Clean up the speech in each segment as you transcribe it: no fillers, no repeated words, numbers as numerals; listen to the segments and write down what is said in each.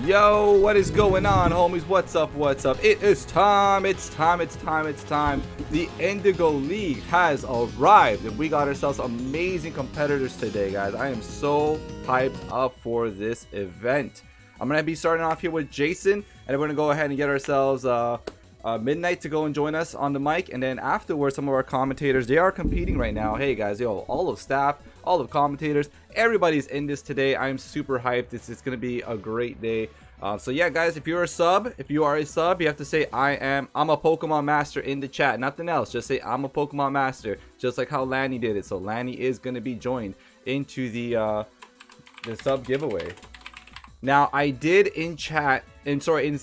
Yo, what is going on, homies? What's up? What's up? It is time. It's time. The Indigo League has arrived, and we got ourselves amazing competitors today, guys. I am so hyped up for this event. I'm gonna be starting off here with Jason, and we're gonna go ahead and get ourselves Midnight to go and join us on the mic, and then afterwards, some of our commentators, they are competing right now. Hey guys, yo, all of staff, all of commentators, everybody's in this today. I'm super hyped. This is gonna be a great day. So yeah, guys, if you are a sub, you have to say I'm a Pokemon master in the chat. Nothing else. Just say I'm a Pokemon master, just like how Lanny did it. So Lanny is gonna be joined into the sub giveaway. Now, I did in chat, in the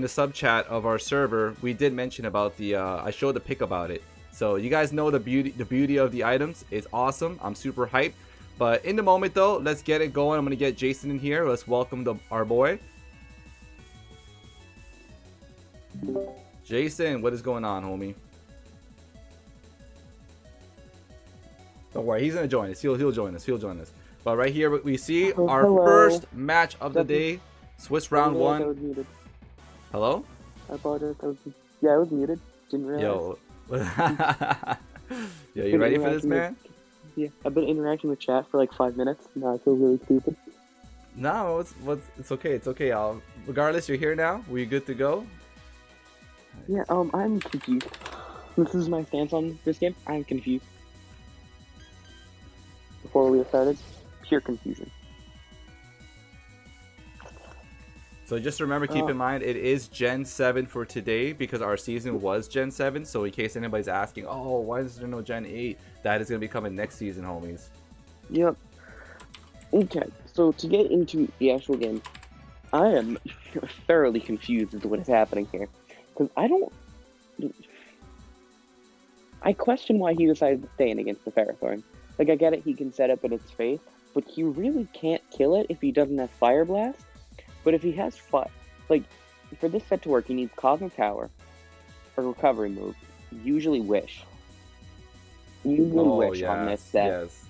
sub chat of our server, we did mention about the I showed a pic about it. So you guys know the beauty of the items. It's awesome. I'm super hyped. But in the moment though, let's get it going. I'm gonna get Jason in here. Let's welcome our boy. Jason, what is going on, homie? Don't worry, he's gonna join us. He'll join us. But right here, we see our first match of the day, Swiss round 1. Hello? I apologize. I was muted. Didn't realize. Yo. Yo, you ready for this, man? Yeah, I've been interacting with chat for like 5 minutes. Now I feel really stupid. No, it's okay. It's okay. Regardless, you're here now. We're good to go. Yeah, I'm confused. This is my stance on this game. I'm confused. Before we get started, pure confusion. So just remember, keep in mind, it is Gen 7 for today because our season was Gen 7. So in case anybody's asking, oh, why is there no Gen 8? That is going to be coming next season, homies. Yep. Okay, so to get into the actual game, I am thoroughly confused as to what is happening here. Because I question why he decided to stay in against the Ferrothorn. Like, I get it, he can set up in its face, but he really can't kill it if he doesn't have Fire Blast. But if he has like, for this set to work, he needs Cosmic Power, a recovery move, usually Wish. Wish on this set. Yes.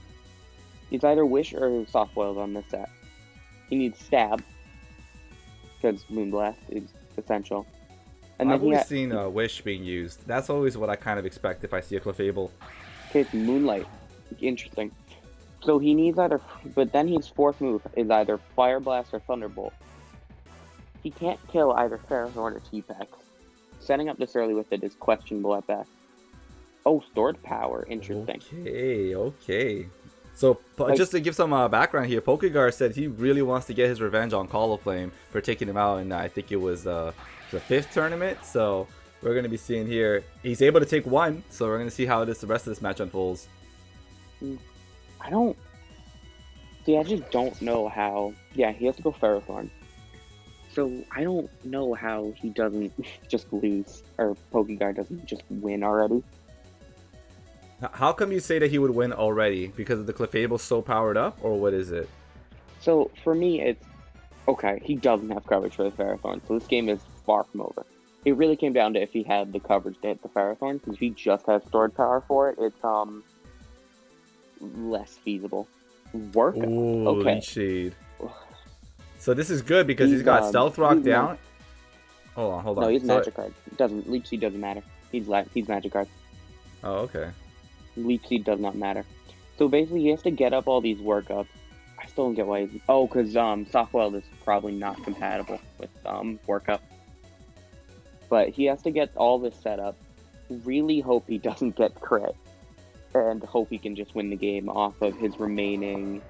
It's either Wish or Soft Boiled on this set. He needs Stab, because Moonblast is essential. And I've always seen Wish being used. That's always what I kind of expect if I see a Clefable. Okay, it's Moonlight. Interesting. So he needs but then his fourth move is either Fire Blast or Thunderbolt. He can't kill either Ferrothorn or T-Pex. Setting up this early with it is questionable at best. Oh, Stored Power. Interesting. Okay. So, just to give some background here, Pokegar said he really wants to get his revenge on Call of Flame for taking him out, and I think it was the 5th tournament. So, we're going to be seeing here, he's able to take 1, so we're going to see how the rest of this match unfolds. I just don't know how. Yeah, he has to go Ferrothorn. So I don't know how he doesn't just lose, or Pokegar doesn't just win already. How come you say that he would win already? Because of the Clefable so powered up, or what is it? So for me, it's okay. He doesn't have coverage for the Ferrothorn, so this game is far from over. It really came down to if he had the coverage to hit the Ferrothorn, because if he just has stored power for it, it's less feasible. Ooh, okay. Leech Seed. So this is good because he's got Stealth Rock down. Hold on. No, he's Magic Card. Leech Seed doesn't matter. He's Magic Card. Oh, okay. Leech Seed does not matter. So basically, he has to get up all these workups. I still don't get why he's... Oh, because Softwell is probably not compatible with workup. But he has to get all this set up. Really hope he doesn't get crit. And hope he can just win the game off of his remaining...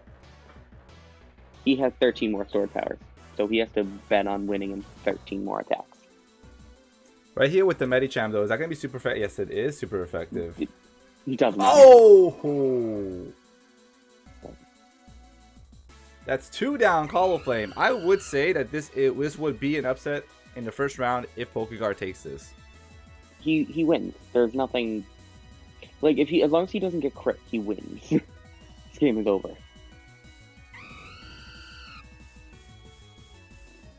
He has 13 more sword powers, so he has to bet on winning in 13 more attacks. Right here with the Medicham, though, is that going to be super effective? Yes, it is super effective. He doesn't. Oh! That's 2 down Call of Flame. I would say that this would be an upset in the first round if Pokegar takes this. He wins. There's nothing... Like, as long as he doesn't get crit, he wins. This game is over.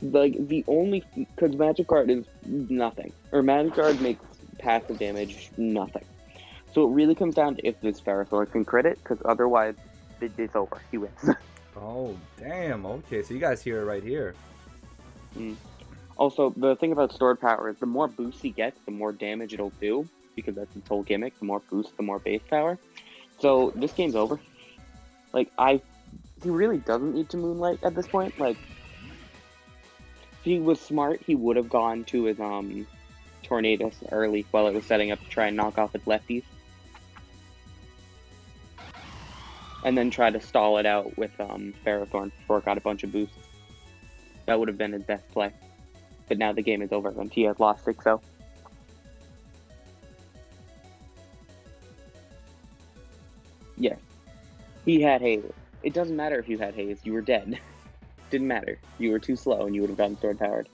Like, the only... Because Magic Guard is nothing. Or Magic Guard makes passive damage nothing. So it really comes down to if this Ferrothorn can crit it, because otherwise, it's over. He wins. Oh, damn. Okay, so you guys hear it right here. Mm. Also, the thing about stored power is the more boosts he gets, the more damage it'll do, because that's its whole gimmick. The more boosts, the more base power. So this game's over. Like, he really doesn't need to Moonlight at this point. Like, if he was smart, he would have gone to his Tornadus early while it was setting up to try and knock off its lefties. And then try to stall it out with Ferrothorn before it got a bunch of boosts. That would have been his best play. But now the game is over and he has lost 6-0. Yes. He had haze. It doesn't matter if you had haze. You were dead. Didn't matter. You were too slow and you would have gotten sword powered.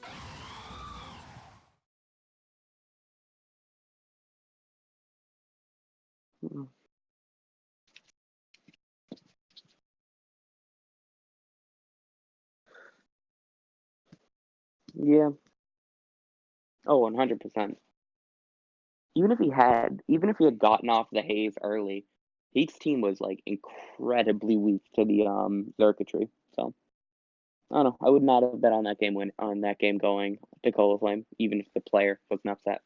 Yeah. Oh, 100%. Even if he had gotten off the haze early, Heat's team was like incredibly weak to the circuitry. So I don't know. I would not have bet on that game going to Cola Flame, even if the player wasn't upset.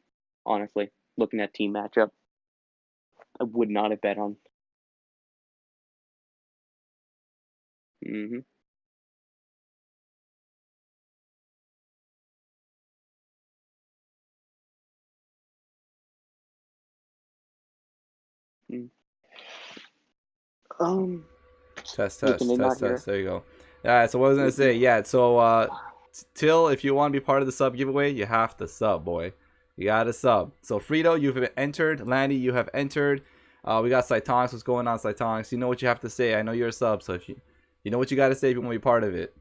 Honestly, looking at team matchup, I would not have bet on. Mm-hmm. Mm. Test, Wait, can test, they not test, hear? test. There you go. Yeah, so what I was gonna say, yeah, so Till, if you want to be part of the sub giveaway, you have to sub, boy. You gotta sub. So Frito, you've entered. Landy, you have entered. We got Cytonics. What's going on, Cytonics? You know what you have to say. I know you're a sub, so if you know what you gotta say if you want to be part of it.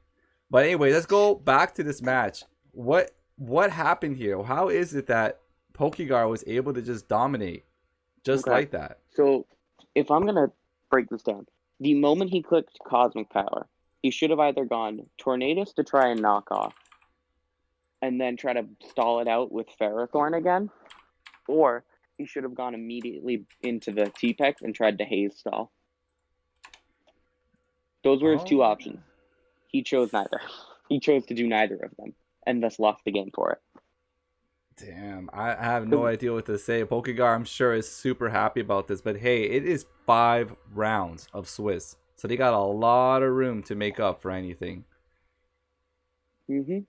But anyway, let's go back to this match. What happened here? How is it that Pokegar was able to just dominate just Okay. like that? So if I'm gonna break this down, the moment he clicked Cosmic Power, he should have either gone Tornadus to try and knock off, and then try to stall it out with Ferrothorn again, or he should have gone immediately into the T-Pex and tried to haze stall. Those were his two Oh. options. He chose neither. He chose to do neither of them, and thus lost the game for it. Damn, I have no idea what to say. Pokegar, I'm sure, is super happy about this. But hey, it is 5 rounds of Swiss. So they got a lot of room to make up for anything. Mm-hmm.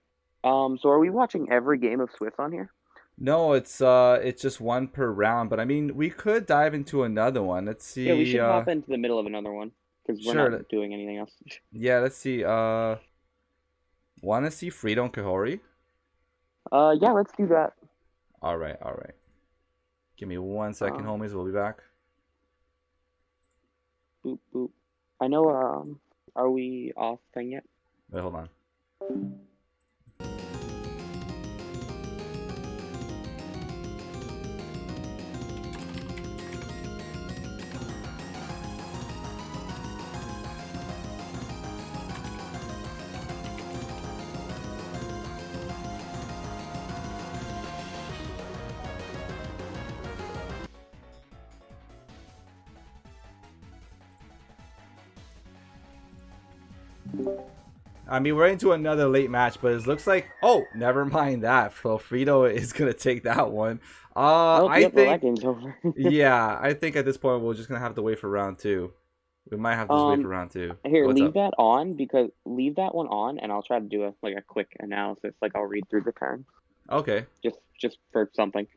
So are we watching every game of Swiss on here? No, it's just one per round. But I mean, we could dive into another one. Let's Yeah, we see. should hop into the middle of another one, because we're Sure. not doing anything else. Yeah, let's see. Want to see Freedom Kahori? Yeah, let's do that. All right, all right. Give me 1 second, homies. We'll be back. Boop, boop. I know, are we off thing yet? Wait, hold on. I mean, we're into another late match, but it looks like... Oh, never mind that. So Frito is going to take that one. I Well, that think... game's over. Yeah, I think at this point, we're just going to have to wait for round 2. We might have to just wait for round 2. Here, What's leave up? that on, because leave that one on, and I'll try to do a quick analysis. Like, I'll read through the turn. Okay. Just for something.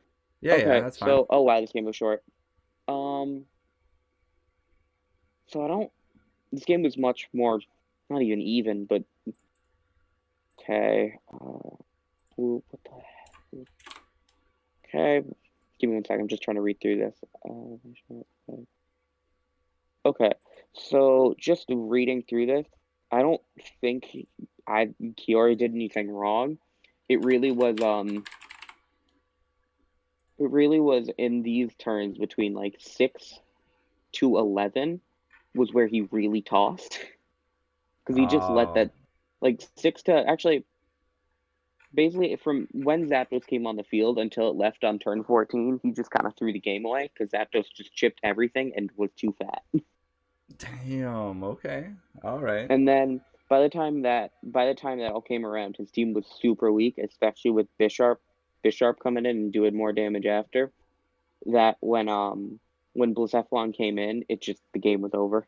Yeah, Okay, yeah, that's fine. so, oh wow, this game was short. So this game was much more, not even even, but, okay, what the heck? Okay, give me 1 second, I'm just trying to read through this. Okay, so just reading through this, I don't think Kiori did anything wrong. It really was in these turns between like 6 to 11 was where he really tossed, because he just let that, like, 6 to actually basically from when Zapdos came on the field until it left on turn 14, he just kind of threw the game away because Zapdos just chipped everything and was too fat. Damn, okay. All right. And then by the time that all came around, his team was super weak, especially with Bishop coming in and doing more damage after. That when Blacephalon came in, the game was over.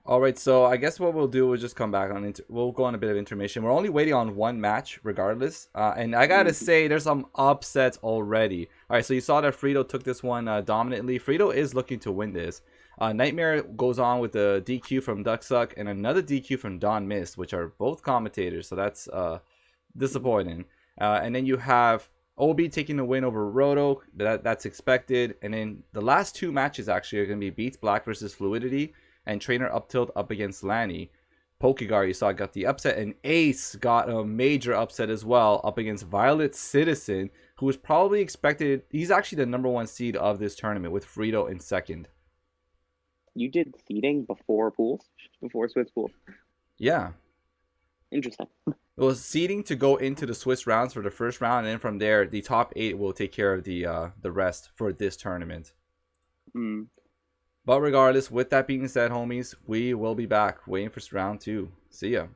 All right, so I guess what we'll do is just come back on. We'll go on a bit of intermission. We're only waiting on one match, regardless. And I gotta say, there's some upsets already. All right, so you saw that Frito took this one dominantly. Frito is looking to win this. Nightmare goes on with a DQ from Ducksuck and another DQ from Don Mist, which are both commentators. So that's disappointing. And then you have Obi taking the win over Roto. That's expected. And then the last two matches actually are gonna be Beats Black versus Fluidity, and Trainer Up Tilt up against Lanny. Pokegar, you saw, got the upset, and Ace got a major upset as well up against Violet Citizen, who was probably expected. He's actually the number 1 seed of this tournament with Frito in second. You did seeding before Swiss pools? Yeah. Interesting. It was seeding to go into the Swiss rounds for the first round, and then from there, the top 8 will take care of the rest for this tournament. But regardless, with that being said, homies, we will be back waiting for round 2. See ya.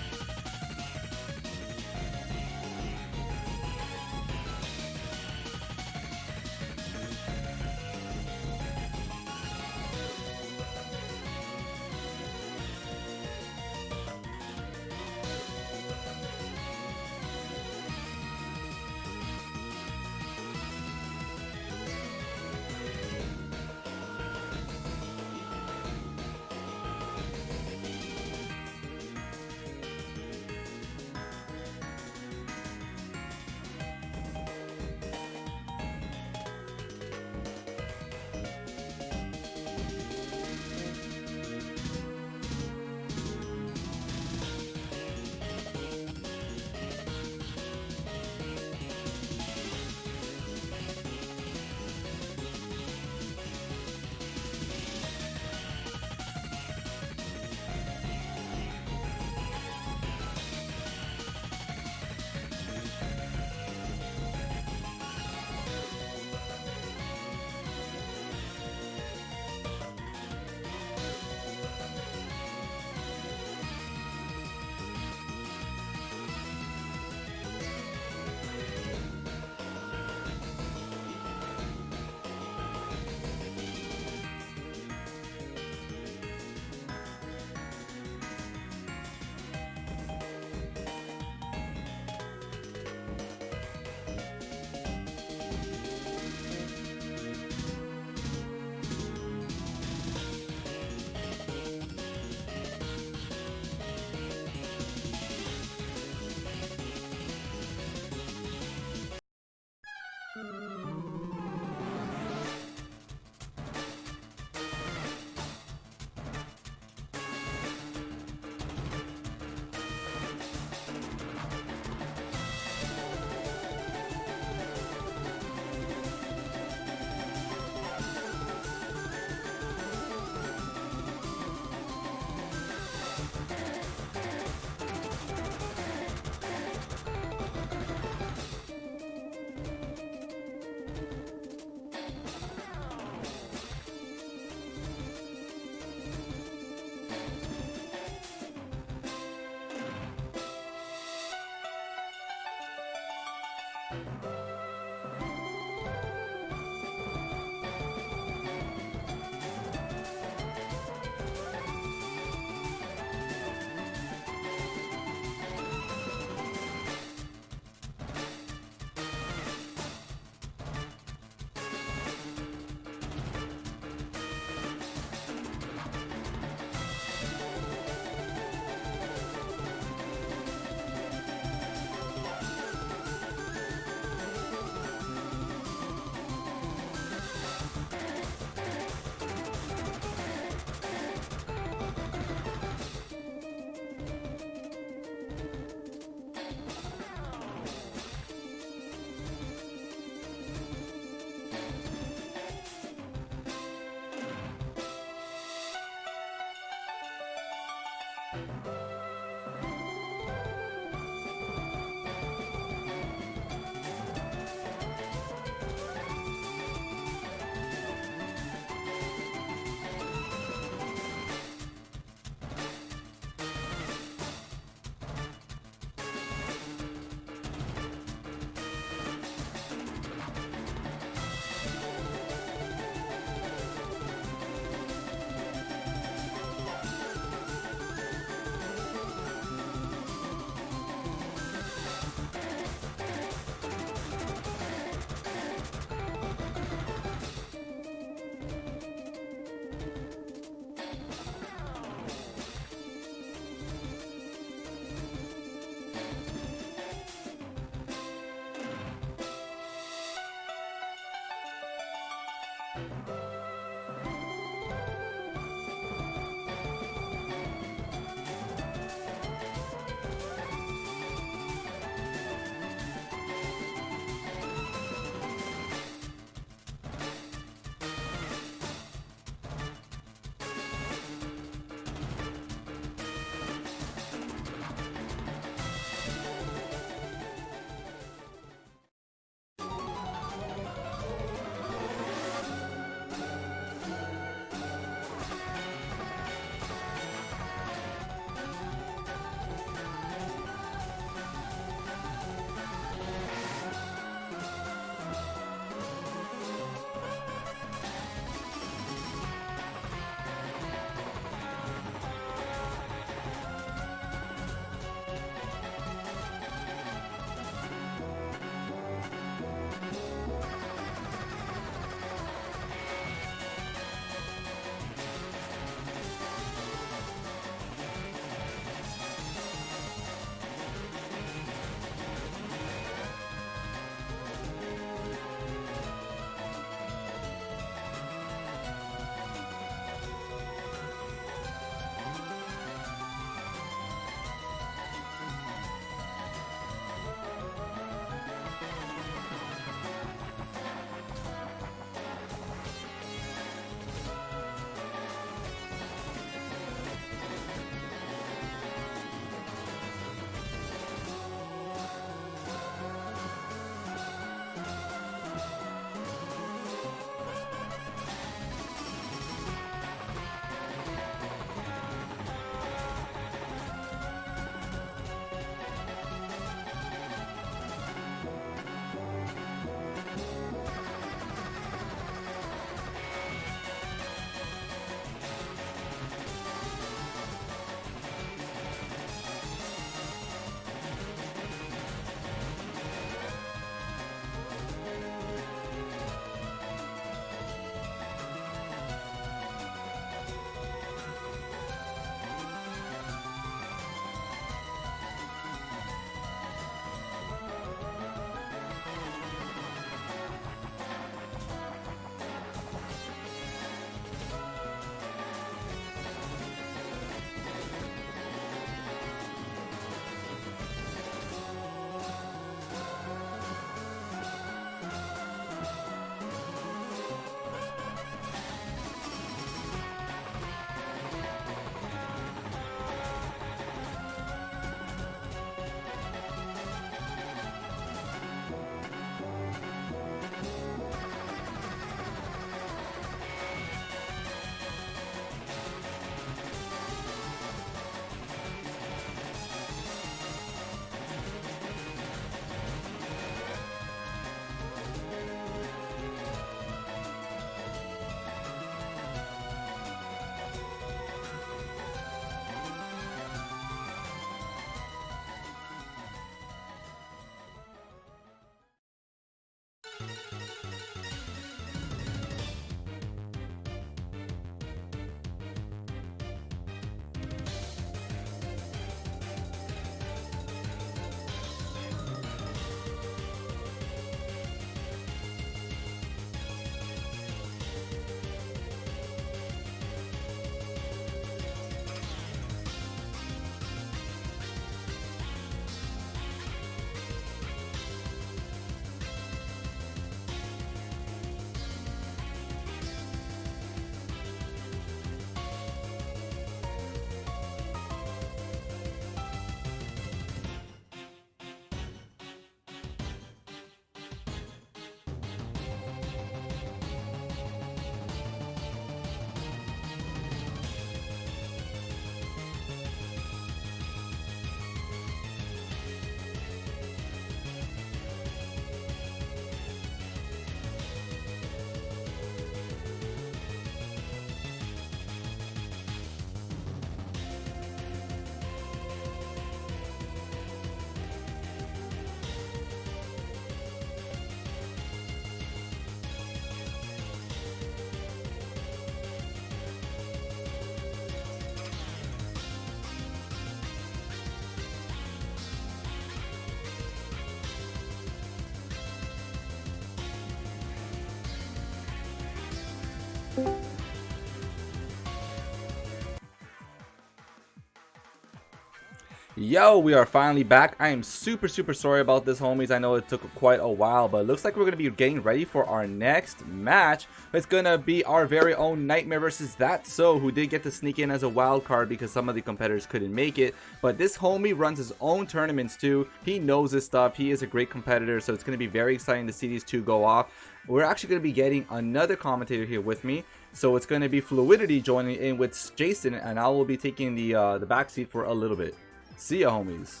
Yo, we are finally back. I am super sorry about this, homies. I know it took quite a while, but it looks like we're going to be getting ready for our next match. It's going to be our very own Nightmare versus That So, who did get to sneak in as a wild card because some of the competitors couldn't make it. But this homie runs his own tournaments too. He knows his stuff. He is a great competitor, so it's going to be very exciting to see these two go off. We're actually going to be getting another commentator here with me. So it's going to be Fluidity joining in with Jason, and I will be taking the back seat for a little bit. See ya, homies.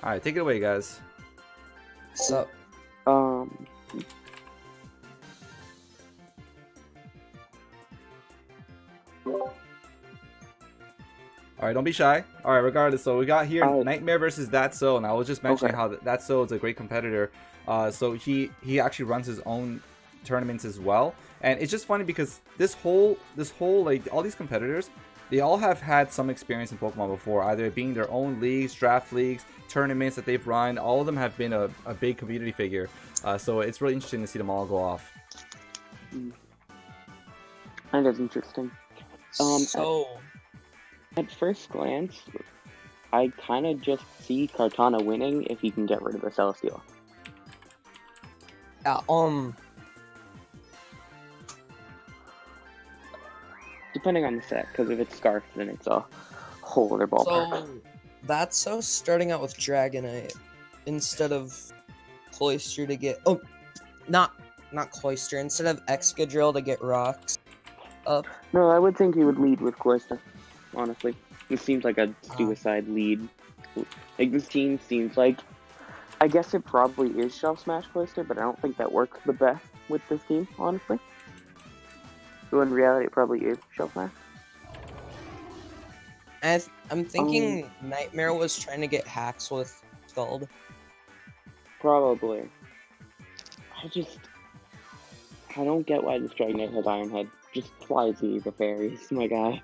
Alright, take it away, guys. So, Um, Alright, don't be shy. Alright, regardless, so we got here Alright. Nightmare versus That So, and I was just mentioning Okay. how That So is a great competitor. So he actually runs his own tournaments as well. And it's just funny because this whole like all these competitors, they all have had some experience in Pokemon before, either being their own leagues, draft leagues, tournaments that they've run. All of them have been a big community figure. So it's really interesting to see them all go off. that is interesting. so At first glance, I kind of just see Kartana winning if he can get rid of the Celestial. yeah, Depending on the set, because if it's Scarf, then it's a whole other ballpark. so that's so starting out with Dragonite instead of Cloyster to get not Cloyster, instead of Excadrill to get rocks up. No, I would think he would lead with Cloyster, honestly. This seems like a suicide lead. Like, this team seems like... I guess it probably is Shelf Smash Cloyster, but I don't think that works the best with this team, honestly. So in reality, it probably is Shelf Smash. I'm thinking Nightmare was trying to get hacks with Scald. Probably. I don't get why this Dragonite has Iron Head. Just fly Z the fairies, my guy.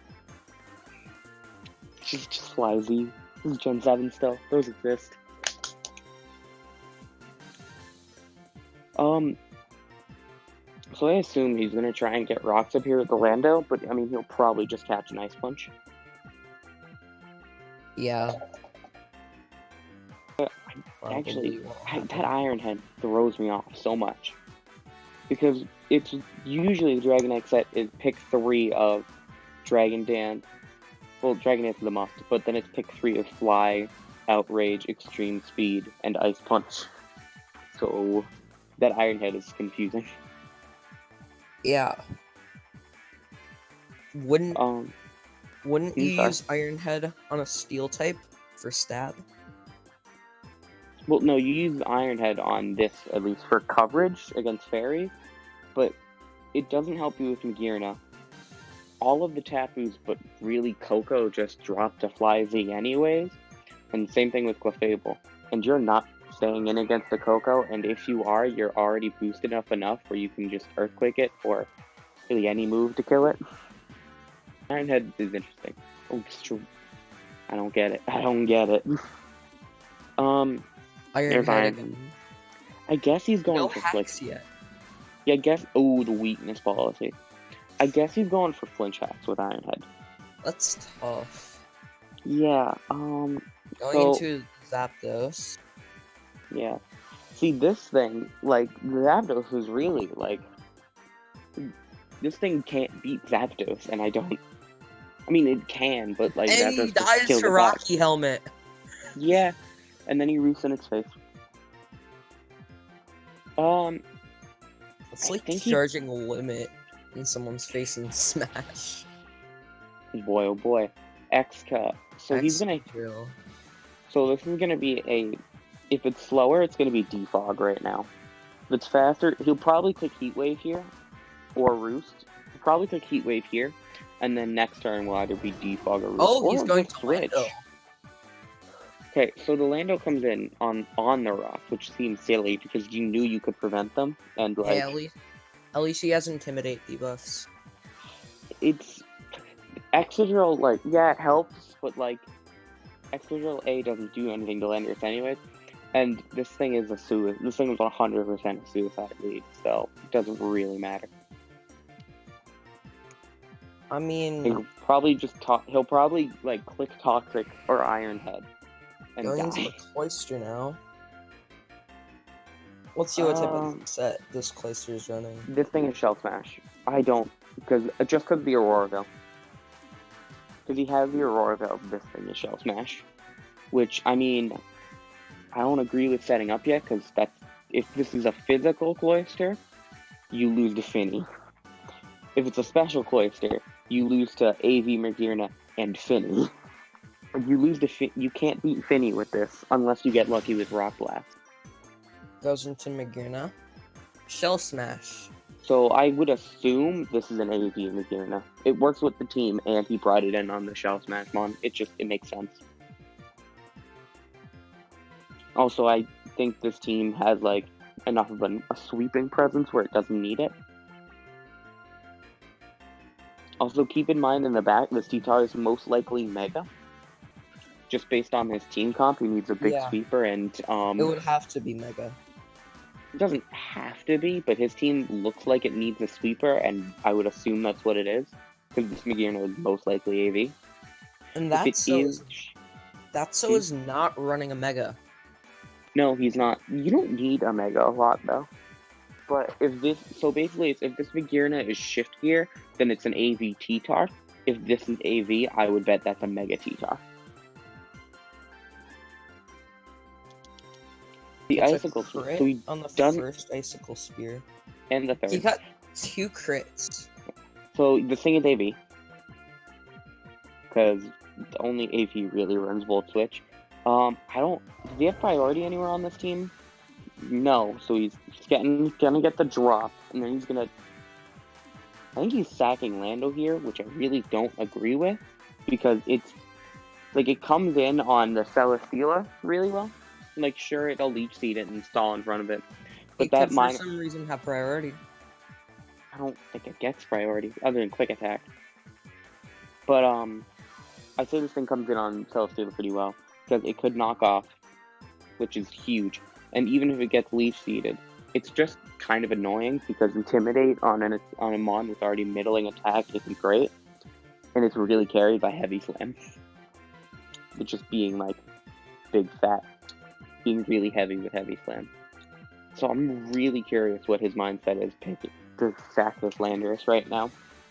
Just fly Z. This is Gen 7 still. Those exist. So I assume he's gonna try and get rocks up here at the Lando, but I mean, he'll probably just catch an Ice Punch. Yeah. Actually, Probably won't that happen. Iron Head throws me off so much. Because it's usually the Dragonite set is pick 3 of Dragon Dance. Well, Dragon Dance is the must, but then it's pick 3 of Fly, Outrage, Extreme Speed, and Ice Punch. So that Iron Head is confusing. Yeah. Wouldn't Sorry. you use Iron Head on a Steel type for stab? Well, no, you use Iron Head on this, at least for coverage against Fairy, but it doesn't help you with Magearna. All of the Tapus, but really Coco, just drop to Fly Z anyways, and same thing with Clefable. And you're not staying in against the Coco, and if you are, you're already boosted enough where you can just Earthquake it, or really any move to kill it. Iron Head is interesting. Oh, it's true. I don't get it. Iron There's Head Iron. again. I guess he's going No for flinch. hacks yet. Yeah, I guess. Oh, the weakness policy. I guess he's going for flinch hacks with Iron Head. That's tough. Yeah. Going So- into Zapdos. Yeah. See, this thing, like, Zapdos is really, like... This thing can't beat Zapdos, and I don't... I mean, it can, but, like, And he Zapdos just dies killed to the Rocky Helmet. Yeah. And then he roofs in its face. It's I like think he- charging a limit in someone's face in Smash. Boy, oh boy. X-Cut. So he's gonna... Drill. So this is gonna be a... If it's slower, it's gonna be Defog right now. If it's faster, he'll probably click Heat Wave here, or Roost. He'll probably click Heat Wave here, and then next turn will either be Defog or Roost. Oh, or he's he'll going just to Lando. Okay, so the Lando comes in on the rocks, which seems silly because you knew you could prevent them, and like Yeah, at least he has Intimidate debuffs. it's Excadrill, like, yeah, it helps, but like Excadrill A doesn't do anything to Landorus anyways. And this thing is this thing was 100% a suicide lead, so it doesn't really matter. I mean, He'll probably just talk. He'll probably like click Toxic or Iron Head and going into die. the Cloister now. Let's see what type of set this Cloister is running. This thing is Shell Smash. I don't because of the Auroraville. Because he has the Auroraville, this thing is Shell Smash. Which I mean, I don't agree with setting up yet because if this is a physical Cloister, you lose to Finny. If it's a special Cloister, you lose to AV Magearna and Finny. You lose to you can't beat Finny with this unless you get lucky with Rock Blast. Goes into Magearna. Shell Smash. So I would assume this is an AV Magearna. It works with the team, and he brought it in on the Shell Smash mon. It makes sense. Also, I think this team has like enough of a sweeping presence where it doesn't need it. Also, keep in mind in the back, this T-Tar is most likely Mega. Just based on his team comp, he needs a big sweeper, and it would have to be Mega. It doesn't have to be, but his team looks like it needs a sweeper, and I would assume that's what it is, because this Magearna is most likely AV. And That's is not running a Mega. No, he's not. You don't need a Mega a lot, though. But if this Magearna is Shift Gear, then it's an AV T-Tar. If this is AV, I would bet that's a Mega T-Tar. The Icicle Spear. So on the first Icicle Spear. And the third. He got 2 crits. So the thing is AV. Because only AV really runs Volt Switch. Does he have priority anywhere on this team? No, so he's gonna get the drop, and then I think he's sacking Lando here, which I really don't agree with, because it's like it comes in on the Celesteela really well. Like sure, it'll leech seed it and stall in front of it, but it could for some reason have priority. I don't think it gets priority other than quick attack. But I'd say this thing comes in on Celesteela pretty well because it could knock off, which is huge. And even if it gets leech seeded, it's just kind of annoying because Intimidate on a mon with already middling attack isn't great, and it's really carried by Heavy Slam. It's just being like big fat, being really heavy with Heavy Slam. So I'm really curious what his mindset is to sack this Landorus right now.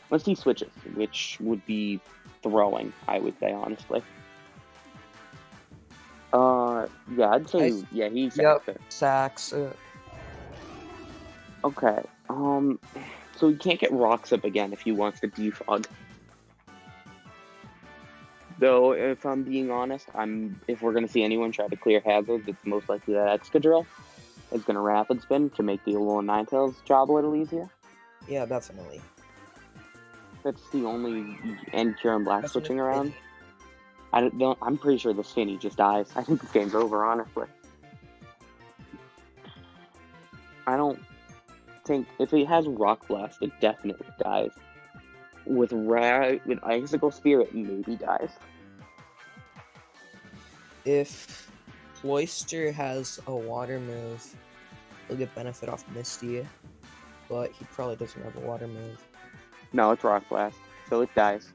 Unless he switches, which would be throwing, I would say honestly. Yeah, I'd say he sacks it. Sacks it. Okay. So he can't get rocks up again if he wants to defog. Though, if I'm being honest, if we're gonna see anyone try to clear hazards, it's most likely that Excadrill is gonna Rapid Spin to make the Alolan Ninetales job a little easier. Yeah, definitely. That's the only end Cure and Black switching around. I'm pretty sure this Finny just dies. I think this game's over, honestly. I don't think if it has Rock Blast, it definitely dies. With Icicle Spear, it maybe dies. If Cloister has a water move, he'll get benefit off Misty, but he probably doesn't have a water move. No, it's Rock Blast, so it dies.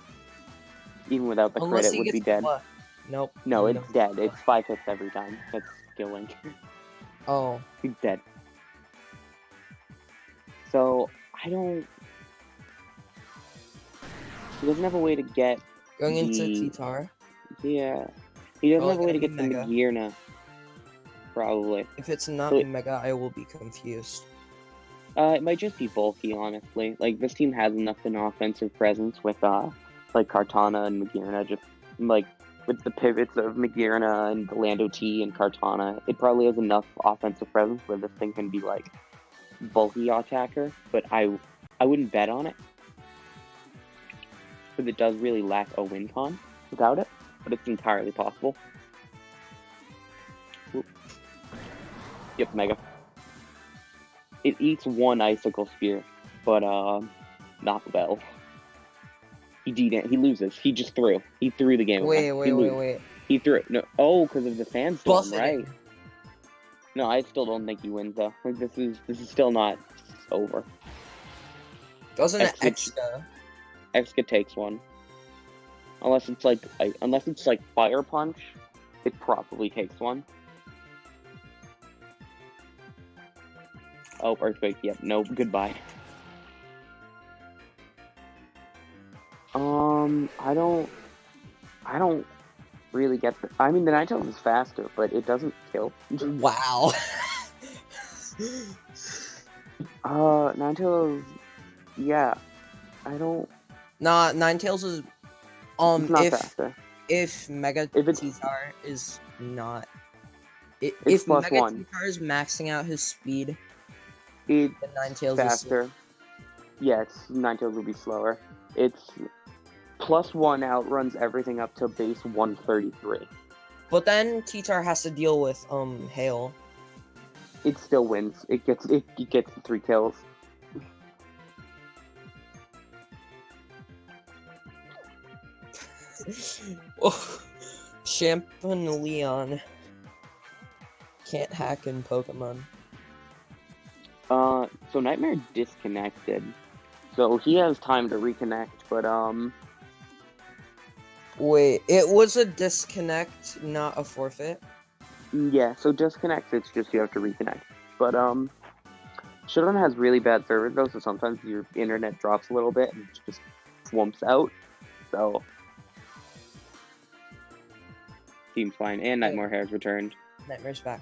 Even without the crit, it would be dead. Nope. No, it's dead. It's 5 hits every time. It's killing. Oh. He's dead. So, I don't... He doesn't have a way to get Going into T-Tar? Yeah. He doesn't have a way to get the Magearna. Probably. If it's not Mega, I will be confused. It might just be bulky, honestly. Like, this team has enough of an offensive presence with, like, Kartana and Magearna. Just, like, with the pivots of Magearna and the Lando T and Kartana, it probably has enough offensive presence where this thing can be, like, bulky attacker. But I wouldn't bet on it. Because it does really lack a win con without it. But it's entirely possible. Oop. Yep, Mega. It eats 1 Icicle Spear, but not well. He loses. He just threw. He threw the game away. Wait. He threw it. No, because of the sandstorm, Busted right? it. No, I still don't think he wins though. Like this is still not over. Goes into Extra. Exca takes one. Unless it's like Fire Punch, it probably takes one. Oh, Earthquake. Yep. No. Goodbye. I don't really get the. I mean, the Ninetales is faster, but it doesn't kill. Wow. Ninetales. Yeah. I don't. Nah, Ninetales is It's not if faster. if Mega If it's- T-Tar is not It's if plus Mega 1. T-Tar is maxing out his speed, It's then Ninetales is faster. Yeah, Ninetales will be slower. It's plus 1 outruns everything up to base 133. But then T-Tar has to deal with Hail. It still wins. It gets the 3 kills. Oh, Leon can't hack in Pokemon. So Nightmare disconnected. So he has time to reconnect, but Wait, it was a disconnect, not a forfeit? yeah, so disconnect, it's just you have to reconnect. But Showdown has really bad servers though, so sometimes your internet drops a little bit and it just swamps out. So seems fine. And Nightmare Hair's returned. Nightmare's back.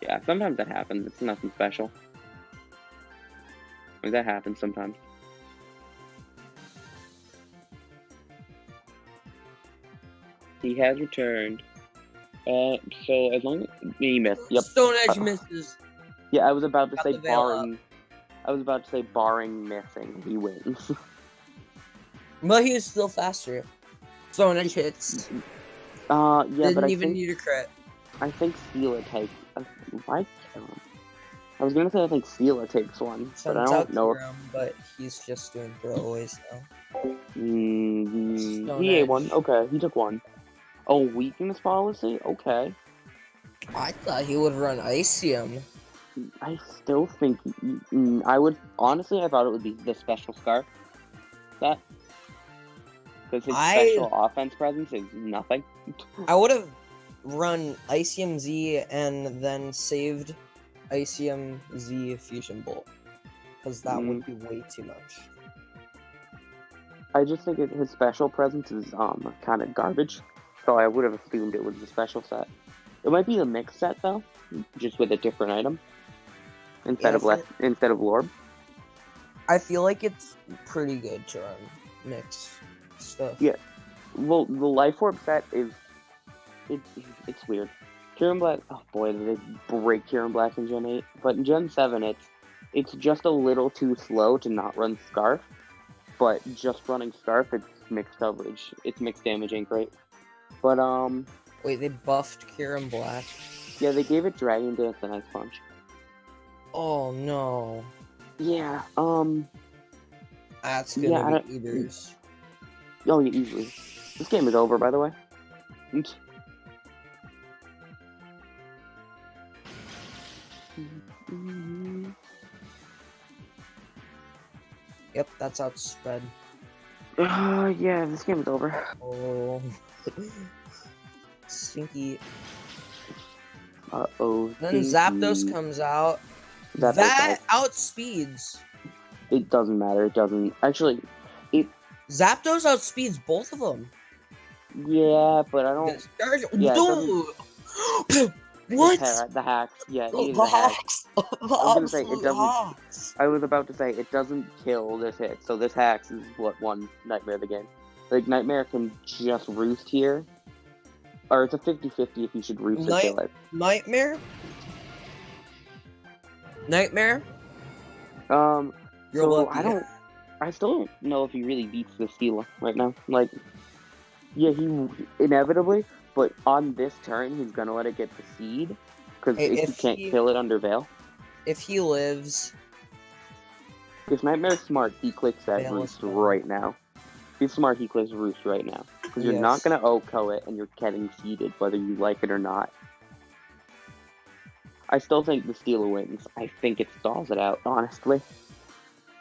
Yeah, sometimes that happens. It's nothing special. I mean, that happens sometimes. He has returned. So as long as he missed. Yep. Stone Edge misses. Yeah, I was about to Got say the veil barring missing, he wins. But he was still faster. Stone Edge hits. Yeah, Didn't but I even think need a crit. Steela takes. Why kill him? I was gonna say I think Steela takes one, but I Sends don't out know. Kiram, but he's just doing throwaways now. He ate one. Okay, he took one. Oh, weakness policy. Okay. I thought he would run Icium. I still think I would. Honestly, I thought it would be the special scarf. That because his special offense presence is nothing. I would have run Icium Z and then saved Icium Z Fusion Bolt. Because that would be way too much. I just think his special presence is kind of garbage. So I would have assumed it was the special set. It might be the mix set though, just with a different item instead of Lorb. I feel like it's pretty good to run mix stuff. Yeah. Well, the Life Orb set is it's weird. Kyurem Black. Oh boy, did they break Kyurem Black in Gen 8? But in Gen 7, it's just a little too slow to not run Scarf. But just running Scarf, it's mixed coverage. It's mixed damage ain't great. But wait, they buffed Kyurem Black? Yeah, they gave it Dragon Dance and Ice Punch. Oh no. Yeah, That's gonna be Ubers. Oh, yeah, easily. This game is over, by the way. Yep, that's outspread. Yeah, this game is over. Oh. Stinky. Uh-oh. Then Zapdos comes out. Zapdos that outspeeds. It doesn't matter. It doesn't. Actually, Zapdos outspeeds both of them. Yeah, but I don't. Yeah, what? The hacks. Yeah, The hacks. I was gonna say it doesn't. I was about to say it doesn't kill this hit. So this hacks is what won Nightmare the game. Like Nightmare can just roost here, or it's a 50-50 if you should roost or kill it. Nightmare. You're so lucky. I still don't know if he really beats the Steela right now. Like, yeah, he inevitably, but on this turn, he's gonna let it get the seed because he can't kill it under Veil. If he lives, if Nightmare's smart, he clicks that Roost right now. If he's smart, he clicks Roost right now because you're not gonna OHKO it and you're getting seeded whether you like it or not. I still think the Steela wins. I think it stalls it out, honestly.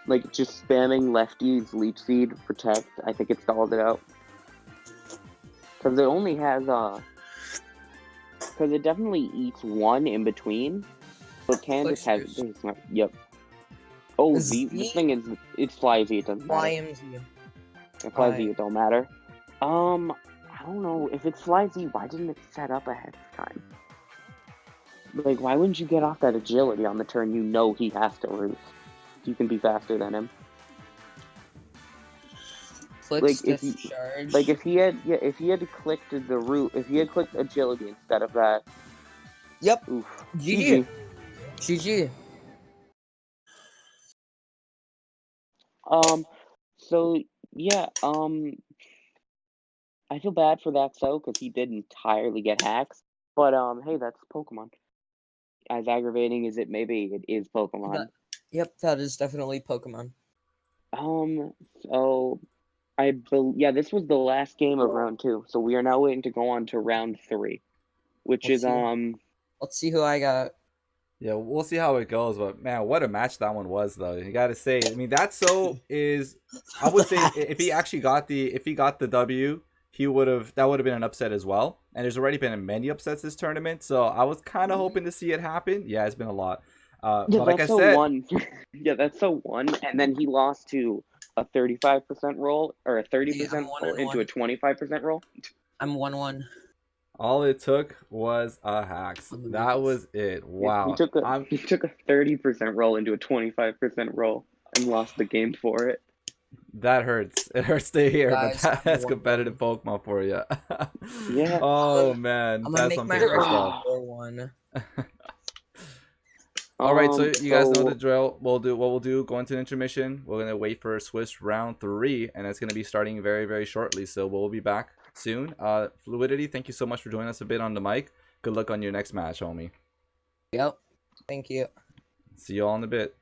Like, just spamming lefty's Leech Seed, Protect, I think it stalls it out. Because it only has, because it definitely eats one in between, but Candace has, yep. Oh, Z? this thing is, it's Fly Z, it doesn't matter. YMZ. If Fly Z, it don't matter. I don't know, if it's Fly Z, why didn't it set up ahead of time? Like, why wouldn't you get off that agility on the turn you know he has to lose? You can be faster than him. Click Like, stiff charge. Like if he had clicked the root, if he had clicked agility instead of that. Yep. Oof. GG. GG. So yeah. I feel bad for that because he did entirely get hacks. But hey, that's Pokemon. As aggravating as it may be, it is Pokemon. Yep, that is definitely Pokemon. So this was the last game of round 2. So we are now waiting to go on to round 3, which Let's is see. Let's see who I got. Yeah, we'll see how it goes, but man, what a match that one was, though. You got to say, I mean, that is, I would say, if he actually got the W, that would have been an upset as well. And there's already been many upsets this tournament, so I was kind of hoping to see it happen. Yeah, it's been a lot. Yeah, but like I said, yeah, that's so one, and then he lost to a 35% roll or a 30% roll into a 25% roll. I'm 1-1. all it took was a hacks. That was it. Wow. He took a 30% roll into a 25% roll and lost the game for it. That hurts. It hurts to hear, Guys, but that's competitive Pokemon for you. Yeah. Oh man, I'm gonna that's make some my paper record stuff. 4-1. All right, so you guys know the drill. What we'll do. Go into intermission. We're gonna wait for Swiss round 3, and it's gonna be starting very, very shortly. So we'll be back soon. Fluidity, thank you so much for joining us a bit on the mic. Good luck on your next match, homie. Yep. Thank you. See you all in a bit.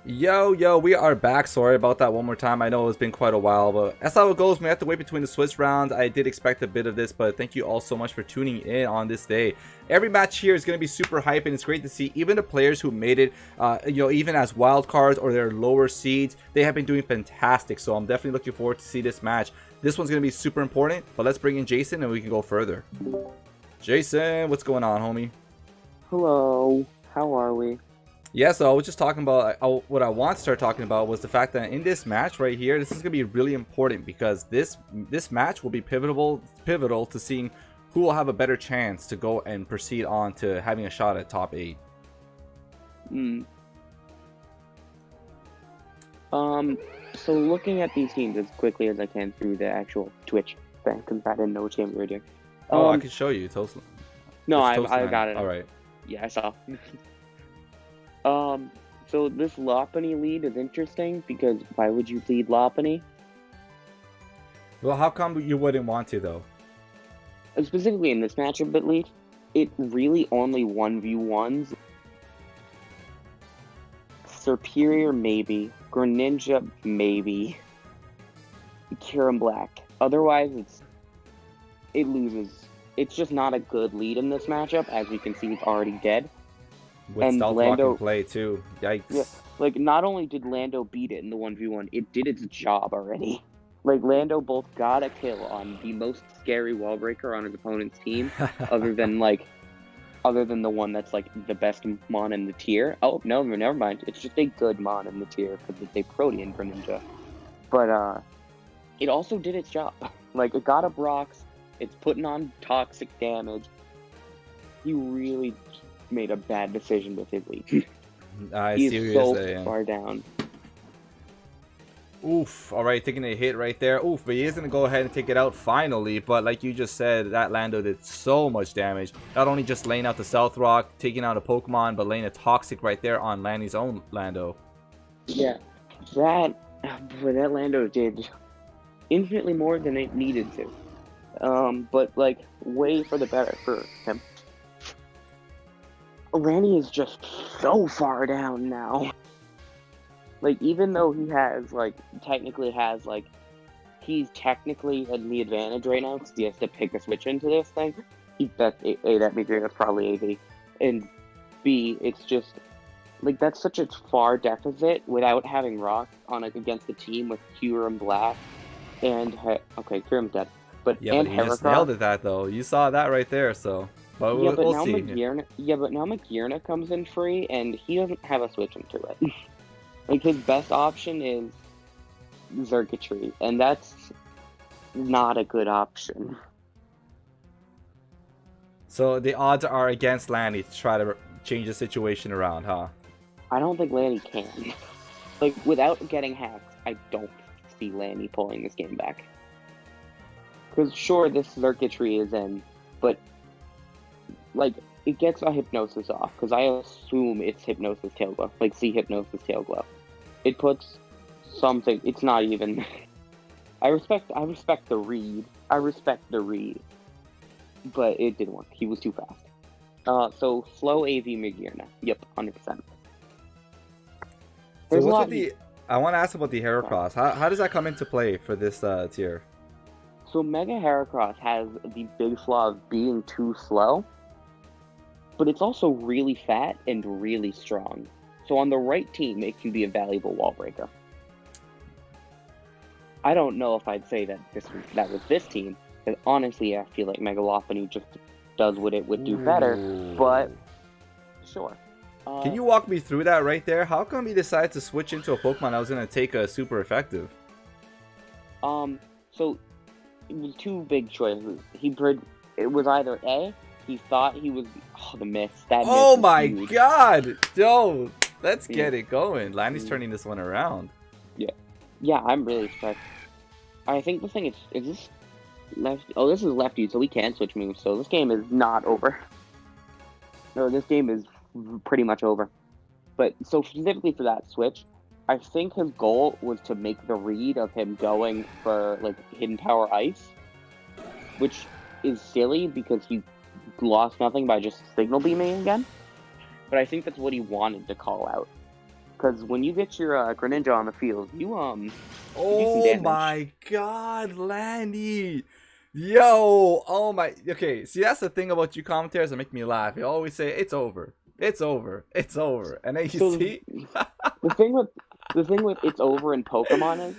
Yo, we are back. Sorry about that one more time. I know it's been quite a while, but that's how it goes. We have to wait between the Swiss rounds. I did expect a bit of this, but thank you all so much for tuning in on this day. Every match here is going to be super hype, and it's great to see even the players who made it, even as wild cards or their lower seeds, they have been doing fantastic. So I'm definitely looking forward to see this match. This one's going to be super important, but let's bring in Jason and we can go further. Jason, what's going on, homie? Hello, how are we? Yeah, so I was just talking about what I want to start talking about was the fact that in this match right here, this is going to be really important because this match will be pivotal to seeing who will have a better chance to go and proceed on to having a shot at top 8. So looking at these teams as quickly as I can through the actual Twitch thing, because I didn't know what game we were doing. Oh, I can show you. Toast. No, I got it. All right. Yeah, I saw. So this Lopunny lead is interesting because why would you lead Lopunny? Well, how come you wouldn't want to though? Specifically in this matchup at least, it really only 1v1s. Superior maybe, Greninja maybe, Kyurem Black. Otherwise, it loses. It's just not a good lead in this matchup. As we can see, it's already dead. With and stealth Lando walking play too. Yikes. Yeah, like not only did Lando beat it in the 1v1, it did its job already. Like Lando both got a kill on the most scary wall breaker on his opponent's team, other than the one that's like the best mon in the tier. Oh no, never mind. It's just a good mon in the tier because it's a Protean Greninja. But it also did its job. Like it got up rocks. It's putting on toxic damage. He really made a bad decision with his lead. He's so far down. Oof. All right, taking a hit right there. Oof, but he is going to go ahead and take it out finally. But like you just said, that Lando did so much damage. Not only just laying out the South Rock, taking out a Pokemon, but laying a Toxic right there on Lanny's own Lando. Yeah, that Lando did infinitely more than it needed to. But like way for the better for him. Lanny is just so far down now. Like, even though he's technically in the advantage right now because he has to pick a switch into this thing. That means that's probably AV. And B, it's just, like, that's such a far deficit without having Rock against the team with Kyurem Black and, okay, Kyurem's dead. But he just nailed it that though. You saw that right there, so. But we'll see. But now Magearna comes in free, and he doesn't have a switch into it. Like, his best option is Xurkitree, and that's not a good option. So the odds are against Lanny to try to change the situation around, huh? I don't think Lanny can. Like, without getting hacked, I don't see Lanny pulling this game back. Because, sure, this Xurkitree is in, but like, it gets a Hypnosis off, because I assume it's Hypnosis Tail Glow. Like, see Hypnosis Tail Glow. It puts something, it's not even... I respect the read. But it didn't work. He was too fast. So, slow AV Magearna. Yep, 100%. I want to ask about the Heracross. How does that come into play for this tier? So, Mega Heracross has the big flaw of being too slow. But it's also really fat and really strong. So on the right team, it can be a valuable wall breaker. I don't know if I'd say that was this team. Because honestly, I feel like Mega Lopunny just does what it would do better. But sure. Can you walk me through that right there? How come he decided to switch into a Pokemon that was going to take a super effective? So it was two big choices. It was either A, he thought he was... Oh, the miss. Oh my god! Yo, let's get it going. Lanny's turning this one around. Yeah, I'm really surprised. I think the thing is this left... Oh, this is lefty, so we can switch moves. So this game is not over. No, this game is pretty much over. But, so specifically for that switch, I think his goal was to make the read of him going for, like, Hidden Power Ice. Which is silly because he lost nothing by just signal beaming again. But I think that's what he wanted to call out. Because when you get your Greninja on the field, you do some Oh damage. my God, Landy. Yo, oh my. Okay, see, that's the thing about you commentators that make me laugh. You always say it's over, it's over, it's over, and then you So, see. the thing with it's over in Pokemon is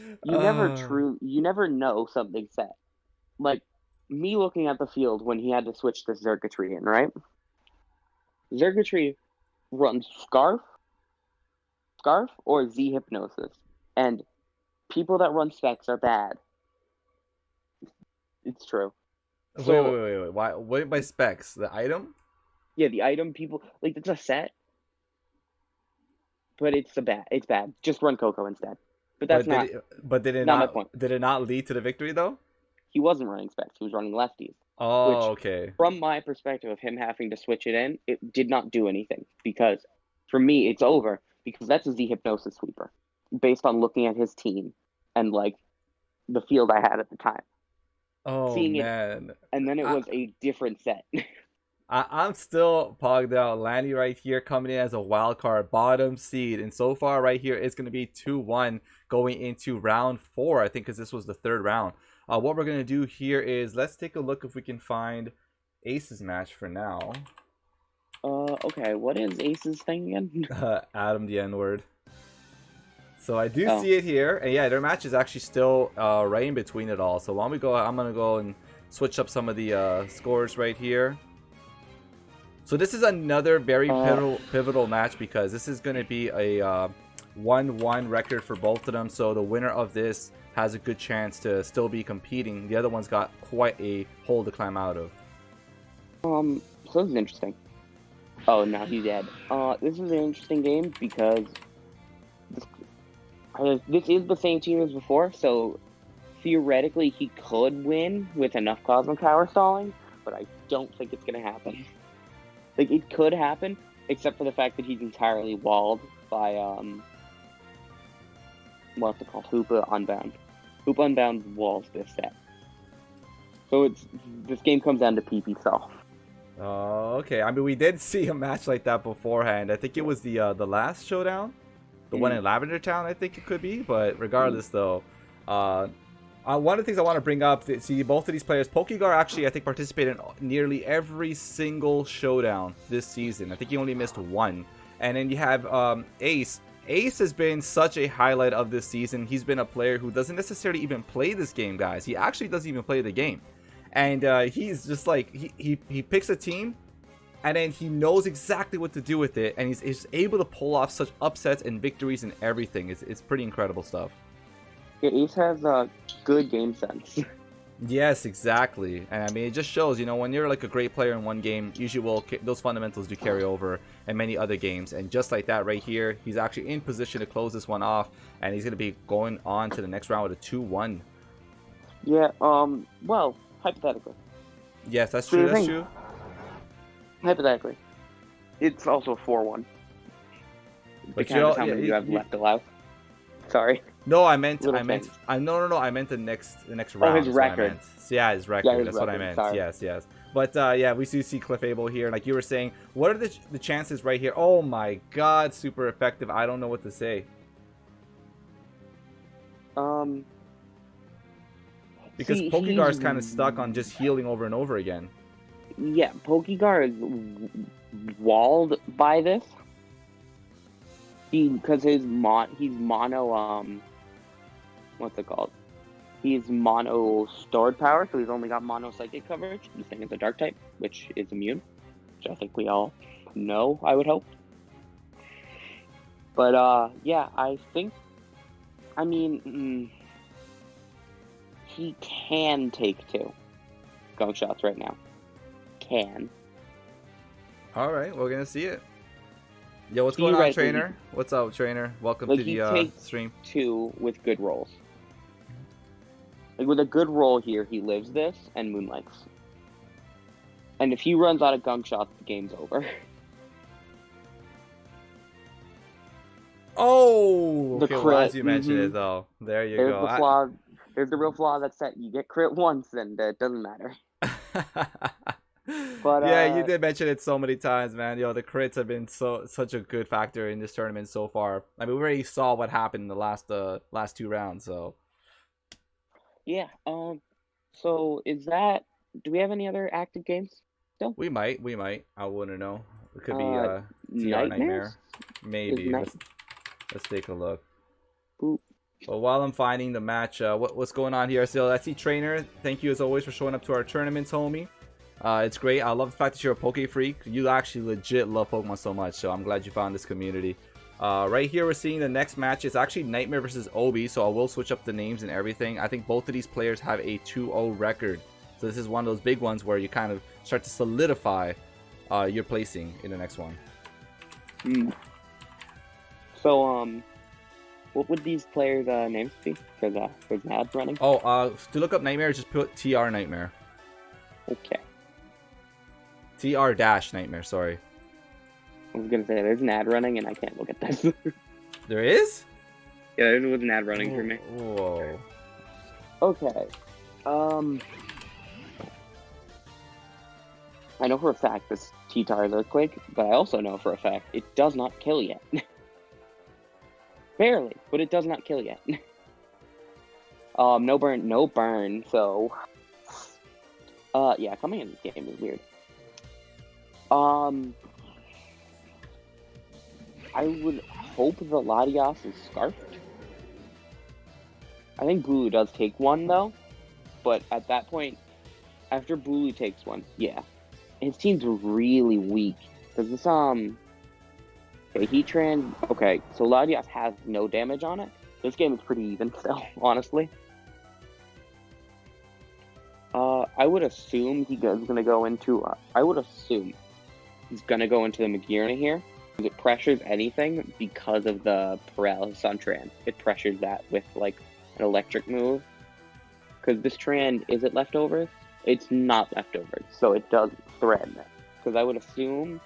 you never know something's set. Like me looking at the field when he had to switch the Xurkitree in, right? Xurkitree runs Scarf or Z Hypnosis, and people that run Specs are bad. It's true. Wait. Why? What by specs? The item? Yeah, the item people like it's a set, but it's bad. Just run Coco instead. But that's not Did it not my not? point. Did it not lead to the victory though? He wasn't running Specs. He was running lefties. Oh, okay. From my perspective of him having to switch it in, it did not do anything because for me it's over because that's a Z Hypnosis sweeper based on looking at his team and like the field I had at the time. Oh Seeing man. it, and then it was a different set. I'm still pogged out. Lanny right here coming in as a wild card bottom seed, and so far right here it's going to be 2-1 going into round 4, I think, because this was the 3rd round. What we're going to do here is let's take a look if we can find Ace's match for now. Okay, what is Ace's thing again? Adam the N-word. So I do see it here, and yeah, their match is actually still right in between it all. So while we go, I'm going to go and switch up some of the scores right here. So this is another very pivotal match because this is going to be a 1-1 record for both of them. So the winner of this has a good chance to still be competing. The other one's got quite a hole to climb out of. So this is interesting. Oh, now he's dead. This is an interesting game because this is the same team as before, so theoretically he could win with enough Cosmic Power stalling, but I don't think it's going to happen. Like, it could happen, except for the fact that he's entirely walled by, what's it called? Hoopa Unbound. Hoopa Unbound walls this set. So this game comes down to PP Saw. Oh, okay. I mean, we did see a match like that beforehand. I think it was the last Showdown. The one in Lavender Town, I think it could be. But regardless, though, one of the things I want to bring up, see, both of these players, Pokegar actually, I think, participated in nearly every single Showdown this season. I think he only missed one. And then you have Ace. Ace has been such a highlight of this season. He's been a player who doesn't necessarily even play this game, guys. He actually doesn't even play the game. And he's just like, he picks a team, and then he knows exactly what to do with it. And he's able to pull off such upsets and victories and everything. It's pretty incredible stuff. Yeah, Ace has good game sense. Yes, exactly. And I mean, it just shows, you know, when you're like a great player in one game, usually those fundamentals do carry over in many other games. And just like that right here, he's actually in position to close this one off, and he's going to be going on to the next round with a 2-1. Yeah, well, hypothetically. Yes, that's true, that's true. Hypothetically. It's also a 4-1. But how many you have left alive. Sorry. No, I meant the next round. Oh, his record. Yeah, his record. Yeah, That's what I meant. Sorry. Yes. But yeah, we do see Cliff Abel here. Like you were saying, what are the chances right here? Oh my God, super effective. I don't know what to say. Because Pokegar is kind of stuck on just healing over and over again. Yeah, Pokegar is walled by this. Because he's mono, what's it called? He's mono stored power, so he's only got mono psychic coverage. This thing is a dark type, which is immune, which I think we all know, I would hope. But, yeah, I think, he can take 2 gunk shots right now. Can. All right, we're gonna see it. Yo, what's going on, Trainer? What's up, Trainer? Welcome to the stream. 2 with good rolls. Like, with a good roll here, he lives this and moonlights. And if he runs out of gunk shots, the game's over. Oh! The okay, crit. Well, as you mentioned it, though. There you go. The flaw. There's the real flaw of that set. You get crit once, and it doesn't matter. But Yeah, you did mention it so many times, man. Yo, the crits have been such a good factor in this tournament so far. I mean, we already saw what happened in the last 2 rounds, so yeah. So is that? Do we have any other active games still? we might. I wouldn't know. It could be TR Nightmares. Nightmare, Is maybe. night? Let's take a look. Ooh. Well, while I'm finding the match, what's going on here? So, I see Trainer. Thank you as always for showing up to our tournaments, homie. It's great. I love the fact that you're a Poke Freak. You actually legit love Pokemon so much, so I'm glad you found this community. Right here, we're seeing the next match. It's actually Nightmare versus Obi, so I will switch up the names and everything. I think both of these players have a 2-0 record. So this is one of those big ones where you kind of start to solidify your placing in the next one. So, what would these players' names be? Because there's an ad running. Oh, to look up Nightmare, just put TR Nightmare. Okay. TR dash Nightmare, sorry. I was gonna say there's an ad running and I can't look at this. There is? Yeah, there was an ad running for me. Whoa. Okay. I know for a fact this T-Tar is Earthquake, but I also know for a fact it does not kill yet. Barely, but it does not kill yet. No burn, so... yeah, coming in this game is weird. I would hope the Latias is Scarfed. I think Bulu does take one, though. But at that point, after Bulu takes one, yeah. His team's really weak. Because this, okay, Heatran... Okay, so Latias has no damage on it. This game is pretty even still, honestly. I would assume he's gonna go into... I would assume he's gonna go into the Magearna here. It pressures anything because of the Paralysis on Tran. It pressures that with, like, an electric move. Because this Tran, is it leftovers? It's not leftovers, so it does threaten it. Because I would assume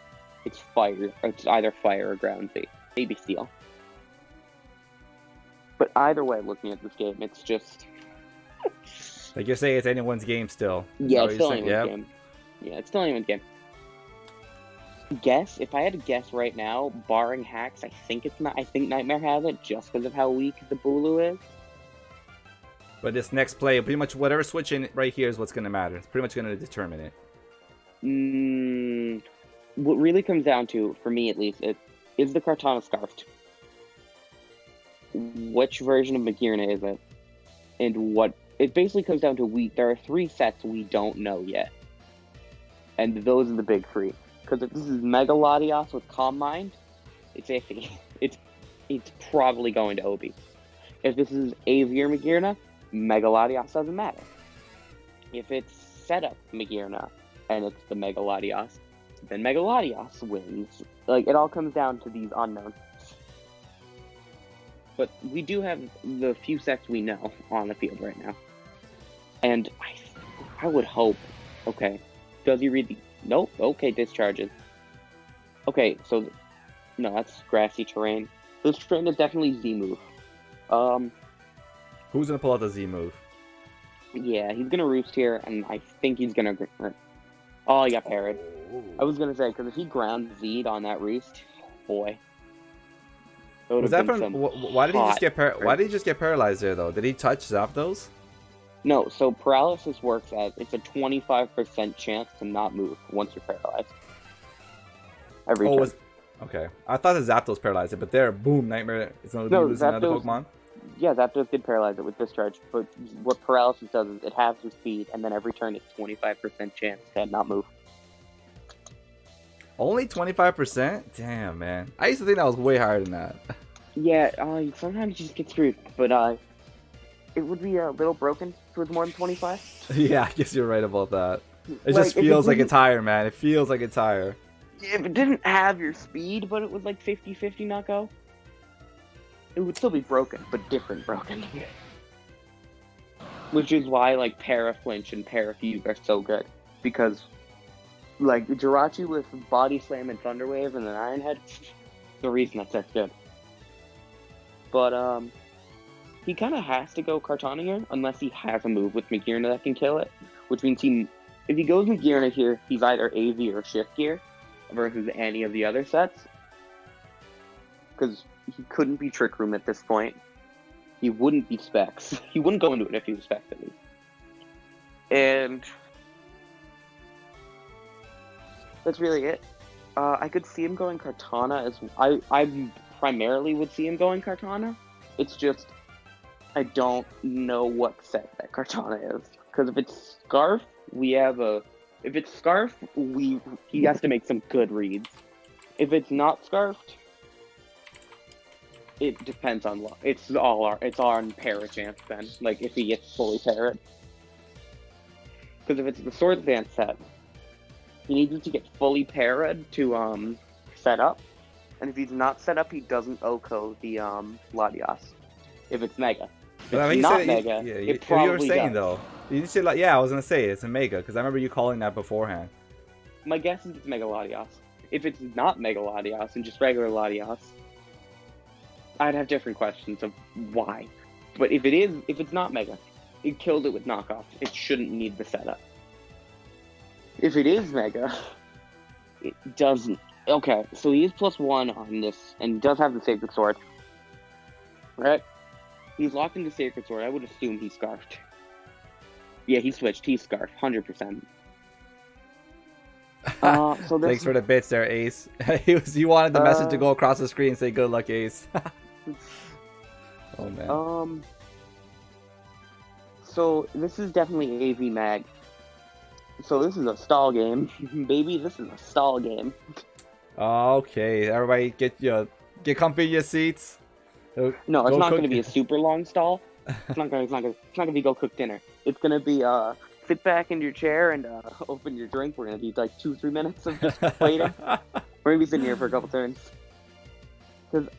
it's fire, or it's either fire or ground Z. Maybe steel. But either way, looking at this game, it's just... Like you're saying, it's anyone's game still. Yeah, it's still anyone's game. Yeah, it's still anyone's game. Guess, if I had to guess right now, barring hacks, I think it's not. I think Nightmare has it just because of how weak the Bulu is. But this next play, pretty much whatever switch in right here is what's going to matter. It's pretty much going to determine it. What really comes down to, for me at least, is the Kartana Scarfed. Which version of Magearna is it? And what... It basically comes down to there are 3 sets we don't know yet. And those are the big 3. Because if this is Mega Latias with Calm Mind, it's iffy. It's probably going to Obi. If this is Avier Magearna, Mega Latias doesn't matter. If it's Setup Magearna, and it's the Mega Latias, then Mega Latias wins. Like, it all comes down to these unknowns. But we do have the few sets we know on the field right now. And I would hope... Okay. Does he read the... Nope. Okay, discharges. Okay, so... No, that's grassy terrain. This terrain is definitely Z-move. Who's going to pull out the Z-move? Yeah, he's going to roost here, and I think he's going to... Oh, he got parried. I was going to say, because if he ground Z'd on that roost, boy... Was that from... Why did he just get Why did he just get paralyzed there, though? Did he touch Zapdos? No, so paralysis works as it's a 25% chance to not move once you're paralyzed. Every turn. Okay. I thought the Zapdos paralyzed it, but there, boom, Nightmare is going to be losing another Pokemon. Yeah, Zapdos did paralyze it with Discharge, but what paralysis does is it halves your speed, and then every turn it's 25% chance to not move. Only 25%? Damn, man. I used to think that was way higher than that. Yeah, sometimes you just get screwed, but it would be a little broken if it was more than 25. Yeah, I guess you're right about that. It just feels like it's higher, man. It feels like it's higher. If it didn't have your speed, but it was like 50-50 not go, it would still be broken, but different broken. Which is why, like, Paraflinch and Parafuse are so good. Because, like, Jirachi with Body Slam and Thunder Wave and an Iron Head, the reason that's good. But, he kind of has to go Kartana here, unless he has a move with Magearna that can kill it. Which means he If he goes in gear in here, he's either AV or shift gear versus any of the other sets. Because he couldn't be Trick Room at this point. He wouldn't be Specs. He wouldn't go into it if he was Specs at least. And that's really it. I could see him going Kartana as I primarily would see him going Kartana. It's just I don't know what set that Kartana is. Because if it's Scarf, he has to make some good reads. If it's not Scarfed, it depends on luck. It's on para chance then. Like if he gets fully parried. Because if it's the Sword Dance set, he needs to get fully parried to set up. And if he's not set up, he doesn't OHKO the Latias. If it's Mega. If it's not Mega, it probably you were saying does. though. You said like, yeah, I was gonna say it's a Mega because I remember you calling that beforehand. My guess is it's Mega Latias. If it's not Mega Latias and just regular Latias, I'd have different questions of why. But if it's not Mega, it killed it with knockoff. It shouldn't need the setup. If it is Mega, it doesn't. Okay, so he is +1 on this, and he does have the Sacred Sword. Right? He's locked into Sacred Sword. I would assume he's Scarfed. Yeah, he switched. He's Scarfed, 100%. So this Thanks for the bits there, Ace. He wanted the message to go across the screen and say good luck, Ace. Oh man. So this is definitely AV Mag. So this is a stall game, baby. This is a stall game. Okay, everybody get comfy in your seats. No, it's not going to be a super long stall. It's not going to be go cook dinner. It's going to be sit back in your chair and open your drink. We're going to be like 2-3 minutes of just waiting. We're going to be sitting here for a couple turns. Because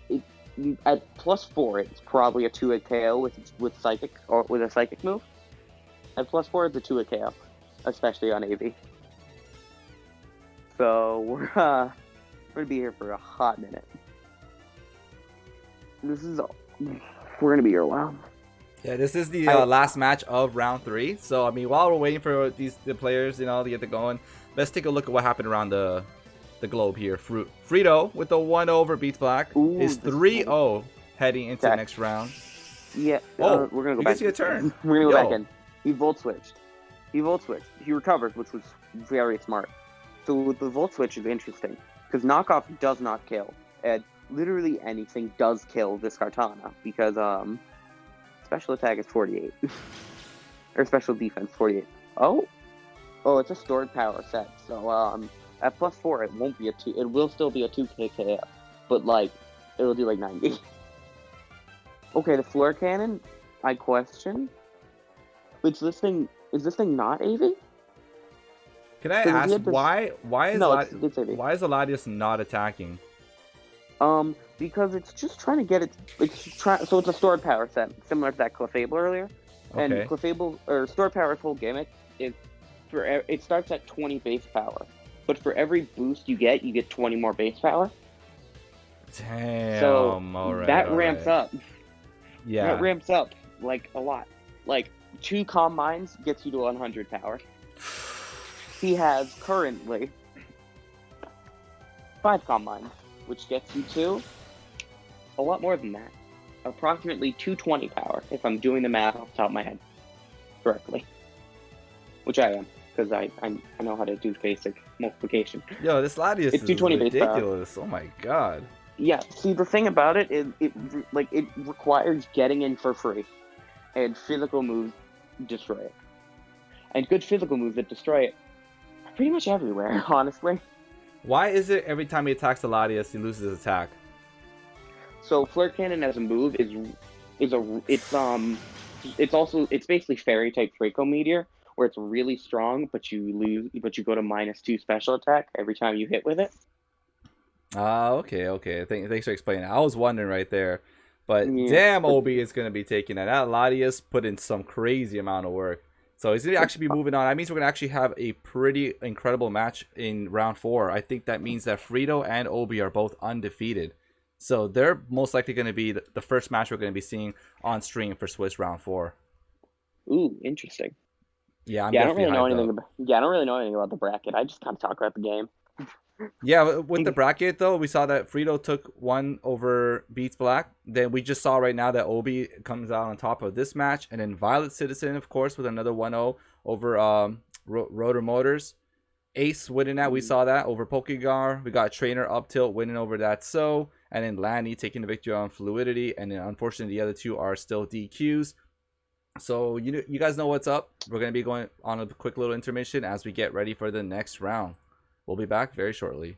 at +4, it's probably a 2-hit KO with psychic or with a psychic move. At +4, it's a 2-hit KO, especially on AV. So we're gonna be here for a hot minute. We're gonna be here a while. Yeah, this is the last match of round 3. So I mean, while we're waiting for the players, to get it going, let's take a look at what happened around the globe here. Frito with the 1-over beats Black is 3-0 heading into the next round. Yeah. Oh, we're gonna go you back. can see a turn. We're gonna go back in. He volt switched. He recovered, which was very smart. So the volt switch is interesting because knockoff does not kill, and literally anything does kill this Kartana because special attack is 48 or special defense 48. Oh, it's a stored power set. So at +4, it won't be a 2. It will still be a 2K KO, but like it'll do like 90. Okay, the floor cannon. I question. Is this thing not AV? Can I ask why is it's Latias not attacking? Because it's just trying to get it. So it's a stored power set, similar to that Clefable earlier. Okay. And Clefable or stored power's whole gimmick is it starts at 20 base power, but for every boost you get 20 more base power. Damn. So that ramps up. Yeah. That ramps up like a lot. Like 2 Calm Minds gets you to 100 power. He has currently 5 Calm Minds, which gets you to a lot more than that. Approximately 220 power, if I'm doing the math off the top of my head correctly. Which I am, because I know how to do basic multiplication. Yo, this Latias is 220 ridiculous. Oh my god. Yeah, see, the thing about it is it requires getting in for free. And physical moves destroy it. And good physical moves that destroy it are pretty much everywhere, honestly. Why is it every time he attacks the Latias, he loses his attack? So Flare Cannon as a move it's basically Fairy type Draco Meteor, where it's really strong, but you go to -2 special attack every time you hit with it. Okay. Thanks for explaining. I was wondering right there. But Yeah. damn, Obi is going to be taking that. That Latias put in some crazy amount of work. So he's going to actually be moving on. That means we're going to actually have a pretty incredible match in round 4. I think that means that Frito and Obi are both undefeated. So they're most likely going to be the first match we're going to be seeing on stream for Swiss round 4. Ooh, interesting. Yeah, I'm Yeah, I don't definitely really know hyped anything up. about. Yeah, I don't really know anything about the bracket. I just kind of talk about the game. Yeah, with the bracket though, we saw that Frito took one over Beats Black. Then we just saw right now that Obi comes out on top of this match, and then Violet Citizen, of course, with another 1-0 over Rotor Motors. Ace winning that, we saw that over Pokegar. We got Trainer Up Tilt winning over that, and then Lanny taking the victory on Fluidity, and then unfortunately the other two are still DQs. So you guys know what's up. We're gonna be going on a quick little intermission as we get ready for the next round. We'll be back very shortly.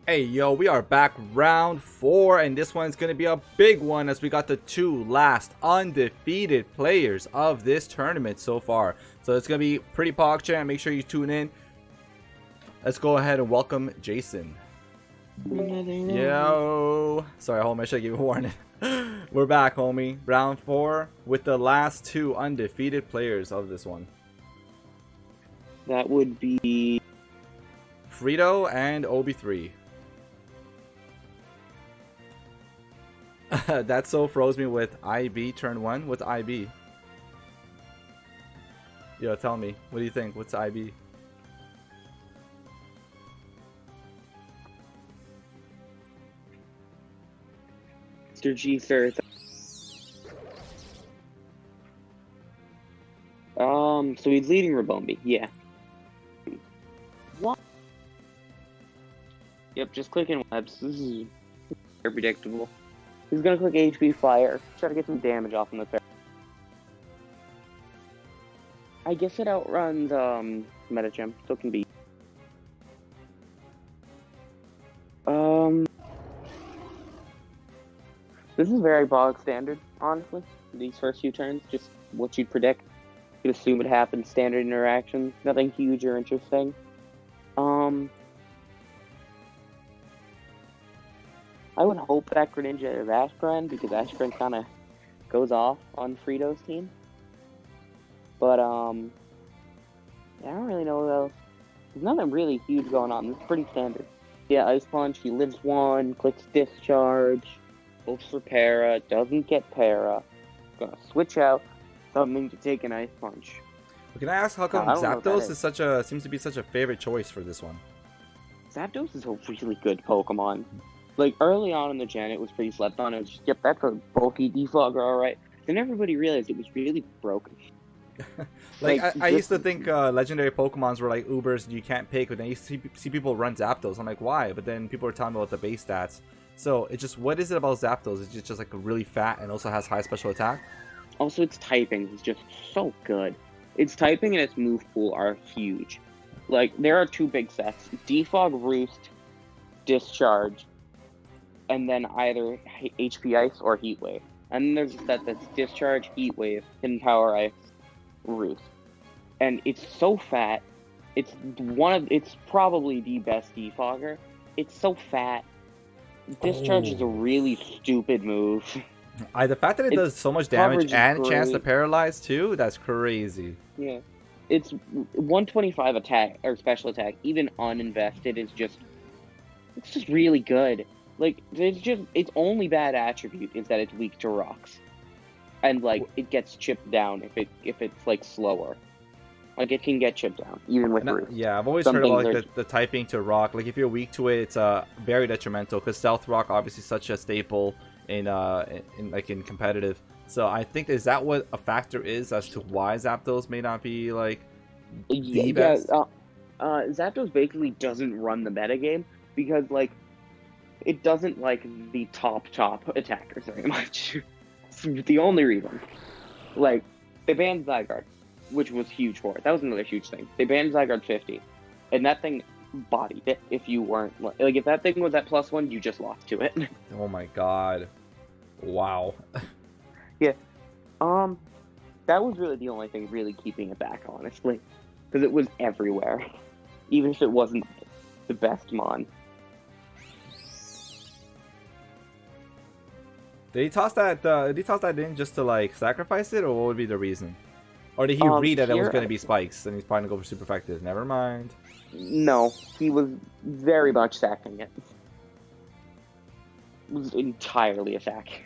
Hey yo, we are back round 4, and this one's gonna be a big one as we got the 2 last undefeated players of this tournament so far. So it's gonna be pretty pogchamp. Make sure you tune in. Let's go ahead and welcome Jason. Yo, sorry, homie, I should give you a warning. We're back, homie. Round 4 with the last 2 undefeated players of this one. That would be Frito and Obi3. That so froze me with IB turn 1. What's IB? Yo, tell me. What do you think? What's IB? Mr. G Firth. So he's leading Rabombi, yeah. What? Yep, just clicking webs. This is very predictable. He's gonna click HP Fire, try to get some damage off on the pair. I guess it outruns Metacham, so it can be. This is very bog standard, honestly. These first few turns, just what you'd predict. You'd assume it happens, standard interactions, nothing huge or interesting. I would hope that Greninja is Ashgren, because Ashgren kind of goes off on Frito's team. But, I don't really know what else. There's nothing really huge going on. This is pretty standard. Yeah, Ice Punch, he lives 1, clicks Discharge, hopes for Para, doesn't get Para. Gonna switch out something to take an Ice Punch. Can I ask how come Zapdos is seems to be such a favorite choice for this one? Zapdos is a really good Pokemon. Like, early on in the gen, it was pretty slept on. It was just, yep, that's a bulky defogger, alright. Then everybody realized it was really broken. I used to think legendary Pokemons were like Ubers you can't pick, but then you see people run Zapdos. I'm like, why? But then people are telling me about the base stats. So, it's just, what is it about Zapdos? It's just like really fat and also has high special attack? Also, its typing is just so good. Its typing and its move pool are huge. Like, there are 2 big sets. Defog, Roost, Discharge, and then either HP Ice or Heat Wave. And then there's a set that's Discharge, Heat Wave, Hidden Power Ice, Roost. And it's so fat. It's probably the best defogger. It's so fat. Discharge is a really stupid move. The fact that it does so much damage and chance to paralyze too, that's crazy. Yeah. It's 125 attack or special attack, even uninvested, it's just really good. Like, its only bad attribute is that it's weak to rocks. And like it gets chipped down if it's like slower. Like, it can get chipped down, even with Roost. Yeah, I've always heard about like, the typing to rock. Like, if you're weak to it, it's very detrimental, because Stealth Rock obviously is such a staple in competitive. So I think, is that what a factor is as to why Zapdos may not be like the best? Zapdos basically doesn't run the metagame because like it doesn't like the top attackers very much. It's the only reason. Like, they banned Zygarde, which was huge for it. That was another huge thing. They banned Zygarde 50, and that thing bodied it if you weren't like, if that thing was at +1, you just lost to it. Oh my god. Wow. Yeah. That was really the only thing really keeping it back, honestly. Because it was everywhere. Even if it wasn't the best mon. Did he toss that in just to like sacrifice it, or what would be the reason? Or did he read that it was going to be spikes and he's probably going to go for super effective? Never mind. No, he was very much sacking it. It was entirely a sack.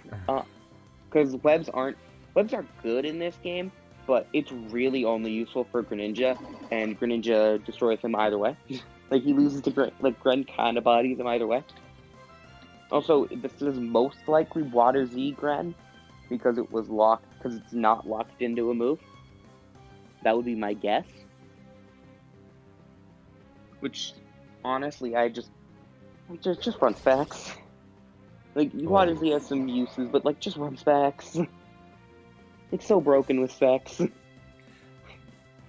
Because webs are good in this game, but it's really only useful for Greninja, and Greninja destroys him either way. Like, he loses to Gren, like Gren kind of bodies him either way. Also, this is most likely Water Z Gren, because it's not locked into a move. That would be my guess. Which, honestly, I just run specs. Like, Water Z has some uses, but like, just run specs. It's so broken with specs.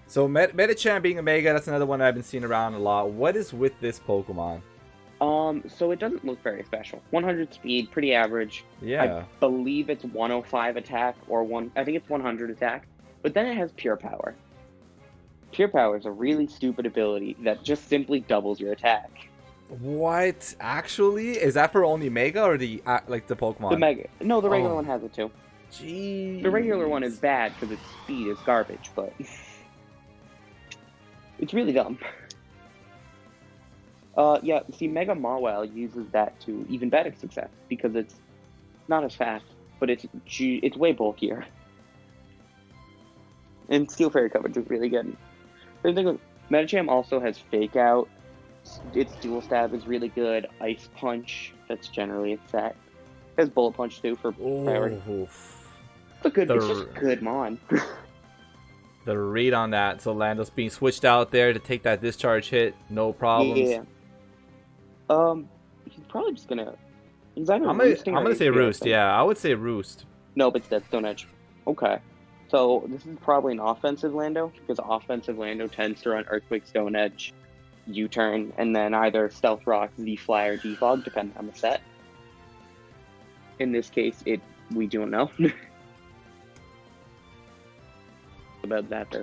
So Metachamp being a Mega, that's another one I've been seeing around a lot. What is with this Pokemon? So it doesn't look very special. 100 speed, pretty average. Yeah. I believe it's 105 attack I think it's 100 attack. But then it has pure power. Pure power is a really stupid ability that just simply doubles your attack. What? Actually? Is that for only Mega or the like the Pokemon? The Mega. No, the regular Oh. one has it too. Jeez. The regular one is bad because its speed is garbage, but it's really dumb. Yeah, see, Mega Mawile uses that to even better success because it's not as fast, but it's way bulkier. And Steel Fairy coverage is really good. The thing with Medicham also has Fake Out. Its Dual Stab is really good. Ice Punch, that's generally its set. It has Bullet Punch too for priority. It's just good Mon. The read on that, so Lando's being switched out there to take that discharge hit, no problems. Yeah. He's probably just gonna. He's either I'm roosting or gonna say HP, Roost. Yeah, I would say Roost. No, but it's Dead Stone Edge. Okay. So this is probably an offensive Lando, because offensive Lando tends to run Earthquake, Stone Edge, U-turn, and then either Stealth Rock, Z-Fly, or Defog, depending on the set. In this case, we don't know. About that,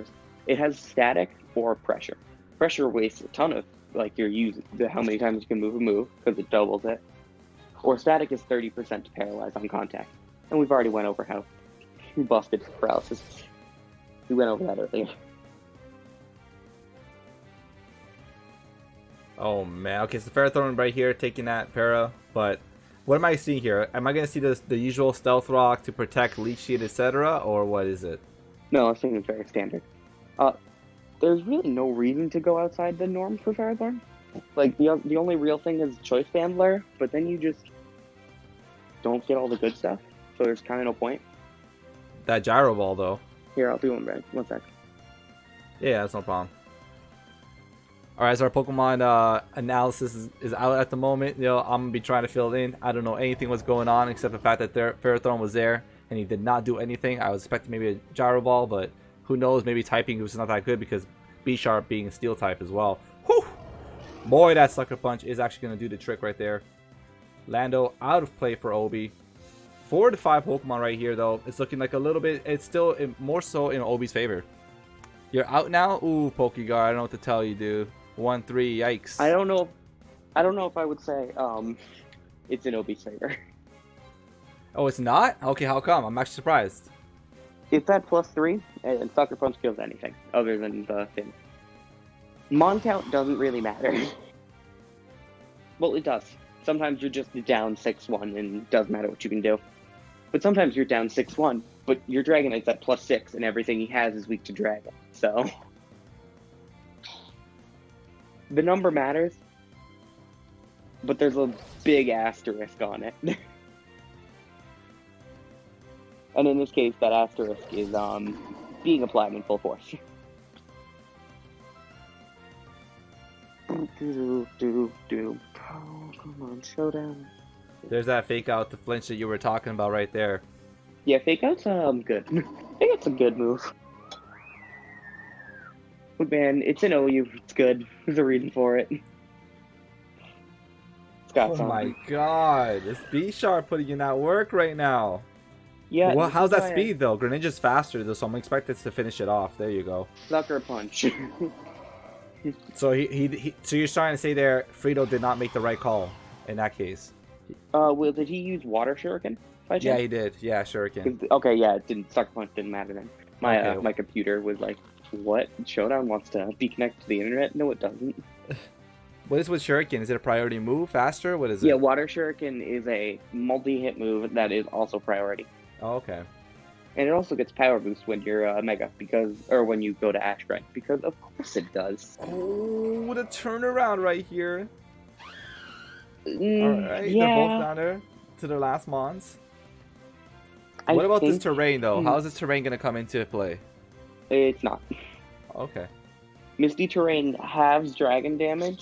it has static or pressure. Pressure wastes a ton of how many times you can move a move, because it doubles it. Or static is 30% to paralyze on contact. And we've already went over how busted paralysis. We went over that earlier. Oh man, okay, so Ferrothorn right here taking that para, but what am I seeing here? Am I gonna see the usual Stealth Rock to protect Leech Seed, etc., or what is it? No, I think it's very standard. There's really no reason to go outside the norm for Ferrothorn. Like, the only real thing is Choice Bandler, but then you just don't get all the good stuff, so there's kind of no point. That Gyro Ball, though. Here, I'll do one back. 1 sec. Yeah, that's no problem. Alright, so our Pokemon analysis is out at the moment. You know, I'm gonna be trying to fill it in. I don't know anything what's going on except the fact that Ferrothorn was there and he did not do anything. I was expecting maybe a Gyro Ball, but who knows? Maybe typing was not that good because B-Sharp being a Steel type as well. Whew! Boy, that Sucker Punch is actually going to do the trick right there. Lando out of play for Obi. 4 to 5 Pokemon right here, though. It's looking like a little bit... It's still more so in Obi's favor. You're out now? Ooh, Pokegar, I don't know what to tell you, dude. 1-3, yikes. I don't know if I would say it's in Obi's favor. Oh, it's not? Okay, how come? I'm actually surprised. It's at +3, and Sucker Punch kills anything other than the thing. Mon count doesn't really matter. Well, it does. Sometimes you're just down 6-1 and it doesn't matter what you can do. But sometimes you're down 6-1, but your Dragonite's at +6 and everything he has is weak to Dragon. So the number matters, but there's a big asterisk on it. And in this case, that asterisk is being applied in full force. Pokemon Showdown. There's that Fake Out to flinch that you were talking about right there. Yeah, Fake Out's good. I think it's a good move. But man, it's an OU. It's good. There's a reason for it. It's got Oh my god, it's B-Sharp putting in that work right now. Yeah. Well, how's that speed though? Greninja's faster though, so I'm expected to finish it off. There you go. Sucker Punch. So so you're trying to say there, Frito did not make the right call in that case. Well, did he use Water Shuriken? Yeah, he did. Yeah, Shuriken. Okay, yeah, it didn't. Sucker Punch didn't matter then. My Okay. my computer was like, what? Showdown wants to be connected to the internet? No, it doesn't. What is with Shuriken? Is it a priority move? Faster? What is it? Yeah, Water Shuriken is a multi-hit move that is also priority. Oh, okay. And it also gets power boost when you're Mega, or when you go to Ash Strike, because of course it does. Oh, the turnaround right here. Mm, Alright, yeah. they're both down there to their last Mons. What about this terrain though? How is this terrain going to come into play? It's not. Okay. Misty Terrain halves dragon damage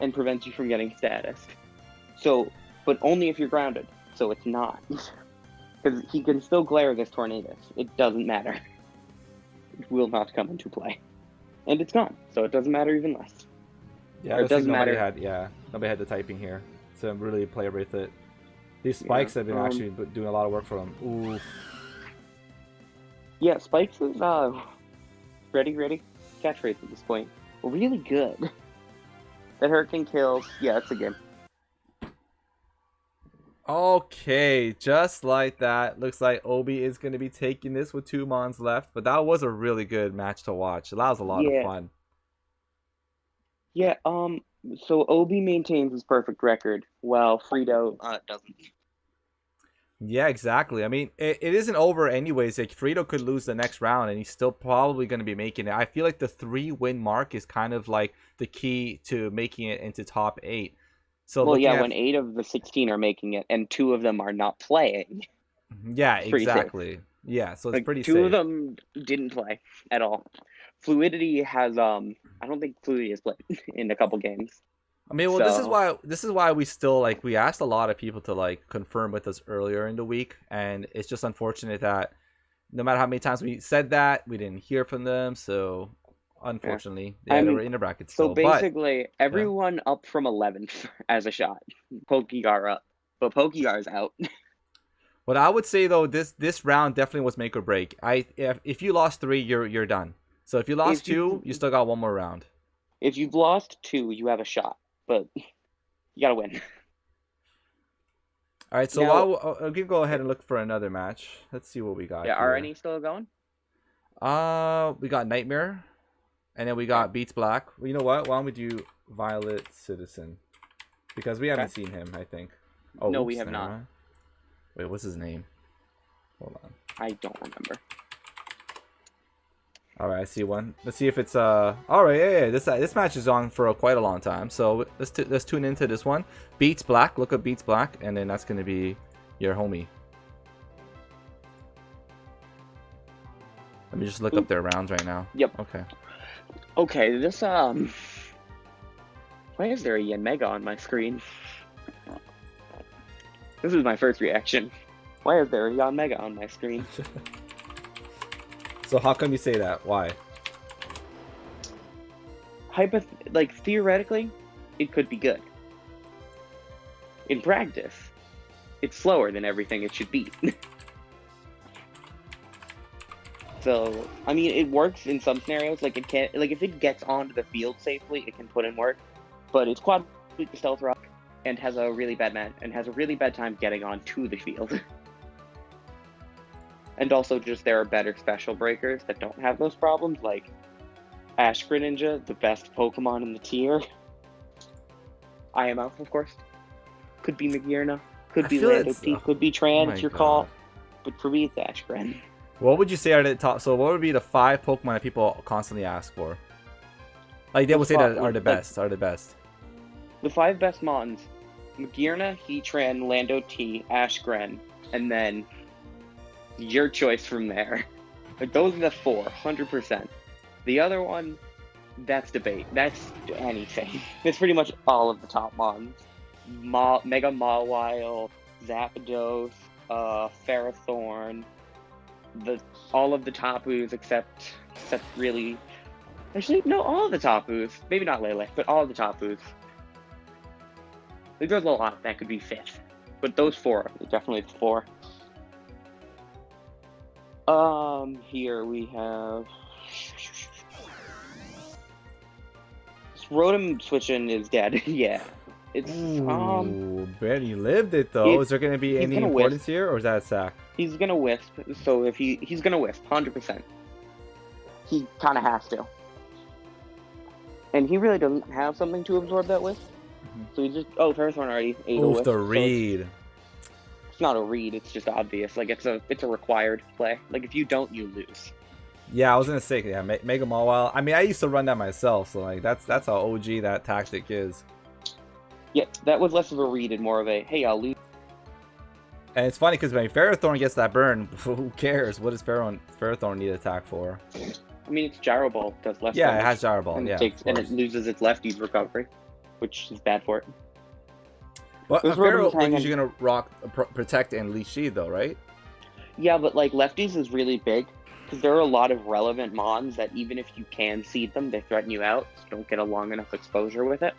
and prevents you from getting status. So, but only if you're grounded. So it's not. Because he can still glare this Tornadus. It doesn't matter. It will not come into play. And it's gone, so it doesn't matter even less. Yeah, Or I it don't think doesn't nobody matter. had. Yeah, nobody had the typing here to really play with it. These spikes have been actually doing a lot of work for them. Ooh. Yeah, Spikes is ready catchphrase at this point. Really good. That Hurricane kills. Yeah, it's a game. Okay, just like that. Looks like Obi is going to be taking this with 2 mons left. But that was a really good match to watch. That was a lot of Yeah. fun. Yeah, so Obi maintains his perfect record, while Frito doesn't. Yeah, exactly. I mean, it isn't over anyways. Like, Frito could lose the next round, and he's still probably going to be making it. I feel like the 3-win mark is kind of like the key to making it into top 8. So Well, yeah, at... when 8 of the 16 are making it, and 2 of them are not playing. Yeah, It's pretty safe. exactly. Yeah, so it's Like, pretty 2 safe. of them didn't play at all. Fluidity has I don't think Fluidity has played in a couple games. I mean, well, this is why we still we asked a lot of people to confirm with us earlier in the week, and it's just unfortunate that no matter how many times we said that, we didn't hear from them. So unfortunately, they were in the bracket still. So basically, everyone up from 11th as a shot. Pokegar up, but Pokegar's out. What I would say though, this round definitely was make or break. If you lost 3, you're done. So if you lost 2, you still got 1 more round. If you've lost 2, you have a shot, but you gotta win. All right, so now, I'll go ahead and look for another match. Let's see what we got. Yeah, here. are any still going? We got Nightmare, and then we got Beats Black. Well, you know what? Why don't we do Violet Citizen? Because we haven't seen him, I think. Oh, no, we have not. Wait, what's his name? Hold on. I don't remember. All right, I see one. Let's see if it's all right. Yeah. This match is on for quite a long time. So let's tune into this one. Beats Black. Look up Beats Black, and then that's gonna be your homie. Let me just look up their rounds right now. Yep. Okay. Okay. This why is there a Yen Mega on my screen? This is my first reaction. Why is there a Yen Mega on my screen? So how come you say that? Why? Theoretically, it could be good. In practice, it's slower than everything it should be. So, I mean, it works in some scenarios. Like, it can't, if it gets onto the field safely, it can put in work. But it's quad stealth rock and has a really bad time getting onto the field. And also, there are better special breakers that don't have those problems, like Ash Greninja, the best Pokemon in the tier. I am out, of course. Could be Magearna, could be Lando T, could be Tran, it's your call. But for me, it's Ash Gren. What would you say are the top? So, what would be the 5 Pokemon that people constantly ask for? Like, they would say that are the best. The 5 best Mons: Magearna, Heatran, Lando T, Ash Gren, and then your choice from there. Like, those are the 4, 100%. The other one, that's debate. That's anything. It's pretty much all of the top Mons. Mega Mawile, Zapdos, Ferrothorn, all of the Tapus except really... Actually, no, all of the Tapus. Maybe not Lele, but all of the Tapus. There's a lot that could be 5th. But those 4 are definitely the 4. Here we have... Rotom switching is dead. Yeah. It's, Benny lived it, though. Is there going to be any importance here, or is that a sack? He's going to wisp, so if he's going to wisp, 100%. He kind of has to. And he really doesn't have something to absorb that wisp. So he just... Oh, Ferrothorn already ate a wisp. The read. So it's not a read, it's just obvious. Like, it's a required play. Like, if you don't, you lose. Yeah, I was gonna say, Mega Mawile. I mean, I used to run that myself, so like that's how OG that tactic is. Yeah, that was less of a read and more of a, hey, I'll lose. And it's funny because when Ferrothorn gets that burn, who cares? What does Ferrothorn need attack for? I mean, it's Gyro Ball, does less damage. It has Gyro Ball, and it loses its lefty's recovery, which is bad for it. But Pharaoh is usually gonna rock, protect, and leash shield, though, right? Yeah, but like lefties is really big, because there are a lot of relevant mons that even if you can seed them, they threaten you out. So you don't get a long enough exposure with it.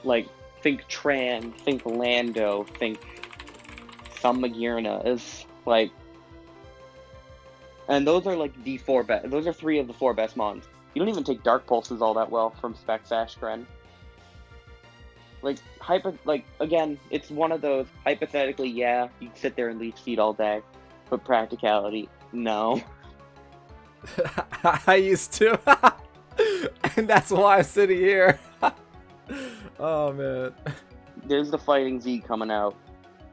Like, think Tran, think Lando, think some Magirna is like, and those are like the 4 best. Those are 3 of the 4 best mons. You don't even take Dark Pulses all that well from Spec Ashgren. Like again, it's one of those hypothetically, yeah, you can sit there and leech seed all day, but practicality, no. I used to, and that's why I'm sitting here. Oh man. There's the Fighting Z coming out.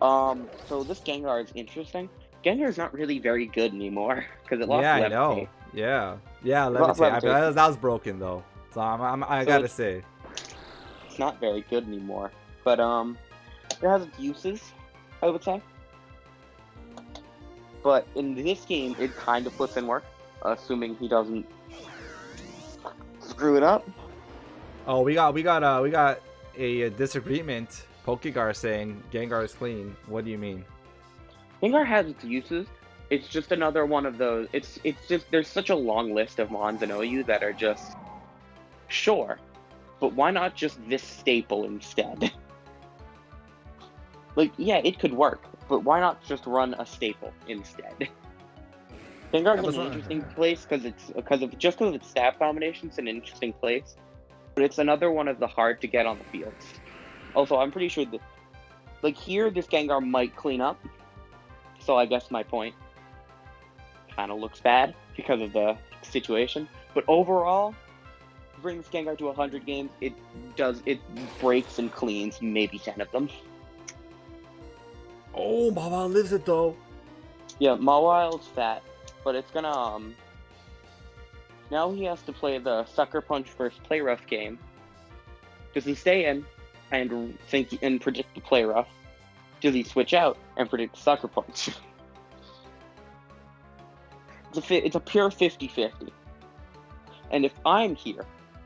So this Gengar is interesting. Gengar is not really very good anymore because it lost Yeah, I Levitate. know. Yeah, Lost Levitate. Levitate. That was broken though. So I So gotta it's- say. It's not very good anymore. But it has its uses, I would say. But in this game, it kind of puts in work, assuming he doesn't screw it up. Oh, we got a disagreement. Pokegar saying Gengar is clean. What do you mean? Gengar has its uses. It's just another one of those. It's just there's such a long list of Mons and OU that are just sure, but why not just this staple instead? Like, yeah, it could work, but why not just run a staple instead? Gengar's Yeah, an interesting place because of its stat combination. It's an interesting place, but it's another one of the hard to get on the fields. Also, I'm pretty sure that, like here, this Gengar might clean up. So I guess my point kind of looks bad because of the situation. But overall, bring this Gengar to 100 games, it breaks and cleans maybe 10 of them. Oh, Mama lives it though. Yeah, Mawile's fat, but it's gonna now he has to play the Sucker Punch versus Play Rough game. Does he stay in and predict the Play Rough? Does he switch out and predict Sucker Punch? It's a pure 50-50. And if I'm here,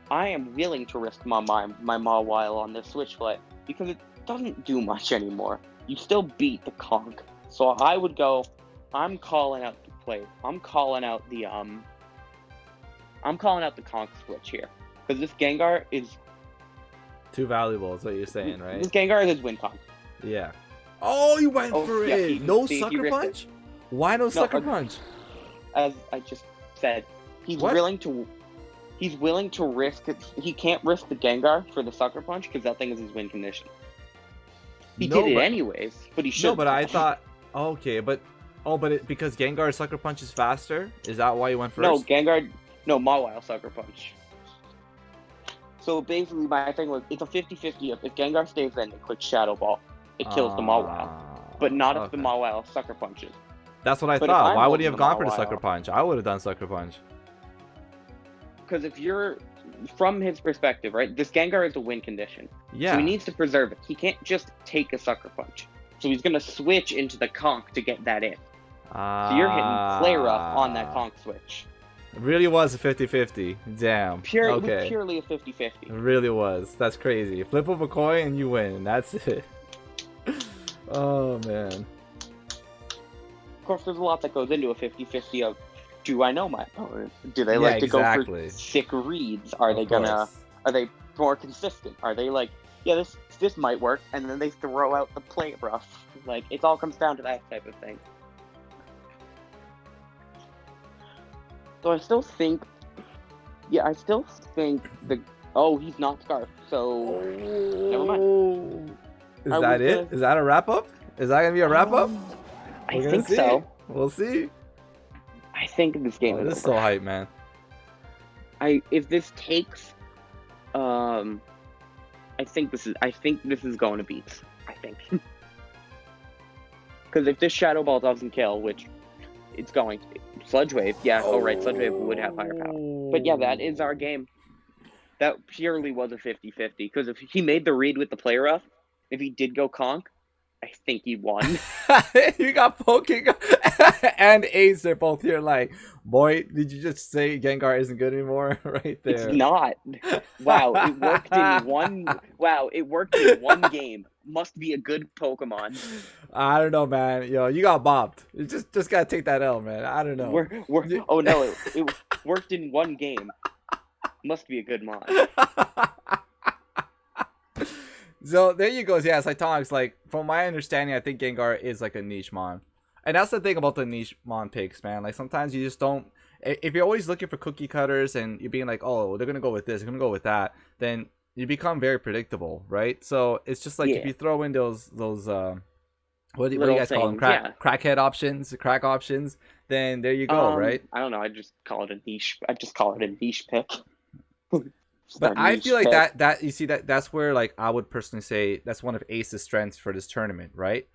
I am willing to risk my Mawile on this switch play because it doesn't do much anymore. You still beat the Conk. So I would go, I'm calling out the play. I'm calling out the Conk switch here. Because this Gengar is Too valuable is what you're saying, right? This Gengar is his win con. Yeah. Oh, you went for yeah, it. No he sucker risked it. punch? Why no sucker punch? As I just said, he's What? willing to risk it. He can't risk the Gengar for the sucker punch because that thing is his win condition. He No, did it but- anyways, but he should. No, but I thought. Okay, but because Gengar's sucker punch is faster. Is that why you went first? No, Gengar. No, Mawile sucker punch. So basically, my thing was it's a 50-50. If Gengar stays in and clicks Shadow Ball, it kills the Mawile. But not if the okay. Mawile sucker punches. That's what I But if thought. I'm Why would he holding have the gone for the Mawile- sucker punch? I would have done sucker punch. Because if you're from his perspective, right? This Gengar is a win condition. Yeah. So he needs to preserve it. He can't just take a sucker punch. So he's gonna switch into the conk to get that in. So you're hitting Play Rough on that conk switch. It really was a 50-50. Damn. It was Okay. purely a 50-50. It really was. That's crazy. Flip of a coin and you win. That's it. Oh man. Of course, there's a lot that goes into a 50-50 of, do I know my opponent? Do they Yeah, like to exactly. go for sick reads? Are they Of gonna? course. Are they more consistent? Are they like, yeah, this might work, and then they throw out the Play Rough? Like, it all comes down to that type of thing. So I still think oh, he's not Scarf, so never mind. Oh. Is I that was it? gonna- Is that a wrap up? Is that gonna be a wrap up? I We're gonna think see. so. We'll see. I think this game Oh, is this is over. so hype, man. If this takes, I think this is going to beat. I think. Because if this Shadow Ball doesn't kill, which it's going to be, Sludge Wave, yeah, Sludge Wave would have higher power. But yeah, that is our game. That purely was a 50-50, because if he made the read with the Play Rough, if he did go conk, I think he won. You got Pokemon. and Ace are both here like, boy, did you just say Gengar isn't good anymore? Right there. It's not. Wow, it worked in one. Wow, it worked in one game. Must be a good Pokemon. I don't know, man. Yo, you got bopped. You just gotta take that L, man. I don't know. Oh no, it worked in one game. Must be a good mod. So there you go. Yeah, Cytonics, like, from my understanding, I think Gengar is like a niche mon. And that's the thing about the niche mon picks, man. Like, sometimes you just don't, if you're always looking for cookie cutters and you're being like, oh, they're gonna go with this, they're gonna go with that, then you become very predictable, right? So it's just like, if you throw in those what do you guys call them? Crackhead options, crack options, then there you go, right? I don't know, I just call it a niche pick. But I feel like that you see that's where, like, I would personally say that's one of Ace's strengths for this tournament, right?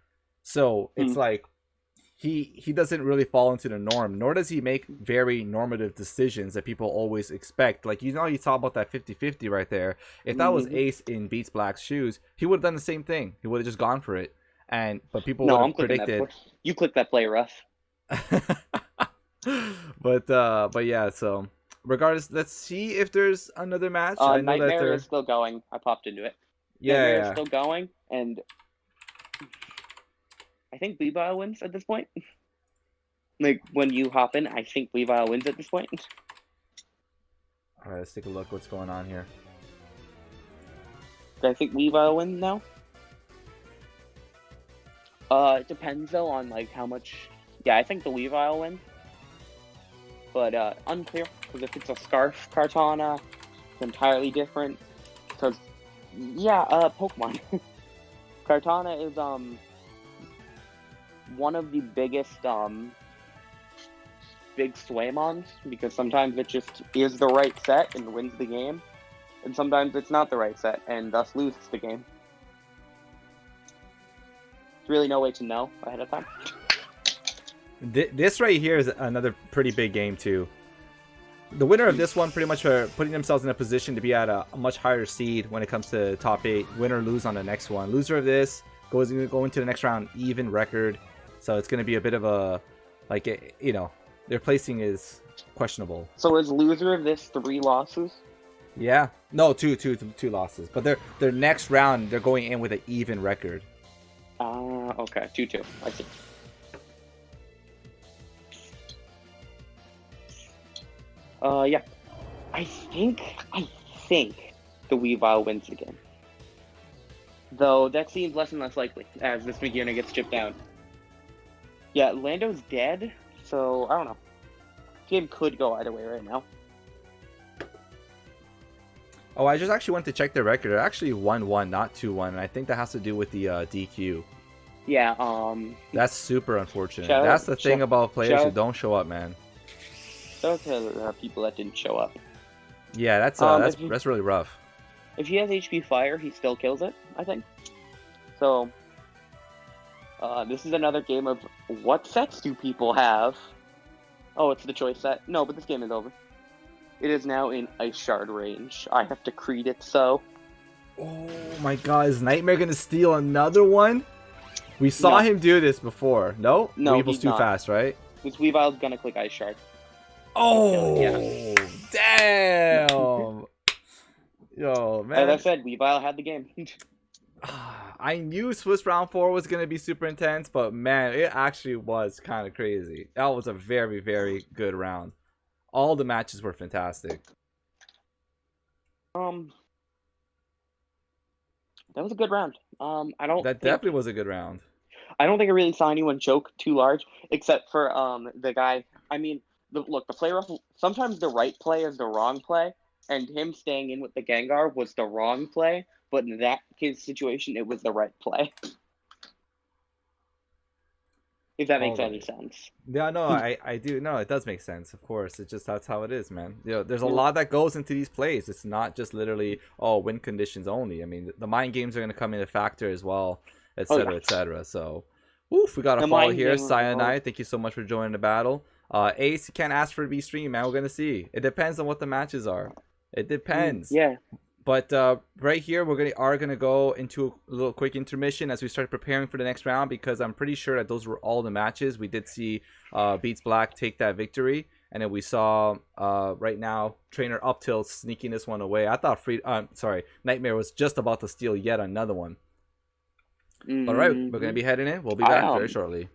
So it's like he doesn't really fall into the norm, nor does he make very normative decisions that people always expect. Like, you talk about that 50-50 right there. If that was Ace in Beats Black's shoes, he would have done the same thing. He would have just gone for it. But people would have predicted. You click that play rough. But yeah, so regardless, let's see if there's another match. I know Nightmare is still going. I popped into it. Nightmare is still going, and I think Weavile wins at this point. Like, when you hop in, I think Weavile wins at this point. All right, let's take a look what's going on here. I think Weavile wins now. It depends though on like how much. Yeah, I think the Weavile wins. But unclear, because if it's a Scarf Kartana, it's entirely different. Because Pokemon. Kartana is one of the biggest big Swaymons, because sometimes it just is the right set and wins the game, and sometimes it's not the right set and thus loses the game. There's really no way to know ahead of time. This right here is another pretty big game too. The winner of this one pretty much are putting themselves in a position to be at a much higher seed when it comes to top 8. Win or lose on the next one. Loser of this go into the next round even record. So it's going to be a bit of a, like, you know, their placing is questionable. So is loser of this 3 losses? Yeah. No, two losses. But their next round, they're going in with an even record. Okay. 2-2. I see. Yeah. I think the Weavile wins the game. Though that seems less and less likely as this beginner gets chipped down. Yeah, Lando's dead, so I don't know. Game could go either way right now. Oh, I just actually went to check their record. They're actually 1-1, not 2-1, and I think that has to do with the DQ. Yeah, That's super unfortunate. That's the thing about players who don't show up, man. So there are people that didn't show up. Yeah, that's really rough. If he has HP Fire, he still kills it, I think. So, this is another game of what sets do people have? Oh, it's the choice set. No, but this game is over. It is now in Ice Shard range. I have decreed it so. Oh my god, is Nightmare gonna steal another one? We saw him do this before. No? Weevil's too fast, right? This Weavile's gonna click Ice Shard. Oh, yeah. Damn! Yo, man. As I said, Weavile had the game. I knew Swiss Round 4 was going to be super intense, but man, it actually was kind of crazy. That was a very, very good round. All the matches were fantastic. That was a good round. That definitely was a good round. I don't think I really saw anyone choke too large, except for the guy. I mean, the play rough. Sometimes the right play is the wrong play, and him staying in with the Gengar was the wrong play. But in that case situation, it was the right play. If that makes any sense. Yeah, no, I do. No, it does make sense. Of course, it's just that's how it is, man. You know, there's a lot that goes into these plays. It's not just literally win conditions only. I mean, the mind games are going to come in a factor as well, etc., etc. So, oof, we got a follow here, Cyanide. Thank you so much for joining the battle. Ace, you can't ask for it to be streamed, man. We're gonna see. It depends on what the matches are. It depends. Yeah. But right here, are gonna go into a little quick intermission as we start preparing for the next round, because I'm pretty sure that those were all the matches. We did see Beats Black take that victory, and then we saw right now Trainer Uptilt sneaking this one away. I thought Nightmare was just about to steal yet another one. All right, we're gonna be heading in. We'll be back very shortly.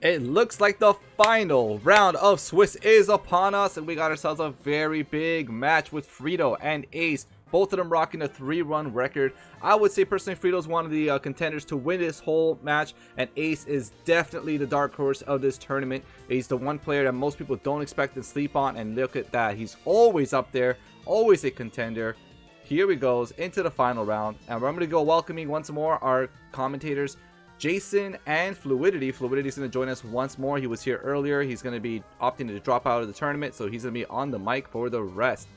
It looks like the final round of Swiss is upon us, and we got ourselves a very big match with Frito and Ace. Both of them rocking a 3-run record. I would say personally Frito's one of the contenders to win this whole match, and Ace is definitely the dark horse of this tournament. He's the one player that most people don't expect to sleep on, and look at that. He's always up there, always a contender. Here we goes into the final round, and I'm going to go welcoming once more our commentators, Jason and Fluidity. Fluidity's going to join us once more. He was here earlier. He's going to be opting to drop out of the tournament, so he's going to be on the mic for the rest.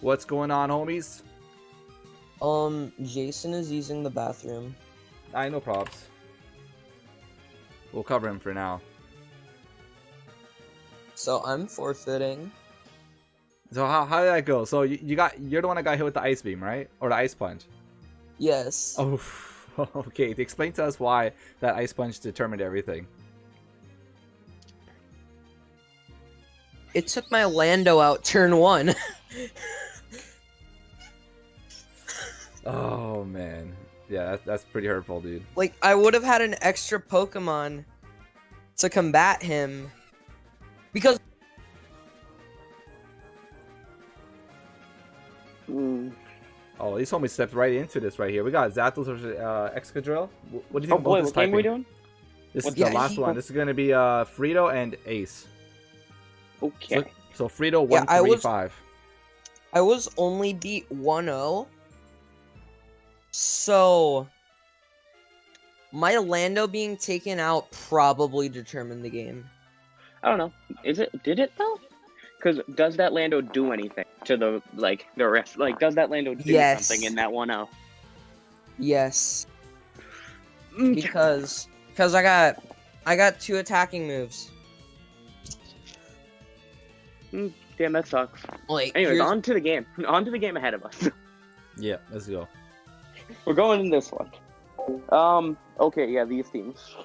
What's going on, homies? Jason is using the bathroom. I know, props. We'll cover him for now. So I'm forfeiting. So how did that go? So you're the one that got hit with the ice beam, right? Or the ice punch? Yes. Oh, okay. Explain to us why that ice punch determined everything. It took my Lando out turn 1. Oh man, yeah, that's pretty hurtful, dude. Like, I would have had an extra Pokemon to combat him, because Oh, these homies stepped right into this right here. We got Zapdos versus Excadrill. What do you think about this what game typing? are we doing? This is the last one. This is gonna be Frito and Ace. Okay. So Frito 1-3-5. I was only beat 1-0. So my Lando being taken out probably determined the game. I don't know. Did it though? Because does that Lando do anything to the rest? Like, does that Lando do Yes. something in that 1-0? Yes, Mm, because I got 2 attacking moves. Damn, that sucks. Like, Anyways, here's on to the game. On to the game ahead of us. Yeah, let's go. We're going in this one. Okay, yeah, these teams.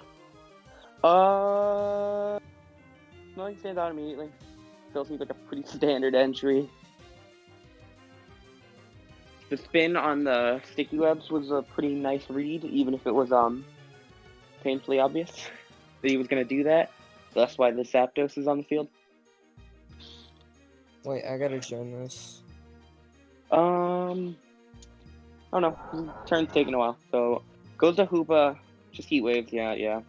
Nothing stands out immediately. Still seems like a pretty standard entry. The spin on the sticky webs was a pretty nice read, even if it was painfully obvious that he was gonna do that. That's why the Zapdos is on the field. wait, I gotta join this. I don't know. His turn's taking a while, so goes to Hoopa. Just heat waves. Yeah.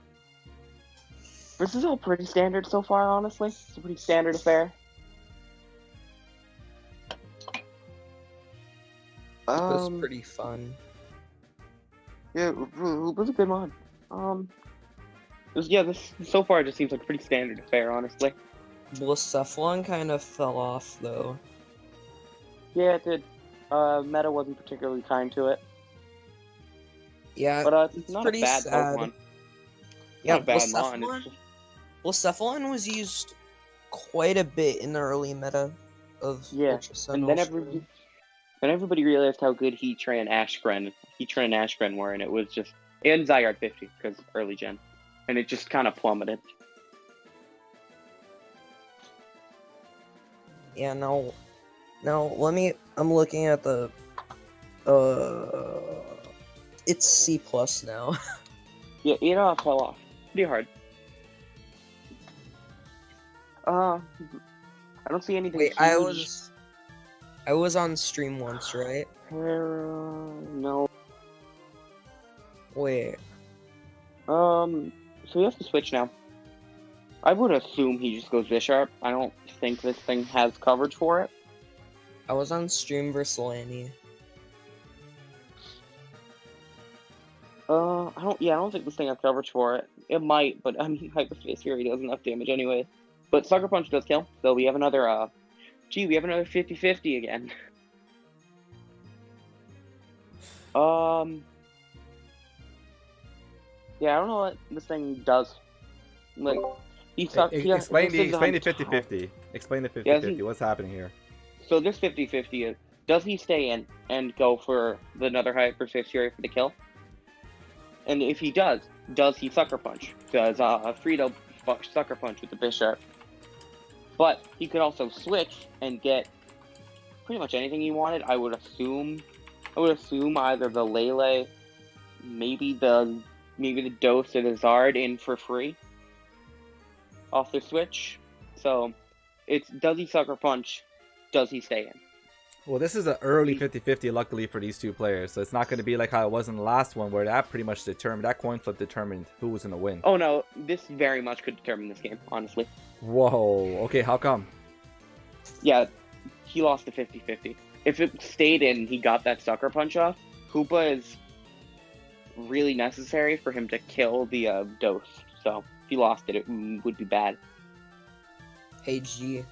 This is all pretty standard so far, honestly. It's a pretty standard affair. That's pretty fun. Yeah, it was a good mod. This so far just seems like a pretty standard affair, honestly. Blacephalon kind of fell off though. Yeah, it did. Meta wasn't particularly kind to it, Yeah, but it's it's not a pretty bad sad. Pokemon. Yeah, Not a bad mod. Blacephalon. It's just- Blacephalon was used quite a bit in the early meta of Yeah, Ultra and Sentinel. then everybody realized how good Heatran and Ashgren were, and it was just and Zygarde 50 because early gen, and it just kind of plummeted. Yeah, now I'm looking at the it's C+ now. Yeah, it fell off pretty hard. I don't see anything. Wait, huge. I was on stream once, right? No. Wait. So he has to switch now. I would assume he just goes Bisharp. I don't think this thing has coverage for it. I was on stream versus Lanny. I don't think this thing has coverage for it. It might, but I mean, Hyperspace Fury does enough damage anyway. But Sucker Punch does kill, so we have another, we have another 50-50 again. Yeah, I don't know what this thing does. Like, he sucks. Explain the 50-50. Explain the 50-50. What's happening here? So this 50-50 is, does he stay in and go for another Hyperspace Fury for the kill? And if he does he Sucker Punch? Does Frito Sucker Punch with the Bisharp? But he could also switch and get pretty much anything he wanted. I would assume either the Lele, maybe the Dose or the Zard in for free off the switch. So it's, does he Sucker Punch? Does he stay in? Well, this is an early 50-50, luckily for these two players. So it's not going to be like how it was in the last one, where that pretty much that coin flip determined who was going to win. Oh no, this very much could determine this game, honestly. Whoa. Okay, how come? Yeah, he lost the 50-50. If it stayed in and he got that Sucker Punch off, Hoopa is really necessary for him to kill the Dose. So if he lost it, it would be bad. Hey G.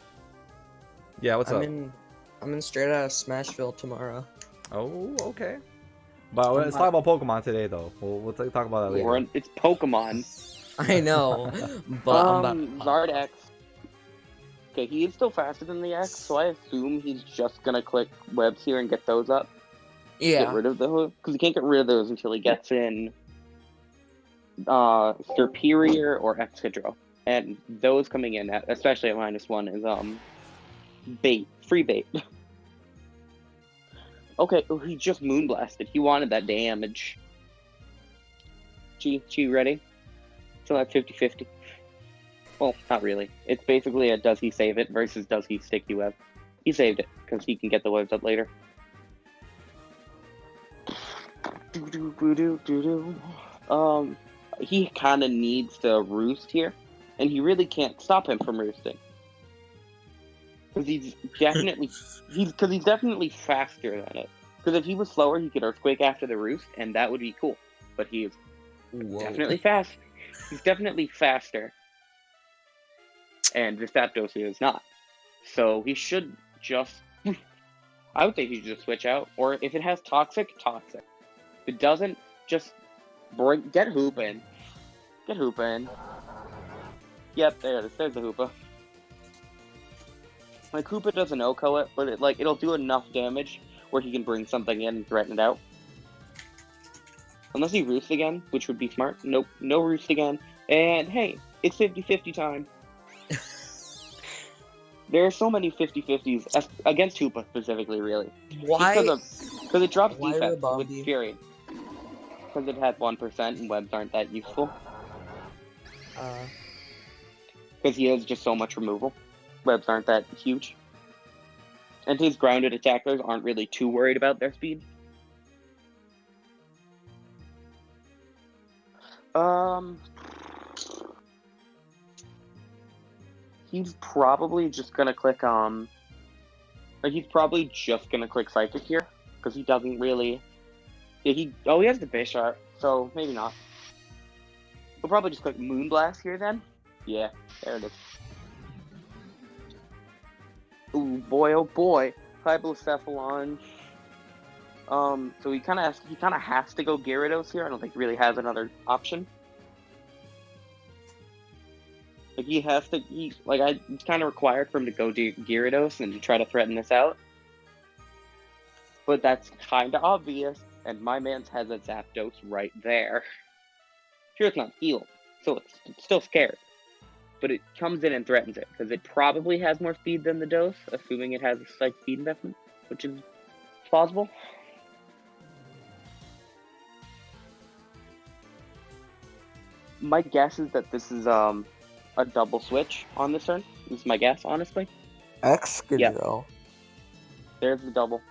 Yeah, what's up? I'm in straight out of Smashville tomorrow. Oh, okay. But let's talk about Pokemon today, though. We'll talk about that later. It's Pokemon. I know, but Zard X. Okay, he is still faster than the X, so I assume he's just gonna click webs here and get those up. yeah. Get rid of those, because he can't get rid of those until he gets in Superior or Excadrill. And those coming in, especially at -1, is bait, free bait. Okay, he just Moonblasted. He wanted that damage. G, ready? So that's 50-50. Well, not really. It's basically a does he save it versus does he sticky web. He saved it, because he can get the webs up later. He kind of needs to roost here, and he really can't stop him from roosting. Because he's definitely faster than it. Because if he was slower, he could Earthquake after the roost, and that would be cool. But he is definitely fast. He's definitely faster. and this Zapdos here is not. So he should just, I would say he should just switch out, or if it has Toxic, Toxic. If it doesn't, just get Hoopa in. Get Hoopa in. Yep, there it is. There's the Hoopa. Like, Hoopa doesn't OHKO it, but it'll do enough damage where he can bring something in and threaten it out. Unless he roosts again, which would be smart. Nope, no roost again. And hey, it's 50-50 time. There are so many 50-50s against Hoopa specifically, really. Why? Because it drops Why defense Rabombi? with Fury. Because it has 1% and webs aren't that useful. Because he has just so much removal. Webs aren't that huge. And his grounded attackers aren't really too worried about their speed. He's probably just gonna click, he's probably just gonna click Psychic here. Because he doesn't really... Yeah, he has the Bisharp, so maybe not. He'll probably just click Moonblast here then. Yeah, there it is. Ooh, boy, oh boy. Hyblocephalon. So he kind of has to go Gyarados here. I don't think he really has another option. Like, it's kind of required for him to go Gyarados and try to threaten this out. But that's kind of obvious, and my man's has a Zapdos right there. Sure, it's not healed, so it's still scared. But it comes in and threatens it, because it probably has more speed than the Dose, assuming it has a slight speed investment, which is plausible. My guess is that this is a double switch on this turn. This is my guess, honestly. Excadrill. Yep. There's the double.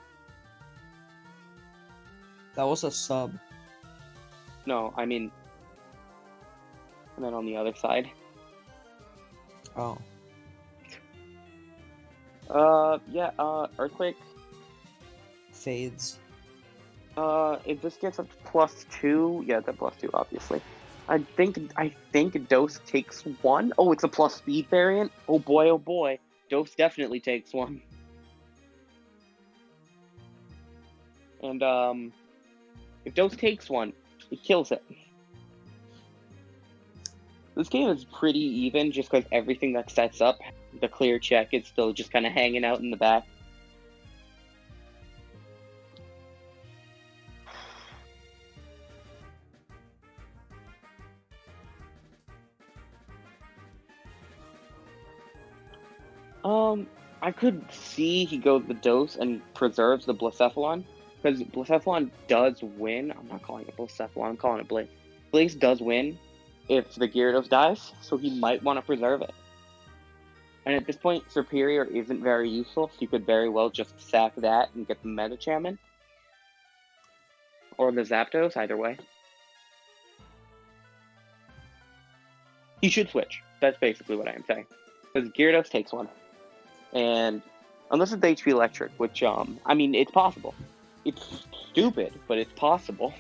That was a sub. No, I mean... And then on the other side. Oh. Earthquake. Fades. If this gets up to +2, yeah, it's a +2, obviously. I think Dose takes 1. Oh, it's a plus speed variant? Oh boy, Dose definitely takes 1. And, if Dose takes 1, it kills it. This game is pretty even just because everything that sets up the clear check is still just kind of hanging out in the back. I could see he goes the Dose and preserves the Blacephalon, because Blacephalon does win. I'm not calling it Blacephalon, I'm calling it Blaze. Blaze does win if the Gyarados dies, so he might want to preserve it. And at this point, Superior isn't very useful, so you could very well just sack that and get the Medicham in. Or the Zapdos, either way. He should switch. That's basically what I am saying. Because Gyarados takes 1. And unless it's HP Electric, which, I mean, it's possible. It's stupid, but it's possible.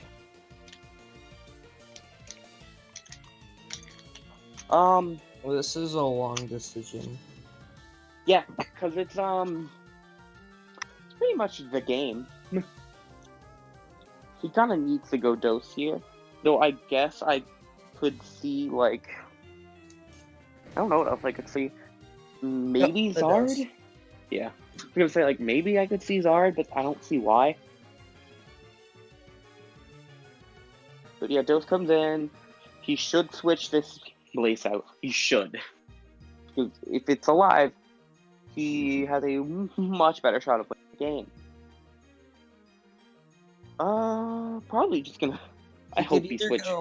Well, this is a long decision. Yeah, because it's pretty much the game. He kind of needs to go Dose here. Though I guess I could see, like... I don't know what else I could see. Maybe Yep, Zard? Yeah. I was gonna say, like, maybe I could see Zard, but I don't see why. But yeah, Dose comes in. He should switch this Blaze out. He should. Because if it's alive, he has a much better shot of winning the game. Probably just gonna... I hope he switches.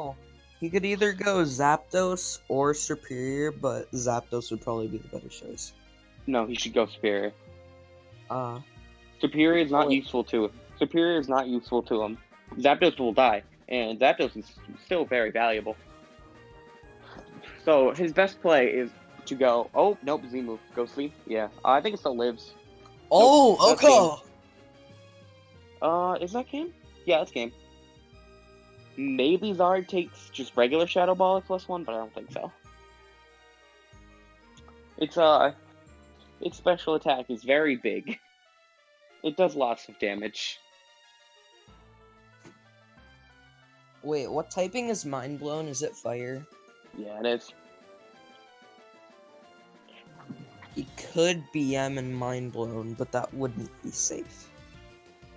He could either go Zapdos or Superior, but Zapdos would probably be the better choice. No, he should go Superior. Uh, Superior is not Wait. useful to him. Superior is not useful to him. Zapdos will die, and Zapdos is still very valuable. So his best play is to go. Oh nope, Z move. Go sleep. Yeah, I think it still lives. oh, Nope, that's okay. Is that game? Yeah, that's game. Maybe Zard takes just regular Shadow Ball at +1, but I don't think so. Its special attack is very big. It does lots of damage. Wait, what typing is Mind Blown? Is it fire? Yeah, it is. He could BM and Mind Blown, but that wouldn't be safe.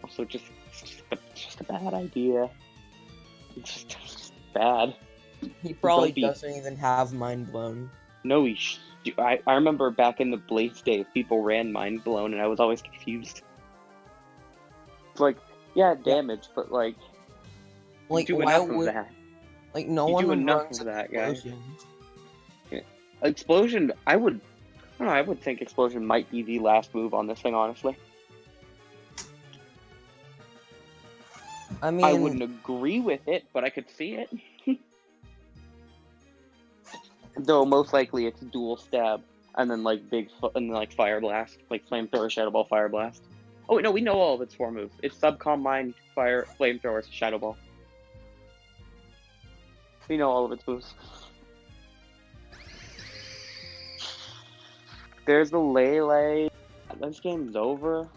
Also, just a bad idea. It's just bad. He probably Don't be- doesn't even have Mind Blown. No, I remember back in the Blaze days, people ran Mind Blown, and I was always confused. It's like, yeah, damage, but like Like, you do why enough of would that. like no You one do enough runs of that, guys. Explosion? Explosion, I don't know, I would think Explosion might be the last move on this thing, honestly. I mean, I wouldn't agree with it, but I could see it. Though most likely it's dual stab, and then like and then like Fire Blast, like Flamethrower, Shadow Ball, Fire Blast. Oh wait, no, we know all of its 4 moves. It's Subcom, Mine, Fire, Flamethrower, Shadow Ball. We know all of its moves. There's the Lele. This game's over.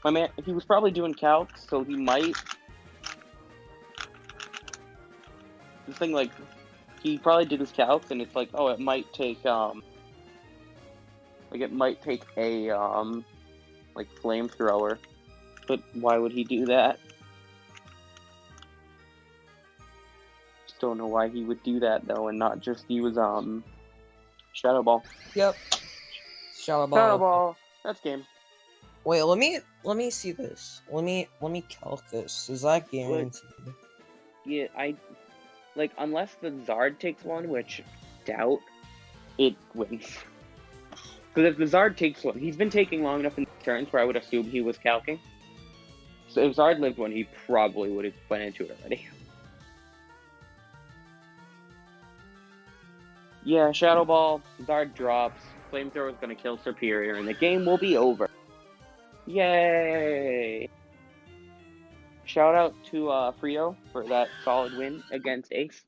My man, he was probably doing calcs, so he might. This thing, like, he probably did his calcs, and it's like, oh, it might take, like, it might take a, like, flamethrower. But why would he do that? Just don't know why he would do that, though, and not just use, Shadow Ball. yep. Shadow Ball. Shadow Ball. That's game. Wait, let me see this. Let me calc this. Is that guaranteed? Yeah, like, unless the Zard takes one, which doubt, it wins. Because if the Zard takes one, he's been taking long enough in turns where I would assume he was calcing. So if Zard lived one, he probably would have went into it already. Yeah, Shadow Ball, Zard drops, Flamethrower is going to kill Superior, and the game will be over. Yay! Shout out to Frito for that solid win against Ace.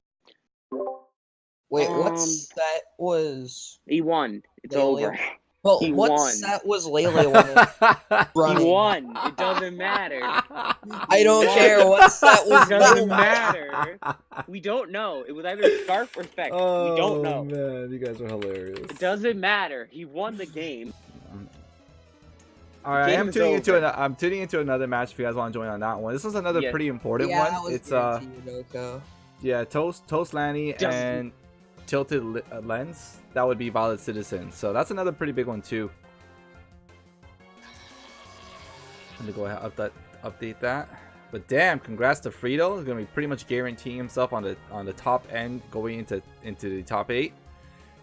Wait, what set was? He won. It's Lele? over. Well, He what won. set was Lele winning? Running. He won. It doesn't matter. I don't Won. care what set was. It doesn't Lele. matter. We don't know. It was either Scarf or Spec. We don't know. Oh man, you guys are hilarious. It doesn't matter. He won the game. All right, Game is over. I'm tuning into another match if you guys want to join on that one. This is another Yeah. pretty important Yeah, that one. was It's guaranteed, Oko. yeah, Toast Lanny Just- and Tilted Lens. That would be Violet Citizen. So that's another pretty big one too. I'm gonna go ahead update that. But damn, congrats to Frito. He's gonna be pretty much guaranteeing himself on the top end, going into the top 8.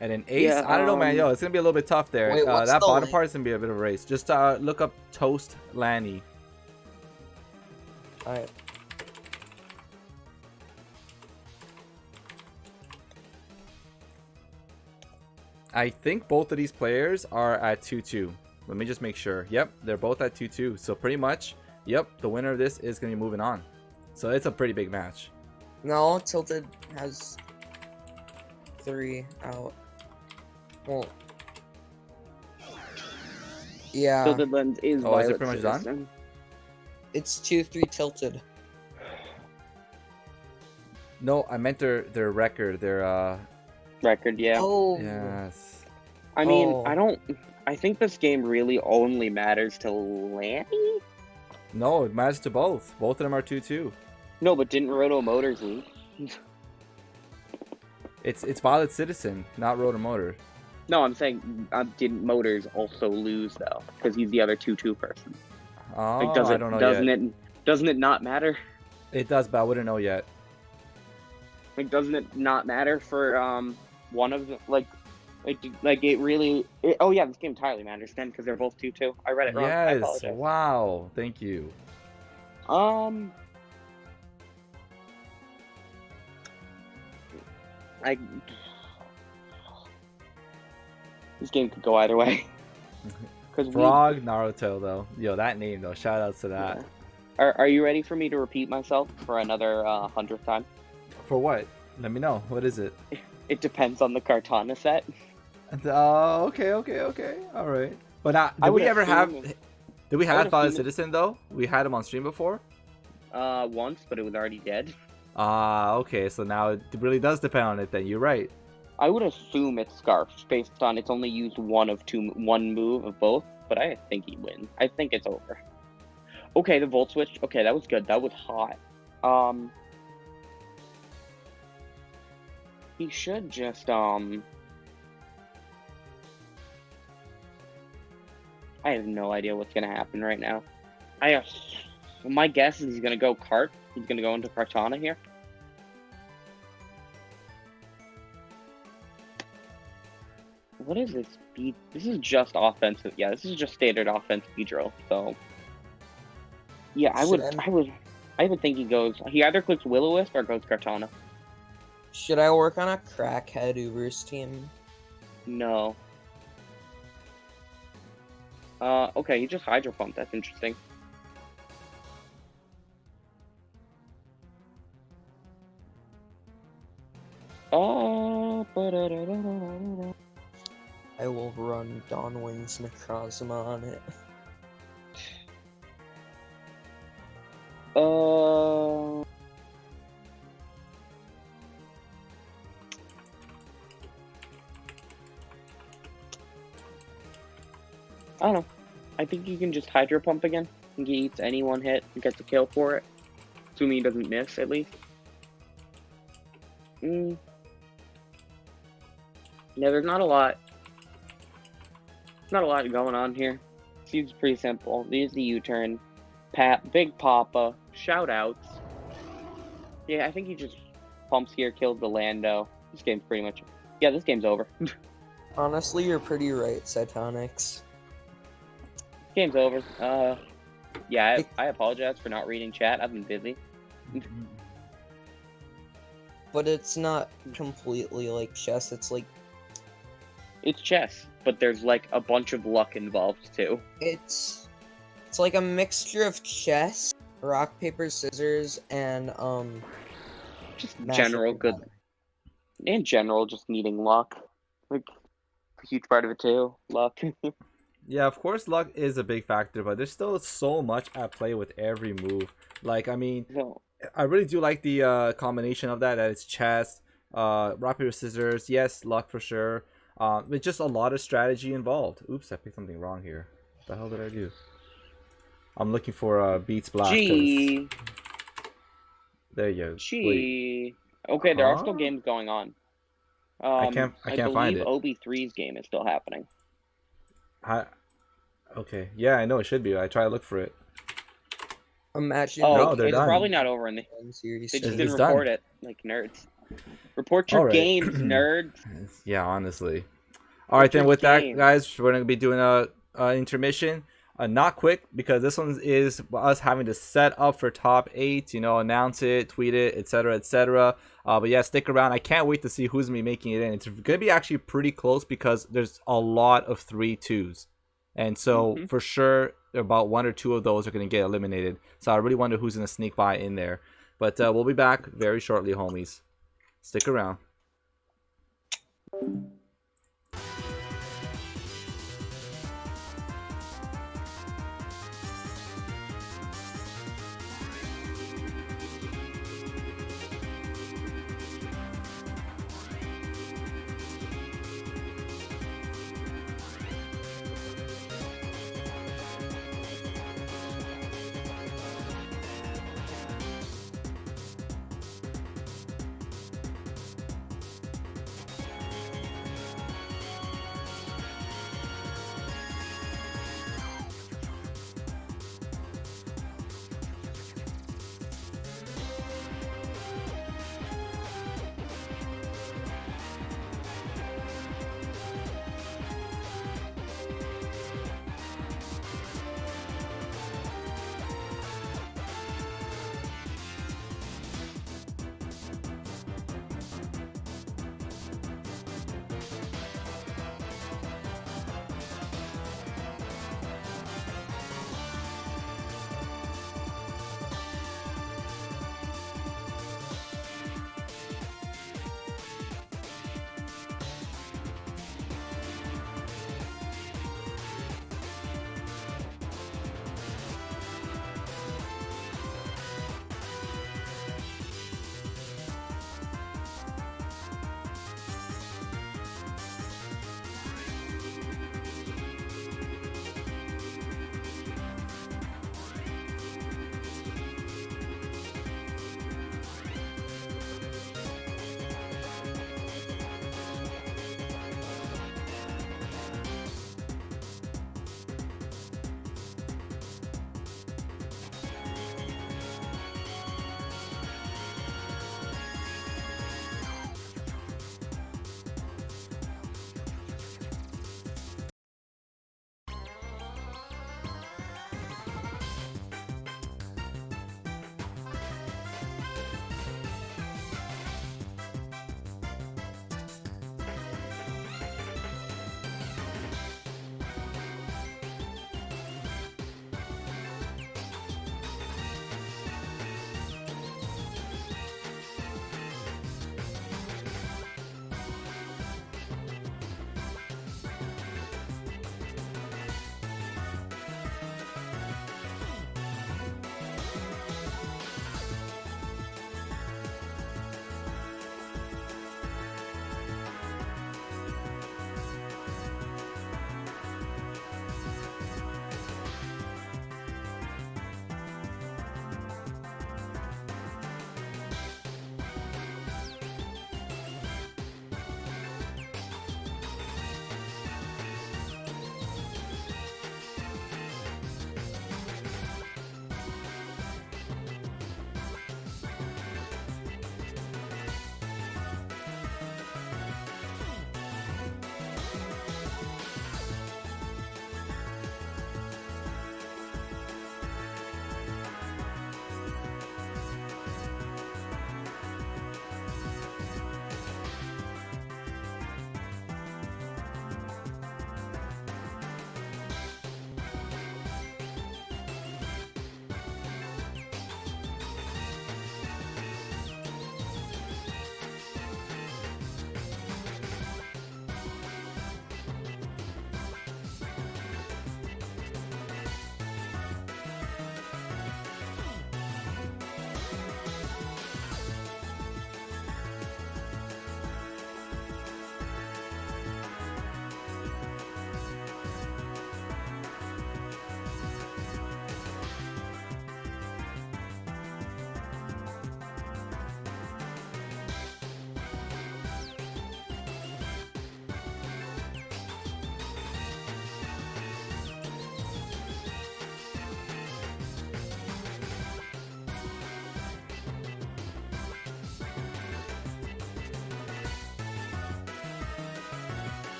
And then Ace, Yeah, I don't know, man. Yo, it's gonna be a little bit tough there. Wait, what's that the bottom link? part is gonna be a bit of a race. Just look up Toast Lanny. Alright. I think both of these players are at 2-2. Let me just make sure. Yep, they're both at 2-2. So pretty much, yep, the winner of this is gonna be moving on. So it's a pretty big match. No, Tilted has 3 out. Well, yeah, Tilted Lens is Oh, is it Violet pretty much done? Citizen. it's 2-3 Tilted. No, I meant their record. Their Record, yeah. Oh, yes. I mean, Oh. I think this game really only matters to Lanny? No, it matters to both. Both of them are 2-2. No, but didn't Roto Motors lose? It's Violet Citizen, not Rotor Motor. No, I'm saying, didn't Motors also lose, though? Because he's the other 2-2 person. Oh, Like, I don't know yet. Doesn't it not matter? It does, but I wouldn't know yet. Like, doesn't it not matter for, one of them? Like it really... oh, yeah, this game entirely matters then, because they're both 2-2. I read it wrong. I Yes. apologize. Wow. Thank you. This game could go either way. Because Frog Naruto though. Yo, that name though. Shout outs to that. Are you ready for me to repeat myself for another 100th time? For what? Let me know. What is it? It depends on the Kartana set. Oh, okay. All right. But I did would we ever have? assume- Did we I would have Fallen assume- Citizen though? We had him on stream before. Once, but it was already dead. Ah, okay. So now it really does depend on it. Then you're right. I would assume it's Scarf, based on it's only used one move of both, but I think he wins. I think it's over. Okay, the Volt Switch. Okay, that was good. That was hot. He should just, I have no idea what's gonna happen right now. My guess is he's gonna go Cart. He's gonna go into Kartana here. What is this speed? This is just offensive. Yeah, this is just standard offense speed drill. So, yeah, I would think he goes. He either clicks Will-O-Wisp or goes Kartana. Should I work on a crackhead Ubers team? No. Okay, he just Hydro Pump. That's interesting. I will run Dawnwing's Necrozma on it. I don't know. I think you can just Hydro Pump again. I think he eats any one hit and gets a kill for it. Assuming he doesn't miss, at least. Yeah, there's not a lot. Not a lot going on here. Seems pretty simple. There's the U-turn. Big Papa. Shoutouts. Yeah, I think he just pumps here, kills the Lando. This game's pretty much... Yeah, this game's over. Honestly, you're pretty right, Cytonix. Game's over. Yeah, I apologize for not reading chat. I've been busy. But it's not completely like chess, it's like... It's chess, but there's like a bunch of luck involved too. It's like a mixture of chess, rock, paper, scissors, and Just Magic general and good. Magic. In general, just needing luck. Like, a huge part of it too. Luck. Yeah, of course, luck is a big factor, but there's still so much at play with every move. Like, I mean, No. I really do like the combination of that it's chess, rock, paper, scissors. Yes, luck for sure. It's just a lot of strategy involved. Oops, I picked something wrong here. What the hell did I do? I'm looking for Beats Black. 'Cause- Gee. There you go. Wait, Gee. Okay, there are still Huh? games going on. I can't find it. believe OB3's game is still happening. Okay, yeah, I know it should be. I try to look for it. imagine... Oh, No, they're it's done. probably not over in the... Series They just It's didn't done. report it, like nerds. Report your Alright. games, nerds. Yeah, honestly. All right, then with that, game. guys, we're gonna be doing a intermission. Not quick, because this one is us having to set up for top 8. You know, announce it, tweet it, etc., etc. But yeah, stick around. I can't wait to see who's gonna be making it in. It's gonna be actually pretty close because there's a lot of 3-2s, and so for sure about 1 or 2 of those are gonna get eliminated. So I really wonder who's gonna sneak by in there. But we'll be back very shortly, homies. Stick around.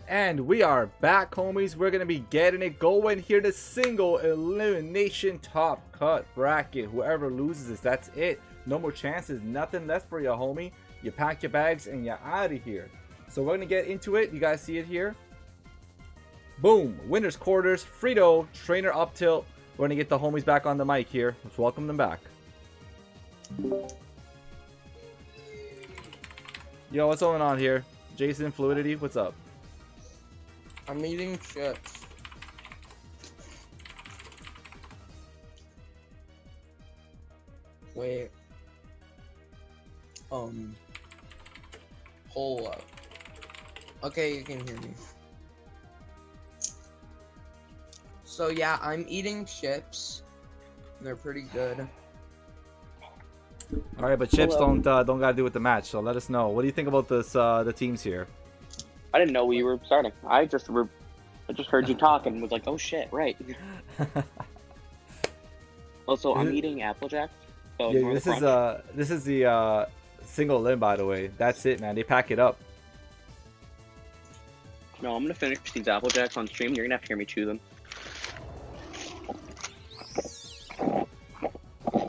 And we are back, homies. We're going to be getting it going here. The single elimination top cut bracket. Whoever loses, that's it. No more chances. Nothing left for you, homie. You pack your bags and you're out of here. So we're going to get into it. You guys see it here? Boom. Winners quarters. Frito, trainer up tilt. We're going to get the homies back on the mic here. Let's welcome them back. Yo, what's going on here? Jason, Fluidity, what's up? I'm eating chips. Wait. Hold up. Okay, you can hear me. So yeah, I'm eating chips. They're pretty good. All right, but chips don't gotta do with the match. So let us know. What do you think about this? The teams here. I didn't know we were starting. I just heard you talk and was like, oh shit, right. Also, I'm eating Apple Jacks. So Yeah, this is the single limb, by the way. That's it, man. They pack it up. No, I'm gonna finish these Apple Jacks on stream. You're gonna have to hear me chew them.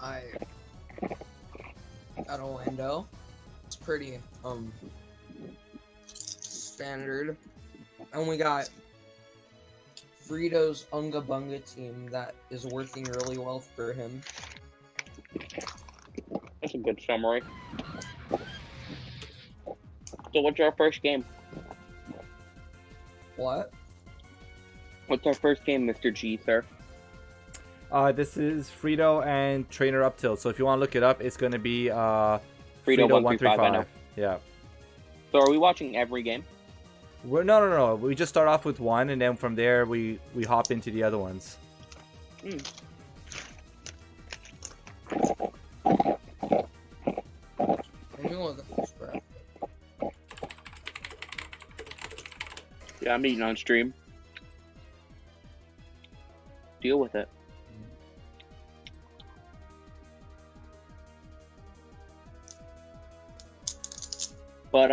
I got a Lando. It's pretty standard. And we got Frito's Unga Bunga team that is working really well for him. That's a good summary. So what's our first game? What? What's our first game, Mr. G, sir? This is Frito and trainer up tilt. So if you want to look it up, it's gonna be Frito 135. I know. Yeah. So are we watching every game? No. We just start off with one, and then from there we hop into the other ones. Let me look at this graphic. Yeah, I'm eating on stream. Deal with it. But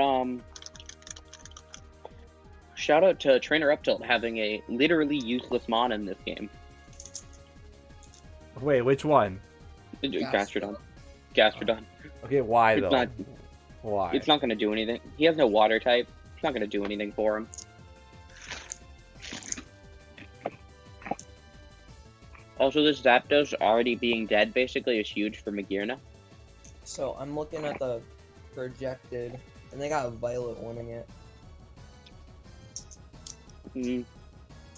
shout out to Trainer Up Tilt having a literally useless mon in this game. Wait, which one? Gastrodon. Gastrodon. Okay, why It's though? not- Why? It's not going to do anything. He has no water type. It's not going to do anything for him. Also, this Zapdos already being dead basically is huge for Magirna. So I'm looking at the projected, and they got Violet winning it.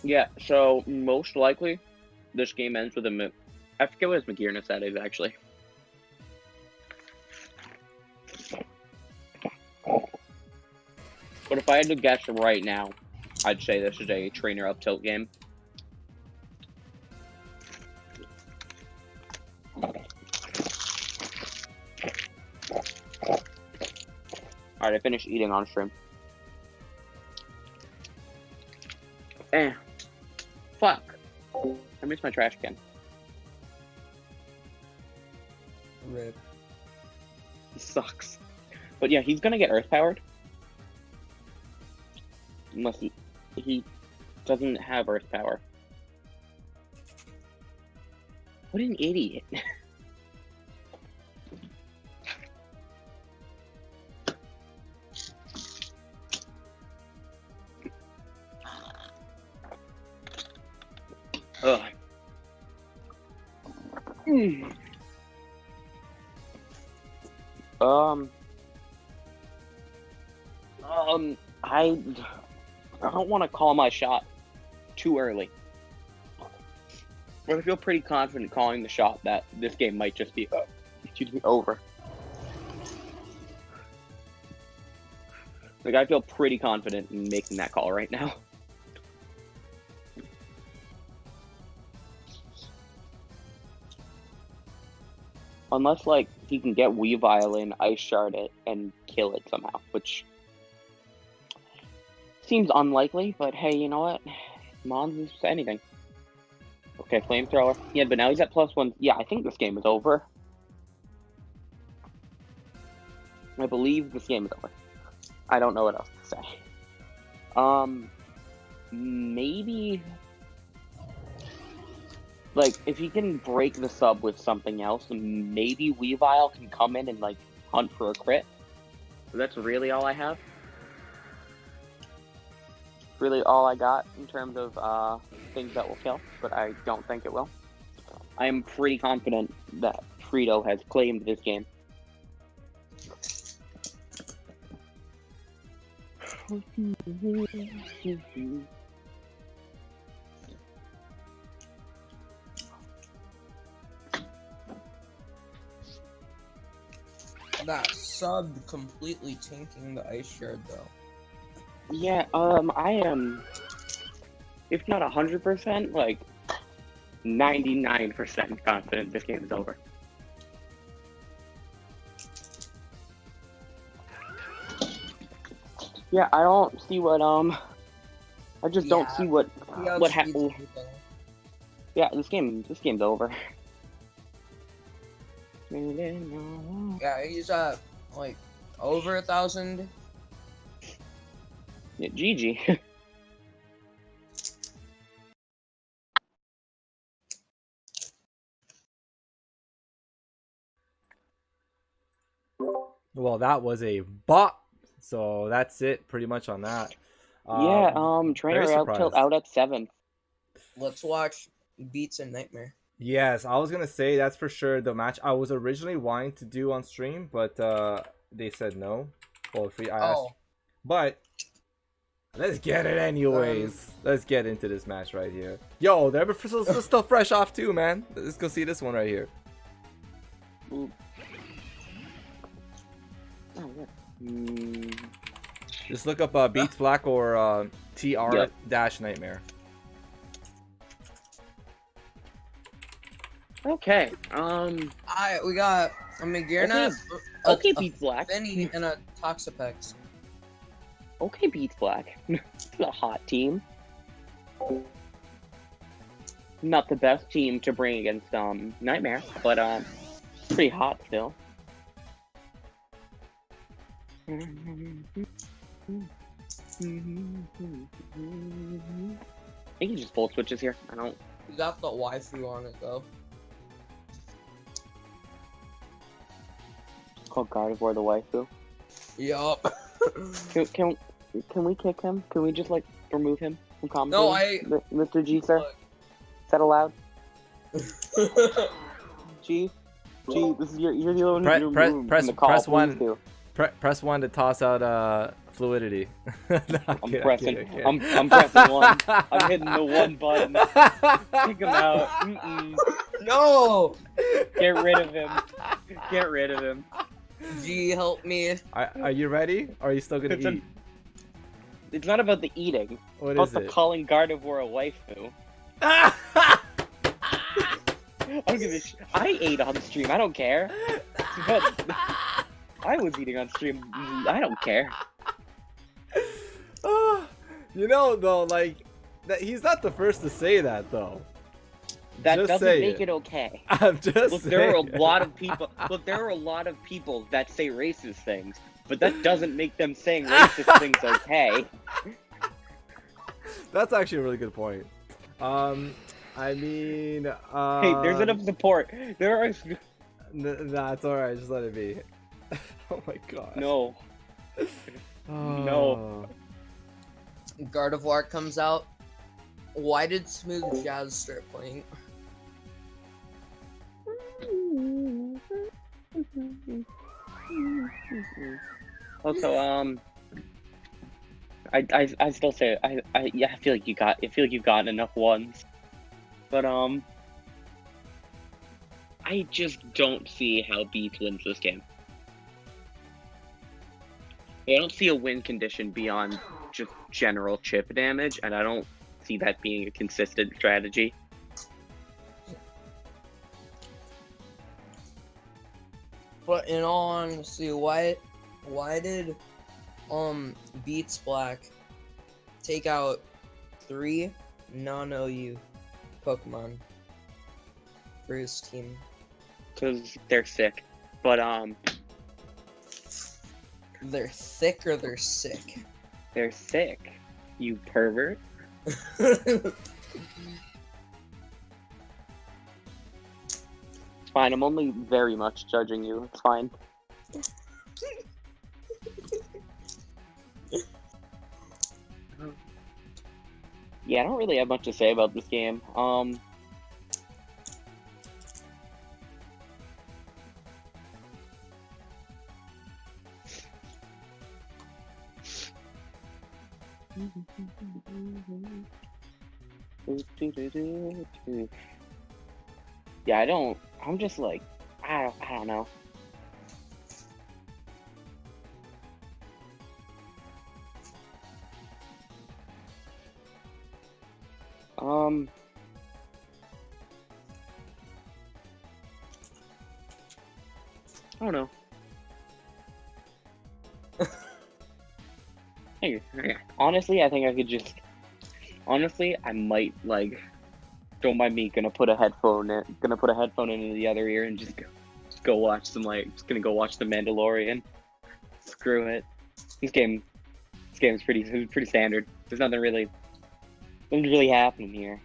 Yeah, so most likely this game ends with a I forget what his Magirna set is actually. But if I had to guess right now, I'd say this is a trainer up tilt game. Alright, I finished eating on stream. Fuck. I missed my trash can. Rip. He sucks. But yeah, he's gonna get earth powered. Unless he doesn't have earth power. What an idiot. Ugh. I don't want to call my shot too early. But I feel pretty confident calling the shot that this game might just be over. Like, I feel pretty confident in making that call right now. Unless, like, he can get Weavile in, Ice Shard it, and kill it somehow, which seems unlikely, but hey, you know what? Mons is anything. Okay, Flamethrower. Yeah, but now he's at +1. Yeah, I think this game is over. I believe this game is over. I don't know what else to say. maybe like if he can break the sub with something else, maybe Weavile can come in and like hunt for a crit. That's really all I have. Really all I got in terms of things that will kill, but I don't think it will. I am pretty confident that Frito has claimed this game. That sub completely tanking the ice shard though. Yeah, I am, if not 100%, like 99% confident this game is over. Yeah, I don't see what I just don't see what happened. Yeah, this game's over. Yeah, he's at like over 1,000. Yeah, GG. Well, that was a bot. So that's it, pretty much on that. Yeah, very Trainer surprised. out at 7th. Let's watch Beats and Nightmare. Yes, I was gonna say that's for sure the match I was originally wanting to do on stream, but they said no. Well, I asked, but let's get it anyways. Let's get into this match right here. Yo, they're still fresh off too, man. Let's go see this one right here. Ooh. Oh, yeah. Just look up Beats Black or TR dash Nightmare. Okay. We got a Magearna, okay, Beats Black. Benny, and a Toxapex. Okay, Beats Black. It's a hot team. Not the best team to bring against Nightmare, but pretty hot still. I think he just volt switches here. I don't. We got the waifu on it though. It's called Gardevoir the waifu. Yup. Can we kick him? Can we just like remove him from commentating? No, Mr. G, sir. Is that allowed? G, this is you're the only one who removed from the call. Press one. Press 1 to toss out fluidity. No, I'm pressing one. I'm hitting the one button. Kick him out. No! Get rid of him. Get rid of him. G, help me. Are you ready? Or are you still gonna eat? It's not about the eating. What it's is about it? the calling Gardevoir a waifu. I ate on stream. I don't care. But I was eating on stream. I don't care. You know, though, like that he's not the first to say that, though. That just doesn't make it okay. I'm just Look, saying. there are a lot of people. Look, there are a lot of people that say racist things, but that doesn't make them saying racist things okay. That's actually a really good point. I mean, hey, there's enough support. There are. Nah, it's alright. Just let it be. Oh my god. No. No. Gardevoir comes out. Why did Smooth Jazz start playing? Also, I still say I feel like you've gotten enough ones, but I just don't see how Beats wins this game. I don't see a win condition beyond just general chip damage, and I don't see that being a consistent strategy. But in all honesty, why did Beats Black take out 3 non-OU Pokemon for his team? Because they're sick. But they're thick or they're sick? they're sick. You pervert. It's fine. I'm only very much judging you. It's fine. Yeah, I don't really have much to say about this game. Yeah, I'm just like, I don't know. I don't know. Hey, honestly, I think I could just. Honestly, I might like. Don't mind me. Gonna put a headphone in the other ear and just go watch some Just gonna go watch The Mandalorian. Screw it. This game is pretty standard. There's nothing really happening here.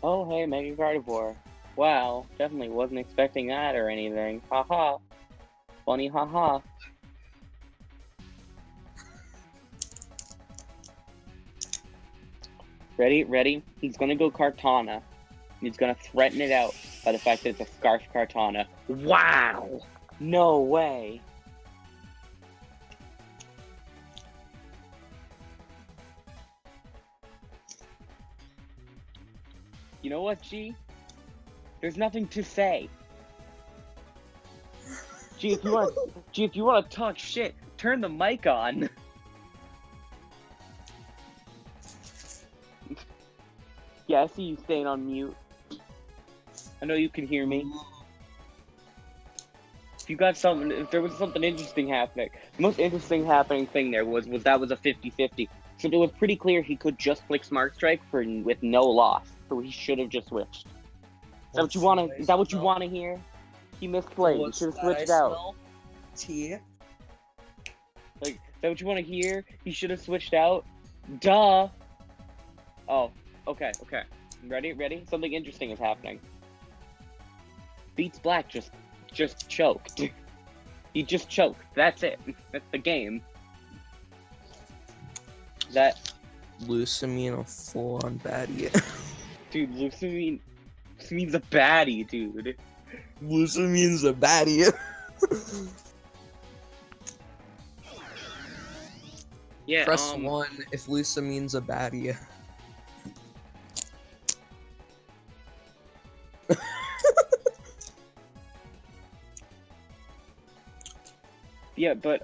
Oh, hey, Mega Gardevoir. Wow, definitely wasn't expecting that or anything. Haha. Funny, haha. Ready? He's gonna go Kartana. He's gonna threaten it out by the fact that it's a Scarf Kartana. Wow! No way. You know what, G? There's nothing to say. G, if you want to talk shit, turn the mic on. Yeah, I see you staying on mute. I know you can hear me. If there was something interesting happening, the most interesting happening thing there was that was a 50-50. So it was pretty clear he could just click Smart Strike with no loss. So he should have just switched. Is that what you want to hear? He misplayed. He should have switched out. T. Like, is that what you want to hear? He should have switched out. Duh. Oh, okay. Ready? Something interesting is happening. Beats Black just choked. He just choked. That's it. That's the game. Lucamine a full-on baddie. Dude, Lucamine's a baddie, dude. Lucamine's a baddie. Yeah. Press 1 if Lucamine's a baddie. Yeah, but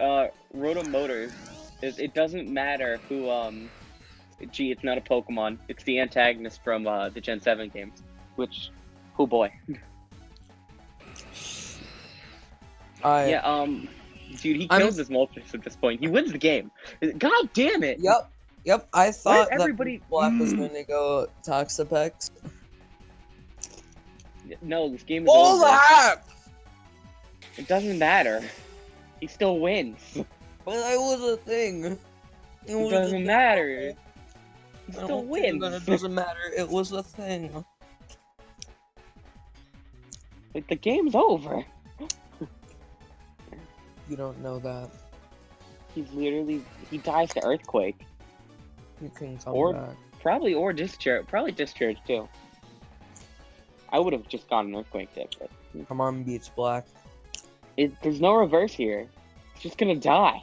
Rotom Motors, it doesn't matter who Gee, it's not a Pokemon. It's the antagonist from the Gen 7 games. Which, oh boy. Yeah, dude, he kills his Moltres at this point. He wins the game. God damn it! Yep, I thought everybody... that Black was going to go Toxapex. No, this game is over. That! It doesn't matter. He still wins. But that was a thing. It doesn't matter. He still wins. It doesn't matter. It was a thing. Like, the game's over. You don't know that. He dies to Earthquake. You can come back. Probably Discharge too. I would have just gone an Earthquake tip, but... Come on, Beats Black. There's no reverse here. It's just gonna die.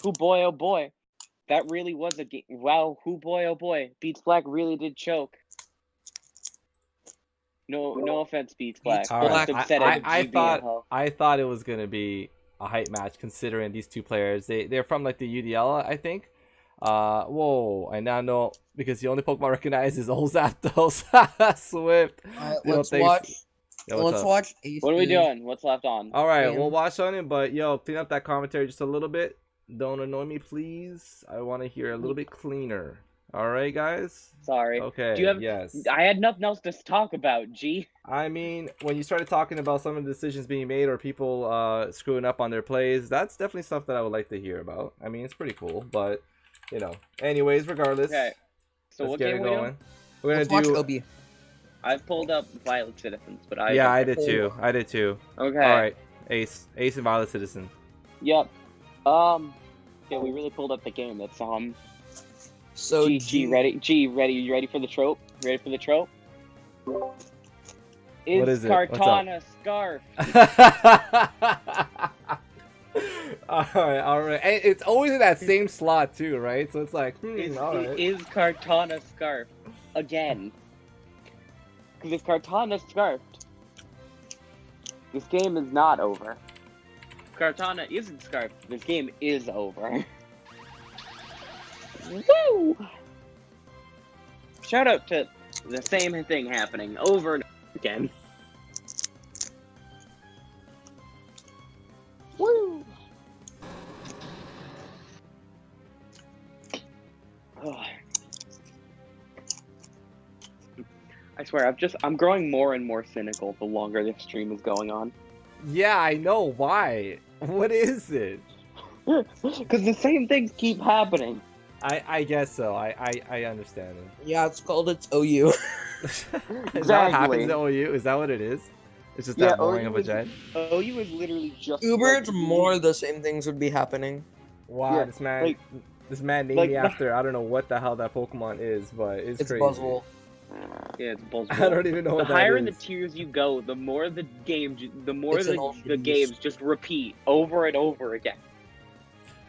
Who boy oh boy. That really was a game. Wow, who boy oh boy. Beats Black really did choke. No offense, Beats Black. Beats All Black. right. Just upset I thought it was gonna be a hype match considering these two players. They're from like the UDL, I think. Whoa! I now know because the only Pokemon I recognize is old Zapdos. Swift. Let's watch. Yo, what's Let's up? watch Ace. What are we doing? What's left on? All right, Game. we'll watch on it, but yo, clean up that commentary just a little bit. Don't annoy me, please. I want to hear a little bit cleaner. All right, guys. Sorry. Okay. Do you have? Yes. I had nothing else to talk about. G. I mean, when you started talking about some of the decisions being made or people screwing up on their plays, that's definitely stuff that I would like to hear about. I mean, it's pretty cool, but you know. Anyways, regardless. Okay. So let's what get game it are we doing? going. We're Let's gonna watch do. OB. I've pulled up Violet Citizens, but I. Yeah, I did too. I did too. Okay. All right, Ace and Violet Citizen. Yep. Yeah, we really pulled up the game. That's So G ready. G ready. You ready for the trope? Ready for the trope? What is it? What's up? Kartana Scarf? all right. And it's always in that same slot too, right? So it's like, all right. Is Kartana Scarf again? Because if Kartana Scarfed, this game is not over. If Kartana isn't Scarfed, this game is over. Woo! Shout out to the same thing happening over and over again. Woo! Ugh. I swear, I'm growing more and more cynical the longer this stream is going on. Yeah, I know why. What is it? Because the same things keep happening. I guess so. I understand it. Yeah, it's called its OU. Is that what happens to OU? Is that what it is? It's just that boring of a gen? OU is literally just Uber, like it's more the same things would be happening. Wow, Yeah, this man named me after, I don't know what the hell that Pokemon is, but it's crazy. Buzzwole. Yeah, it's bullshit. I don't even know The what that higher is. in the tiers you go, the more the games, It's an ultra the games just repeat over and over again.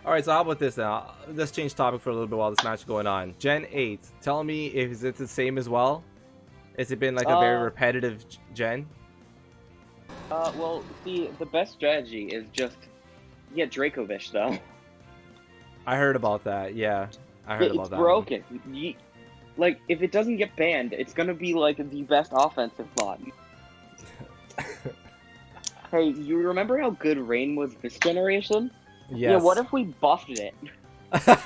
All right, so how about this now? Let's change topic for a little bit while this match is going on. Gen 8, tell me if it's the same as well? Has it been like a very repetitive gen? Well, see, the best strategy is just Dracovish though. I heard about that, yeah. I heard about It's that. broken. Like, if it doesn't get banned, it's gonna be like the best offensive mod. Hey, you remember how good Rain was this generation? Yes. Yeah, what if we buffed it? Yeah,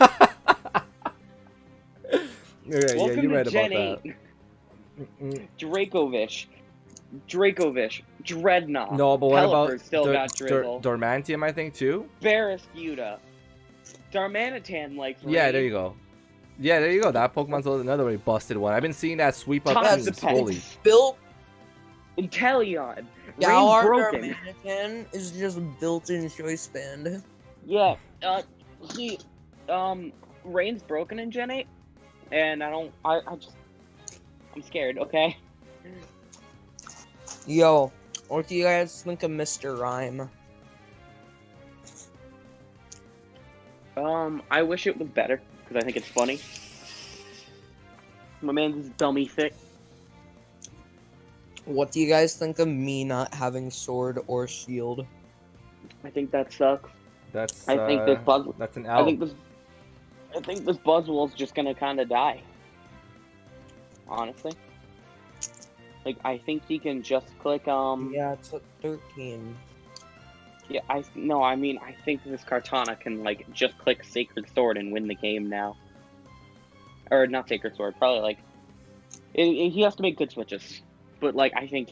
Welcome you're to right Gen about 8. that. Dracovish, Dreadnought. No, but what about Pelipper still got Drizzle. Dormantium, I think, too? Barrascuda. Darmanitan likes Rain. Yeah, there you go. Yeah, there you go. That Pokemon's another really busted one. I've been seeing that sweep up Toxapex. teams fully. Built Inteleon. Galar Rain's broken. Darmanitan is just built-in choice band. Yeah, Rain's broken in Gen 8, and I'm scared, okay? Yo, what do you guys think of Mr. Rhyme? I wish it was better, because I think it's funny. My man's dummy thick. What do you guys think of me not having sword or shield? I think that sucks. That's I think this that's an L. I think this Buzzwole's just gonna kind of die. Honestly, like I think he can just click Yeah, it's at 13. Yeah, I think this Kartana can like just click Sacred Sword and win the game now. Or not Sacred Sword, probably like he has to make good switches. But like I think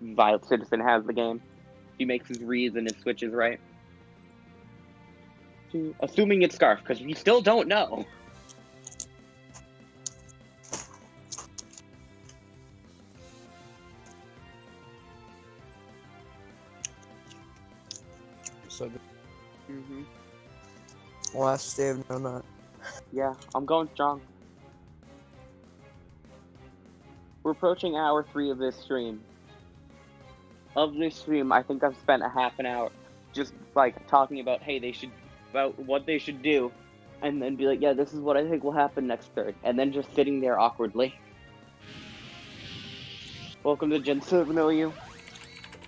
Violet Citizen has the game. He makes his reads and his switches right. Assuming it's Scarf, because we still don't know. So good. Mm-hmm. Last day of No Nut. Yeah, I'm going strong. We're approaching hour 3 of this stream. Of this stream, I think I've spent a half an hour just like talking about, hey, they should about what they should do, and then be like, yeah, this is what I think will happen next turn, and then just sitting there awkwardly. Welcome to Gen 7 OU.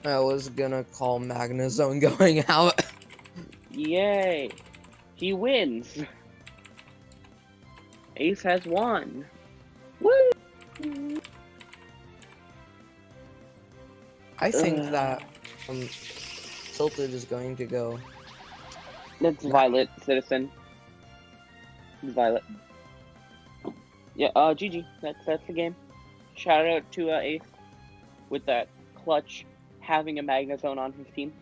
I was gonna call Magnazone going out. Yay! He wins! Ace has won! Woo! I think that Tilted is going to go. That's Violet, Citizen. Violet. Yeah, GG. That's the game. Shout out to Ace with that clutch having a Magnazone on his team.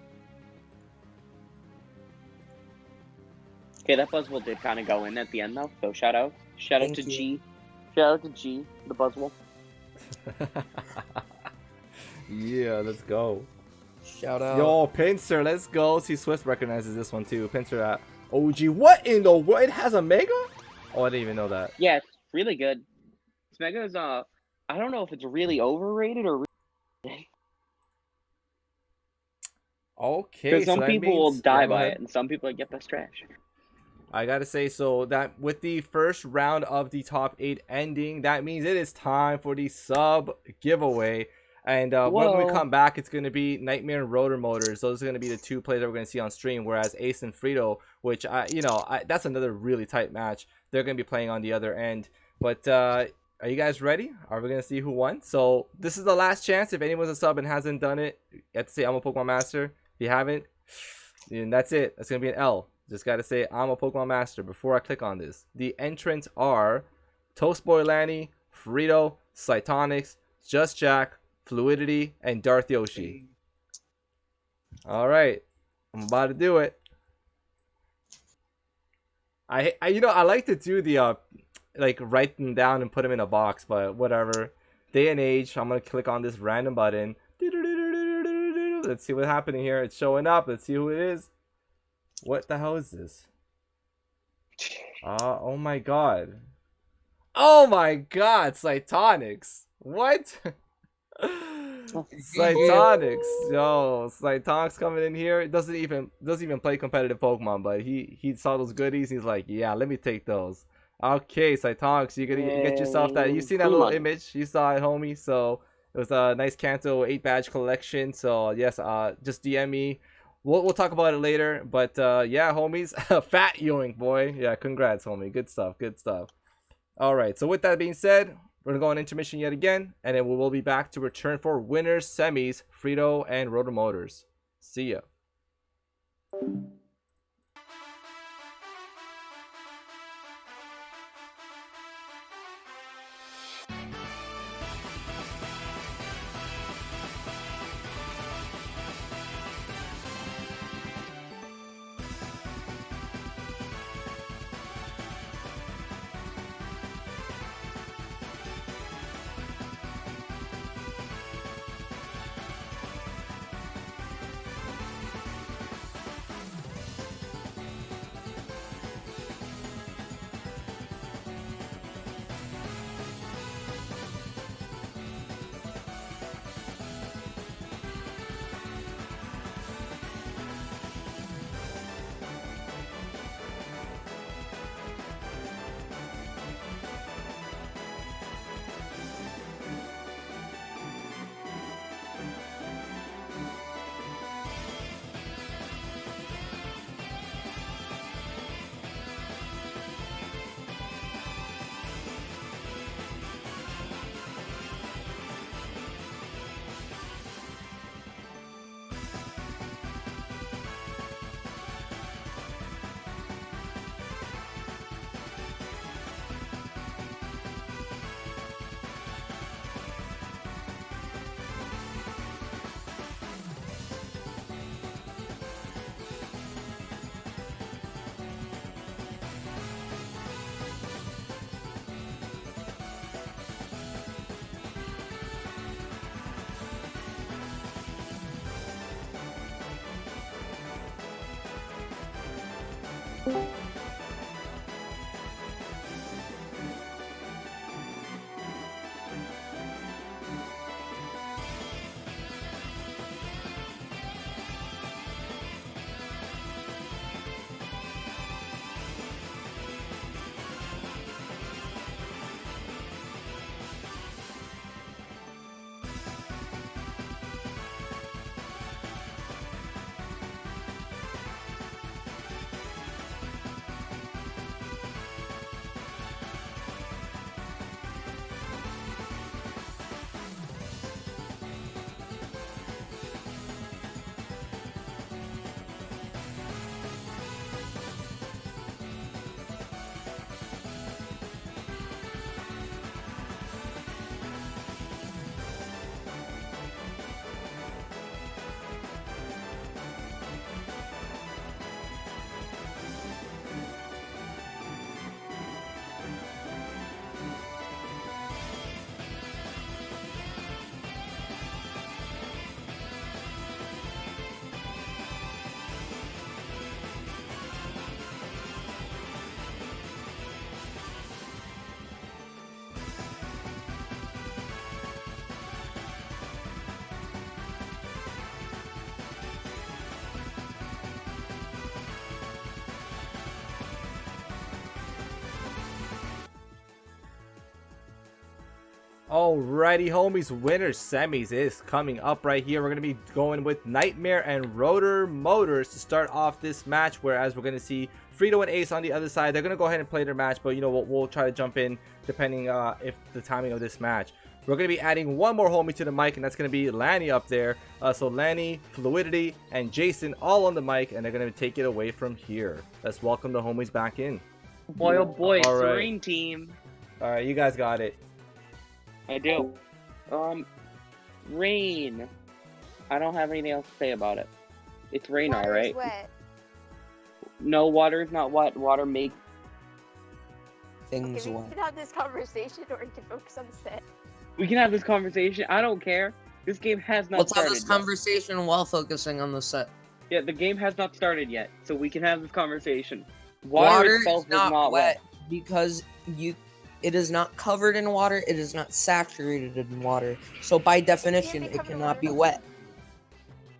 Okay, that Buzzwole did kind of go in at the end though, so shout out. Shout out Thank to you. G. Shout out to G, the Buzzwole. Yeah, let's go. Shout out. Yo, Pincer, let's go. See, Swift recognizes this one too. Pincer at OG. What in the world? It has a Mega? Oh, I didn't even know that. Yeah, it's really good. This Mega is, I don't know if it's really overrated or Okay, because so some that people will means- die yeah, go by ahead. it, and some people are like, yep, that's trash. I gotta say, so that with the first round of the top 8 ending, that means it is time for the sub giveaway. And when we Whoa. come back, it's gonna be Nightmare and Rotor Motors. Those are gonna be the two players that we're gonna see on stream. Whereas Ace and Frito, which that's another really tight match. They're gonna be playing on the other end. But are you guys ready? Are we gonna see who won? So this is the last chance. If anyone's a sub and hasn't done it, you have to say I'm a Pokemon Master. If you haven't, then that's it. That's gonna be an L. Just gotta say I'm a Pokemon Master before I click on this. The entrants are Toast Boy Lanny, Frito, Cytonics, Just Jack, Fluidity, and Darth Yoshi. All right, I'm about to do it. I like to do the like write them down and put them in a box, but whatever. Day and age. I'm gonna click on this random button. Let's see what's happening here. It's showing up. Let's see who it is. What the hell is this? Oh my god. Oh my god, Cytonics. What? Cytonics. Yo, Cytonics coming in here. It doesn't even play competitive Pokemon, but he saw those goodies. He's like, yeah, let me take those. Okay, Cytonics, you get yourself that. You seen that little image? You saw it, homie. So it was a nice Kanto 8 badge collection. So yes, just DM me. We'll talk about it later. But yeah, homies, fat yoink boy. Yeah, congrats, homie. Good stuff. Good stuff. All right. So with that being said, we're gonna go on intermission yet again, and then we will be back to return for winners semis, Frito and Rotor Motors. See ya. Alrighty, homies, winner semis is coming up right here. We're going to be going with Nightmare and Rotor Motors to start off this match, whereas we're going to see Frito and Ace on the other side. They're going to go ahead and play their match, but you know, we'll try to jump in depending if the timing of this match. We're going to be adding one more homie to the mic, and that's going to be Lanny up there. So Lanny, Fluidity, and Jason all on the mic, and they're going to take it away from here. Let's welcome the homies back in. Boy, oh boy, All right. Serene team. All right, you guys got it. I do. Rain. I don't have anything else to say about it. It's rain, Water alright. is wet. No, water is not wet. Water makes... Things Okay, we wet. can have this conversation or we can focus on the set. We can have this conversation. I don't care. This game has not Let's have started this yet. conversation while focusing on the set. Yeah, the game has not started yet, so we can have this conversation. Water itself is not, not wet because it is not covered in water. It is not saturated in water. So by definition, be it covered in cannot be water. wet.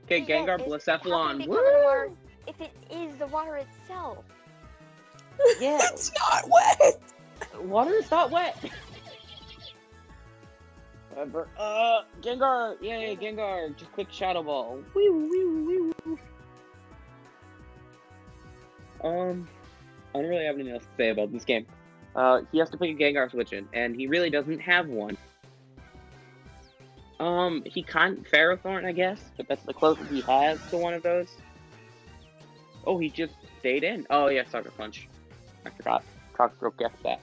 Okay, Yes, Gengar it's- how can Blacephalon. it be Woo! covered in water if it is the water itself? Yeah, It's not wet. water is not wet. Whatever. Gengar! Yay, Gengar! Just click Shadow Ball. Wee wee wee. I don't really have anything else to say about this game. He has to pick a Gengar switch in, and he really doesn't have one. He can't Ferrothorn, I guess, but that's the closest he has to one of those. Oh, he just stayed in. Oh, yeah, Sucker Punch. I forgot. Cockstroke gets that.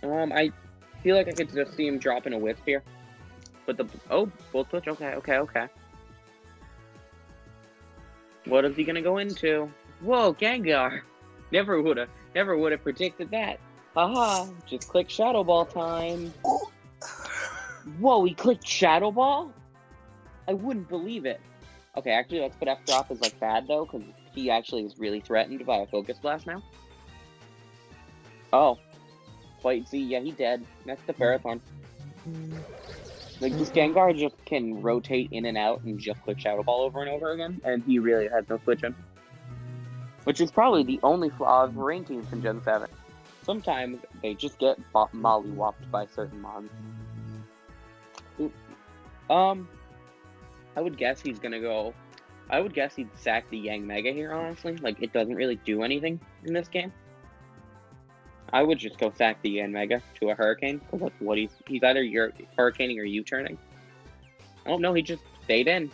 I feel like I could just see him dropping a Wisp here. But oh, Volt Switch, okay. What is he gonna go into? Whoa, Gengar! Never would've predicted that. Haha, just click Shadow Ball time. Whoa, he clicked Shadow Ball? I wouldn't believe it. Okay, actually, let's put F drop as like bad though, because he actually is really threatened by a Focus Blast now. Oh. Wait, see, yeah, he dead. That's the Ferrothorn. Like, this Gengar just can rotate in and out and just click Shadow Ball over and over again, and he really has no switching. Which is probably the only flaw of Rain teams in Gen 7. Sometimes they just get mollywopped by certain mons. I would guess he's gonna go... I would guess he'd sack the Yang Mega here, honestly. Like, it doesn't really do anything in this game. I would just go sack the Yang Mega to a Hurricane, because that's what he's either Hurricaning or U-turning. Oh no, he just stayed in.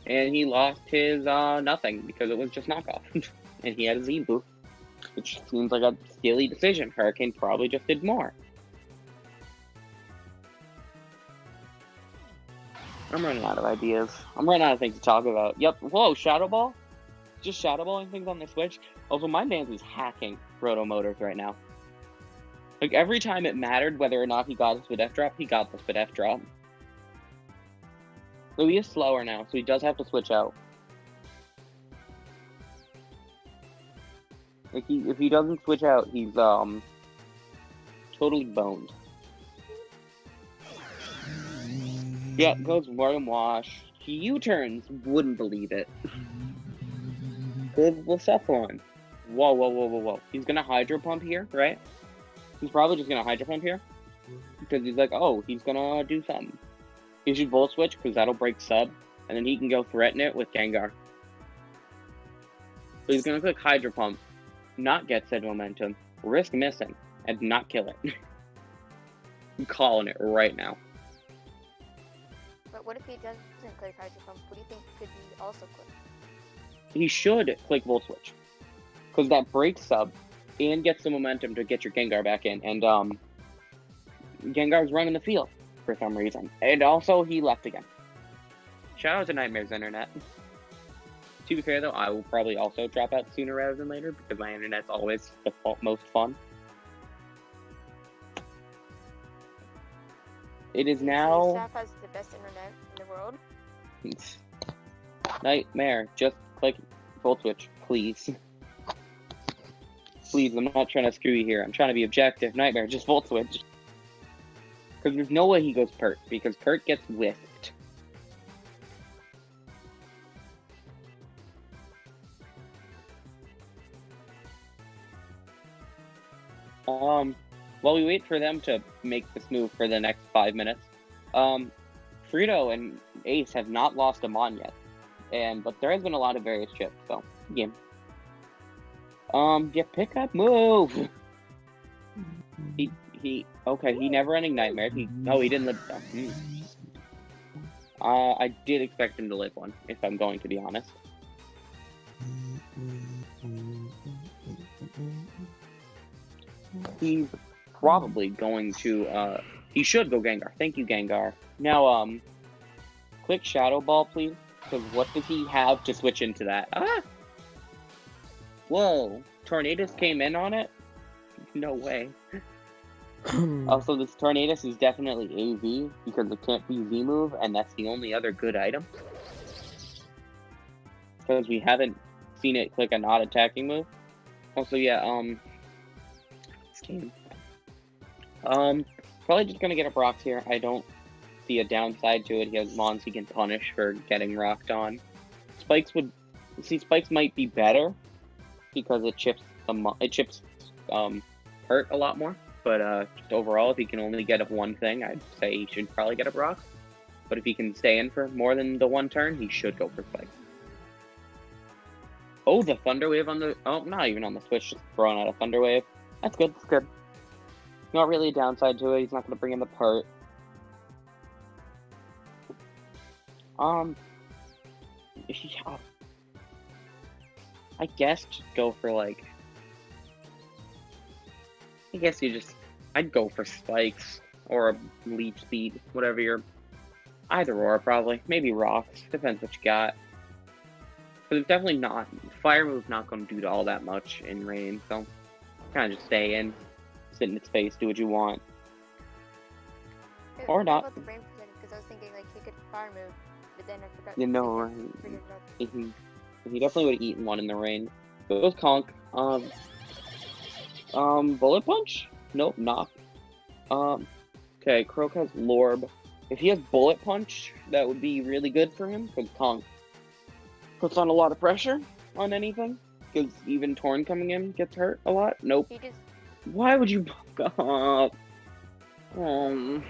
And he lost his nothing, because it was just knockoff. And he had a Z-boost, which seems like a silly decision. Hurricane probably just did more. I'm running out of ideas. I'm running out of things to talk about. Yep. Whoa, Shadow Ball? Just Shadow Balling things on the Switch? Also, my man is hacking Roto Motors right now. Like, every time it mattered whether or not he got a Spit F drop, he got the Spit F drop. So he is slower now, so he does have to switch out. Like, if he doesn't switch out, he's, totally boned. Yeah, goes Morgan Wash. He U-turns. Wouldn't believe it. Good Blacephalon. Whoa. He's gonna Hydro Pump here, right? He's probably just gonna Hydro Pump here. Because he's like, oh, he's gonna do something. He should Volt Switch, because that'll break sub. And then he can go threaten it with Gengar. So he's gonna click Hydro Pump. Not get said momentum. Risk missing. And not kill it. I'm calling it right now. But what if he doesn't click Hydro Pump? What do you think could be also click? He should click Volt Switch. Because that breaks sub and gets the momentum to get your Gengar back in. And Gengar's running the field for some reason. And also, he left again. Shout out to Nightmare's internet. To be fair though, I will probably also drop out sooner rather than later because my internet's always the most fun. It is now... Staff has the best internet in the world. Nightmare, just click Volt Switch, please. Please, I'm not trying to screw you here. I'm trying to be objective. Nightmare, just Volt Switch. Because there's no way he goes Pert, because Pert gets whiffed. While we wait for them to make this move for the next 5 minutes, Frito and Ace have not lost a Mon yet, but there has been a lot of various chips, so game. Yeah, pick up, move. He never-ending nightmare. He didn't live. I did expect him to live one, if I'm going to be honest. He's probably going to, he should go Gengar. Thank you, Gengar. Now, click Shadow Ball, please, because what does he have to switch into that? Ah! Whoa, Tornadus came in on it? No way. Also, this Tornadus is definitely AV, because it can't be Z-move, and that's the only other good item. Because we haven't seen it click a not attacking move. Also, yeah, this game. Probably just gonna get up rocks here. I don't see a downside to it. He has Mons he can punish for getting rocked on. Spikes might be better because it chips hurt a lot more. But just overall, if he can only get up one thing, I'd say he should probably get up rock. But if he can stay in for more than the one turn, he should go for spikes. Oh, the Thunder Wave on the... Oh, not even on the Switch, just throwing out a Thunder Wave. That's good, that's good. Not really a downside to it. He's not going to bring in the part. Yeah. I guess just go for, like... I guess I'd go for spikes. Or a leech speed. Whatever your... Either or, probably. Maybe rocks. Depends what you got. But it's definitely not... Fire move's not going to do all that much in rain, so... Kind of just stay in. Sit in its face, do what you want. Or not. About the brain percentage, because I was thinking like he could fire move, but then I forgot. You know, right? He definitely would have eaten one in the rain. But it was Conk. Bullet Punch? Nope, knock. Okay, Croak has Lorb. If he has Bullet Punch, that would be really good for him, because Conk puts on a lot of pressure on anything. Because even Torn coming in gets hurt a lot. Nope. Why would you buck up? You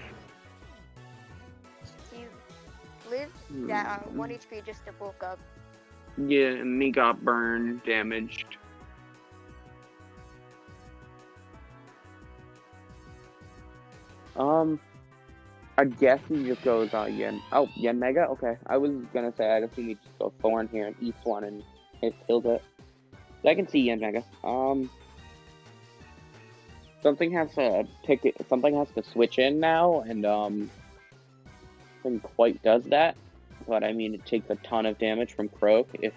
live that 1 HP just to bulk up. Yeah, and he got burned, damaged. I guess he just goes Yen. Oh, Yen Mega? Okay. I was gonna say I'd assume he just go Thorn here and eats one and it kills it. So I can see Yen Mega. Something has to switch in now, and nothing quite does that. But I mean, it takes a ton of damage from Croak if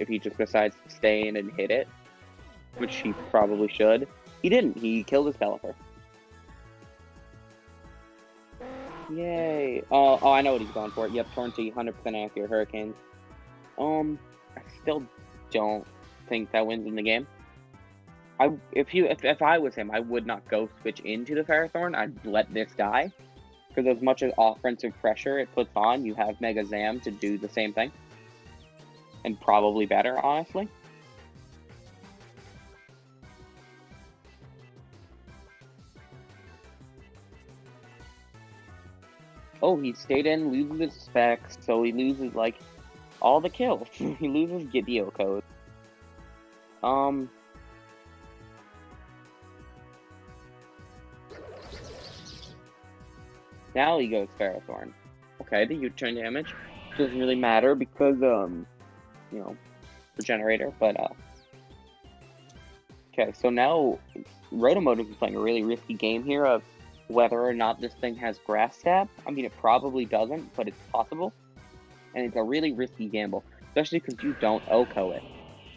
he just decides to stay in and hit it, which he probably should. He didn't. He killed his Caliper. Yay! Oh, I know what he's going for. Yep, Tornty, 100% accurate Hurricanes. I still don't think that wins in the game. If I was him, I would not go switch into the Ferrothorn. I'd let this die. Because as much as offensive pressure it puts on, you have Mega Zam to do the same thing. And probably better, honestly. Oh, he stayed in, loses his specs, so he loses, like, all the kills. He loses Gibio code. Now he goes Ferrothorn. Okay, the U-turn damage doesn't really matter because, you know, Regenerator, but, okay, so now Rotomotive is playing a really risky game here of whether or not this thing has Grass Stab. I mean, it probably doesn't, but it's possible. And it's a really risky gamble, especially because you don't OHKO it.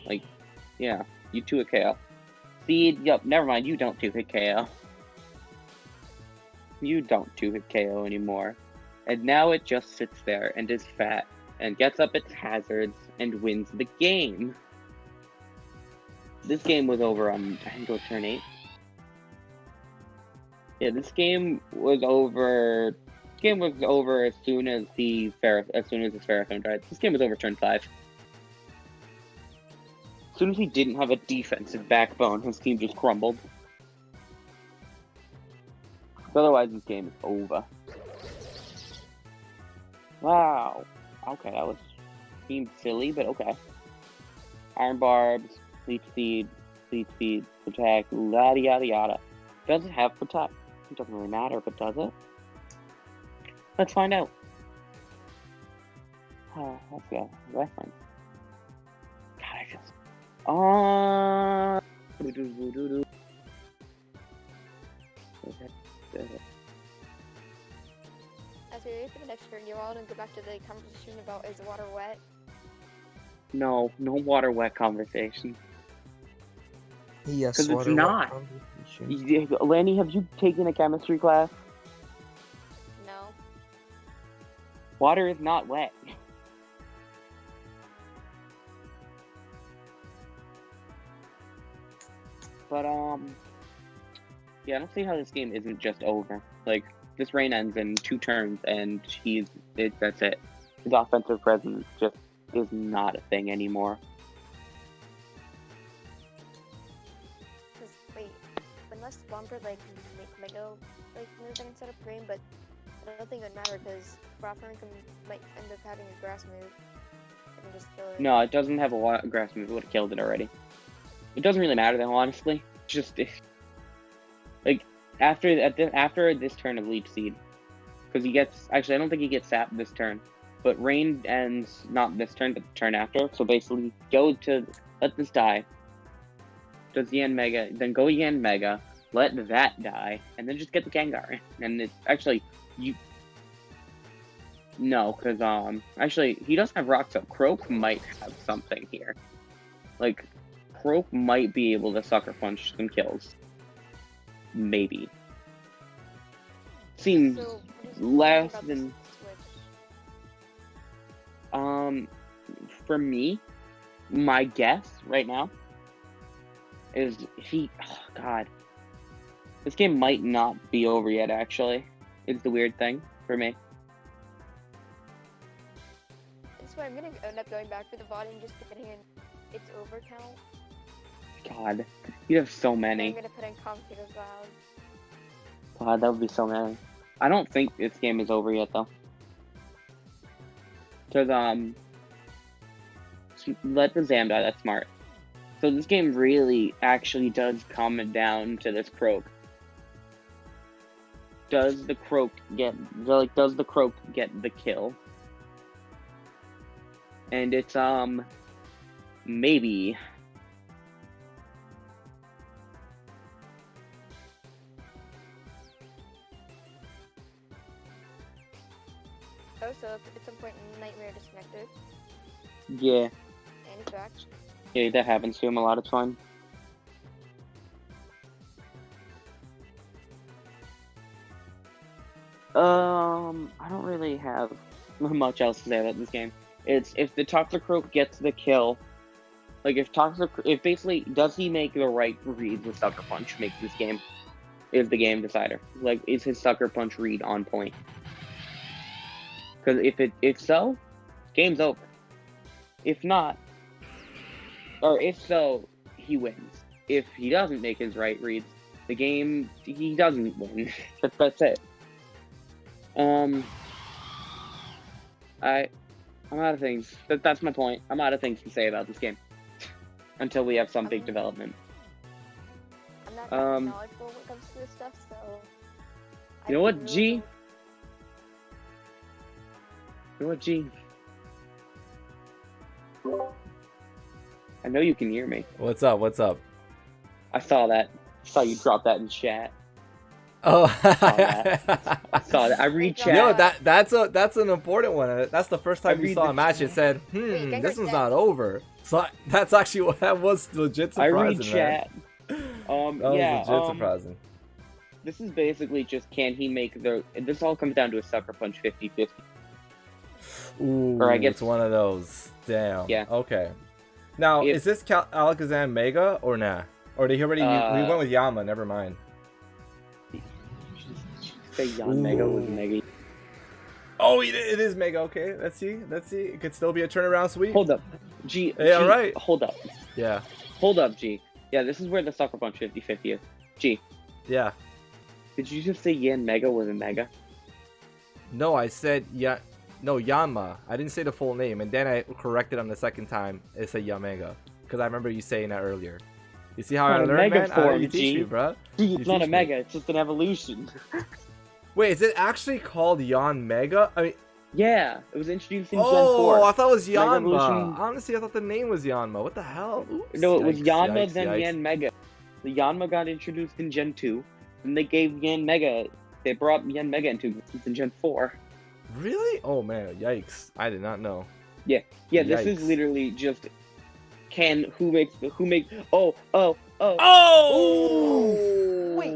Like, yeah, you 2-hit KO. Seed, yep, never mind, you don't 2-hit KO. You don't 2-hit KO anymore. And now it just sits there and is fat and gets up its hazards and wins the game. This game was over on, I think it was turn 8. Yeah, this game was over. This game was over as soon as the Ferrothorn died. This game was over turn 5. As soon as he didn't have a defensive backbone, his team just crumbled. Otherwise, this game is over. Wow. Okay, that was seemed silly, but okay. Iron Barbs, Leech Seed, Protect, yada yada yada. Does it have Protect? It doesn't really matter, but does it? Let's find out. Let's go. Reference. God, I just... As we wait for the next turn, you're all gonna go back to the conversation about is the water wet? No water wet conversation. Yes, 'Cause it's water not. conversation. Lanny, have you taken a chemistry class? No. Water is not wet. But yeah, I don't see how this game isn't just over. Like, this rain ends in 2 turns, and that's it. His offensive presence just is not a thing anymore. Cause wait, unless Womper like make Mega like move instead of Green, but I don't think it would matter because Rothorn might end up having a grass move and just kill it. No, it doesn't have a grass move. It would have killed it already. It doesn't really matter though, honestly. Just like after this turn of Leech Seed, because he gets actually I don't think he gets sapped this turn, but rain ends not this turn but the turn after. So basically, go to let this die. Does Yan Mega, then go Yan Mega, let that die, and then just get the Gengar. And it's actually no, because actually he doesn't have Rock, so Croak might have something here. Like, Croak might be able to Sucker Punch some kills. Maybe. Seems So, what is less about than this switch? for me, my guess right now is God. This game might not be over yet, actually. It's the weird thing for me. That's why I'm gonna end up going back for the VOD and just getting in its over count. God, you have so And many. I'm gonna put in Comfort as loud. God, that would be so many. I don't think this game is over yet, though. Because, let the Zam die, that's smart. So this game really actually does come down to this Croak. Does the Croak get the kill? And it's, maybe. Oh, so at some point Nightmare disconnected. Yeah. And he's back. Yeah, that happens to him a lot of time. I don't really have much else to say about this game. It's if the Toxicroak gets the kill, like if basically does he make the right read with Sucker Punch makes this game is the game decider. Like, is his Sucker Punch read on point? Because if so, game's over. If not, or if so, he wins. If he doesn't make his right reads, the game he doesn't win. That's it. I'm out of things. That's my point. I'm out of things to say about this game until we have some big development. I'm not that knowledgeable when it comes to this stuff, so. You know what, G? You know what, G? I know you can hear me. What's up? What's up? I saw that. I saw you drop that in chat. Oh, I saw that. I read chat. yo, that's an important one. That's the first time I you read saw the a match. chat. It said, Gengar's this one's dead. not over. So that's actually what that was legit I surprising. read chat. That was legit surprising. This is basically just can he make the. This all comes down to a Sucker Punch 50-50. Ooh, Or I guess- it's one of those. Damn. Yeah. Okay. Now, If- is this Alakazam Mega or nah? Or did he already? We went with Yama. Never mind. Say Yan Mega was Mega. Oh, it is Mega. Okay, let's see. Let's see. It could still be a turnaround sweep. Hold up. G. Yeah, G, right. Hold up. Yeah. Hold up, G. Yeah, this is where the Sucker Punch 50-50 is. G. Yeah. Did you just say Yan Mega with a Mega? No, I said no, Yanma. I didn't say the full name, and then I corrected on the second time. It said Yamega, because I remember you saying that earlier. You see how I Not a learned, Mega man? form, You teach G. me, bro. Gee, it's You not a teach me. Mega. It's just an evolution. Wait, is it actually called Yan Mega? I mean, Yeah, it was introduced in Gen oh, 4. I thought it was Mega Yanma. Evolution- Honestly, I thought the name was Yanma. What the hell? Oops. No, it was Yikes, Yanma, yikes, then yikes. Yan Mega. The Yanma got introduced in Gen 2, and they gave Yan Mega. They brought Yan Mega into existence in Gen 4. Really? Oh man, yikes! I did not know. Yeah, this is Yikes. literally just who makes oh. Oh! Wait.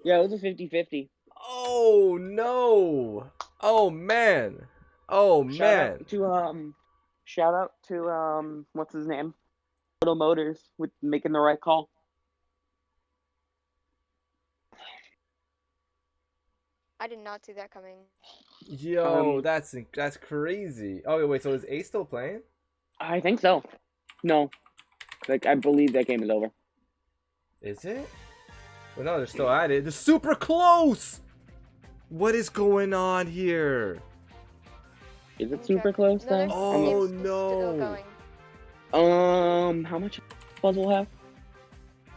Yeah, it was a 50-50. Oh no! Oh man! Oh man! Shout out to what's his name? Little Motors with making the right call. I did not see that coming. Yo, that's crazy. Oh wait, so is Ace still playing? I think so. No, like I believe that game is over. Is it? Well, no, they're still at it. They're super close. What is going on here? Is it Okay. super close No, then? there's Oh, games still no. going. How much puzzle have?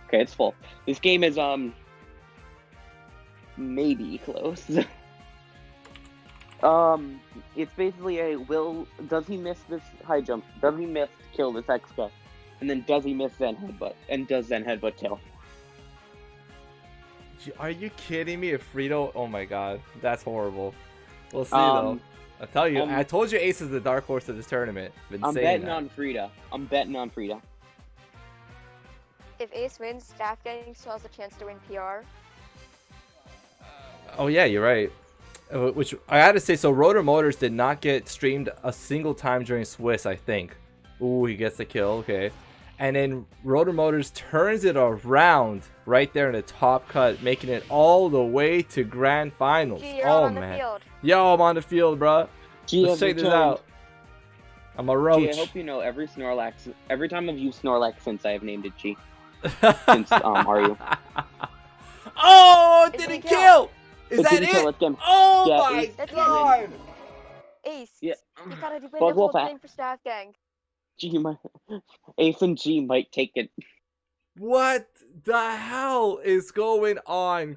Okay, it's full. This game is maybe close. It's basically does he miss this high jump? Does he miss kill this X guy? And then does he miss Zen headbutt? And does Zen headbutt kill? Are you kidding me? If Frito, oh my god, that's horrible. We'll see though. I tell you, I told you Ace is the dark horse of this tournament. I'm betting on Frida. If Ace wins, Staff Gang still has a chance to win PR. Oh yeah, you're right. Which I had to say, so Rotor Motors did not get streamed a single time during Swiss, I think. Ooh, he gets the kill, okay. And then Rotor Motors turns it around right there in the top cut, making it all the way to grand finals. Gee, you're Oh on the man. field. Yo, I'm on the field, bro. Gee, Let's check this returned. out. I'm a Gee, roach. I hope you know every time I've used Snorlax since I have named it G. Since are you? Oh, It did he didn't kill? Is It that didn't kill, it? let's get him. Oh Yeah, my Ace- That's it. god. Ace, Yeah. you gotta win the Bug whole Wolf at- thing for Staff Gang. G might, Ace and G might take it. What the hell is going on?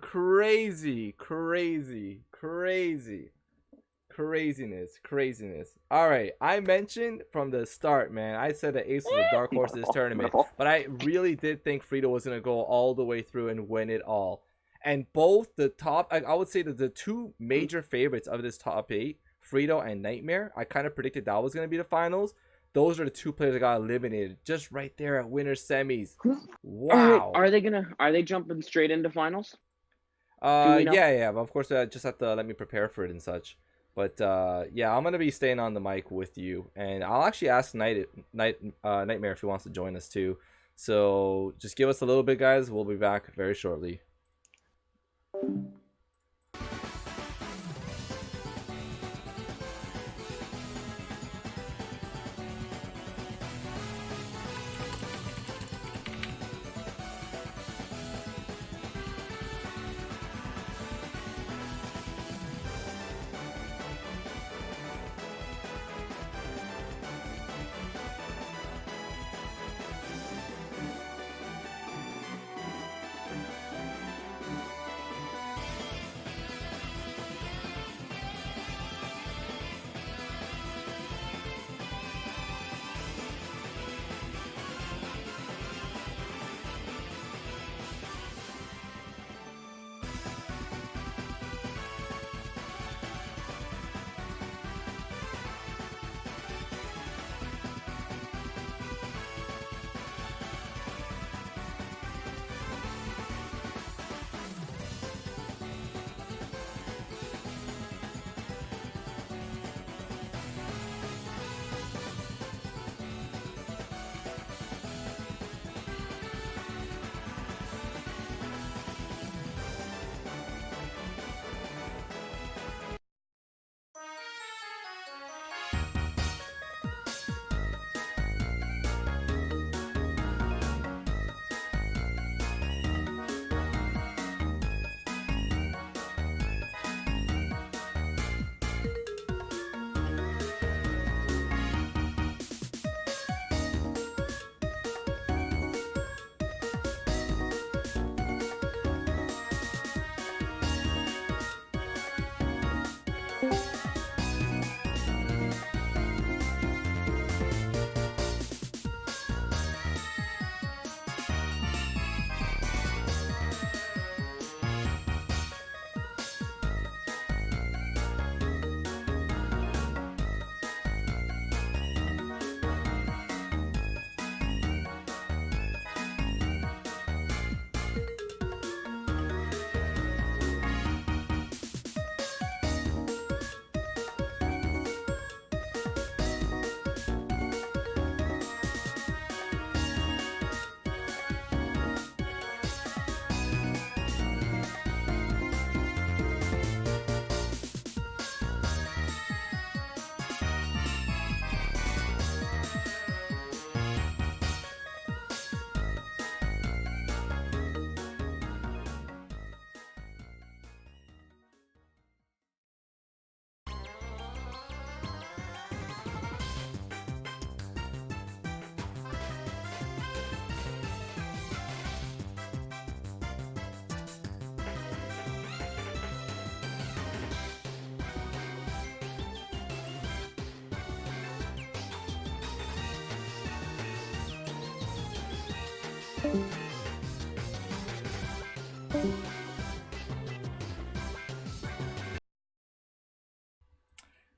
Craziness. All right, I mentioned from the start, man. I said that Ace was a dark horse in this tournament, but I really did think Frito was gonna go all the way through and win it all. And both the top, I would say that the two major favorites of this top 8, Frito and Nightmare, I kind of predicted that was gonna be the finals. Those are the two players that got eliminated just right there at winner semis. Wow. Are they jumping straight into finals? we know? Yeah, but of course just have to let me prepare for it and such. But yeah, I'm gonna be staying on the mic with you, and I'll actually ask Nightmare if he wants to join us too. So just give us a little bit, guys. We'll be back very shortly.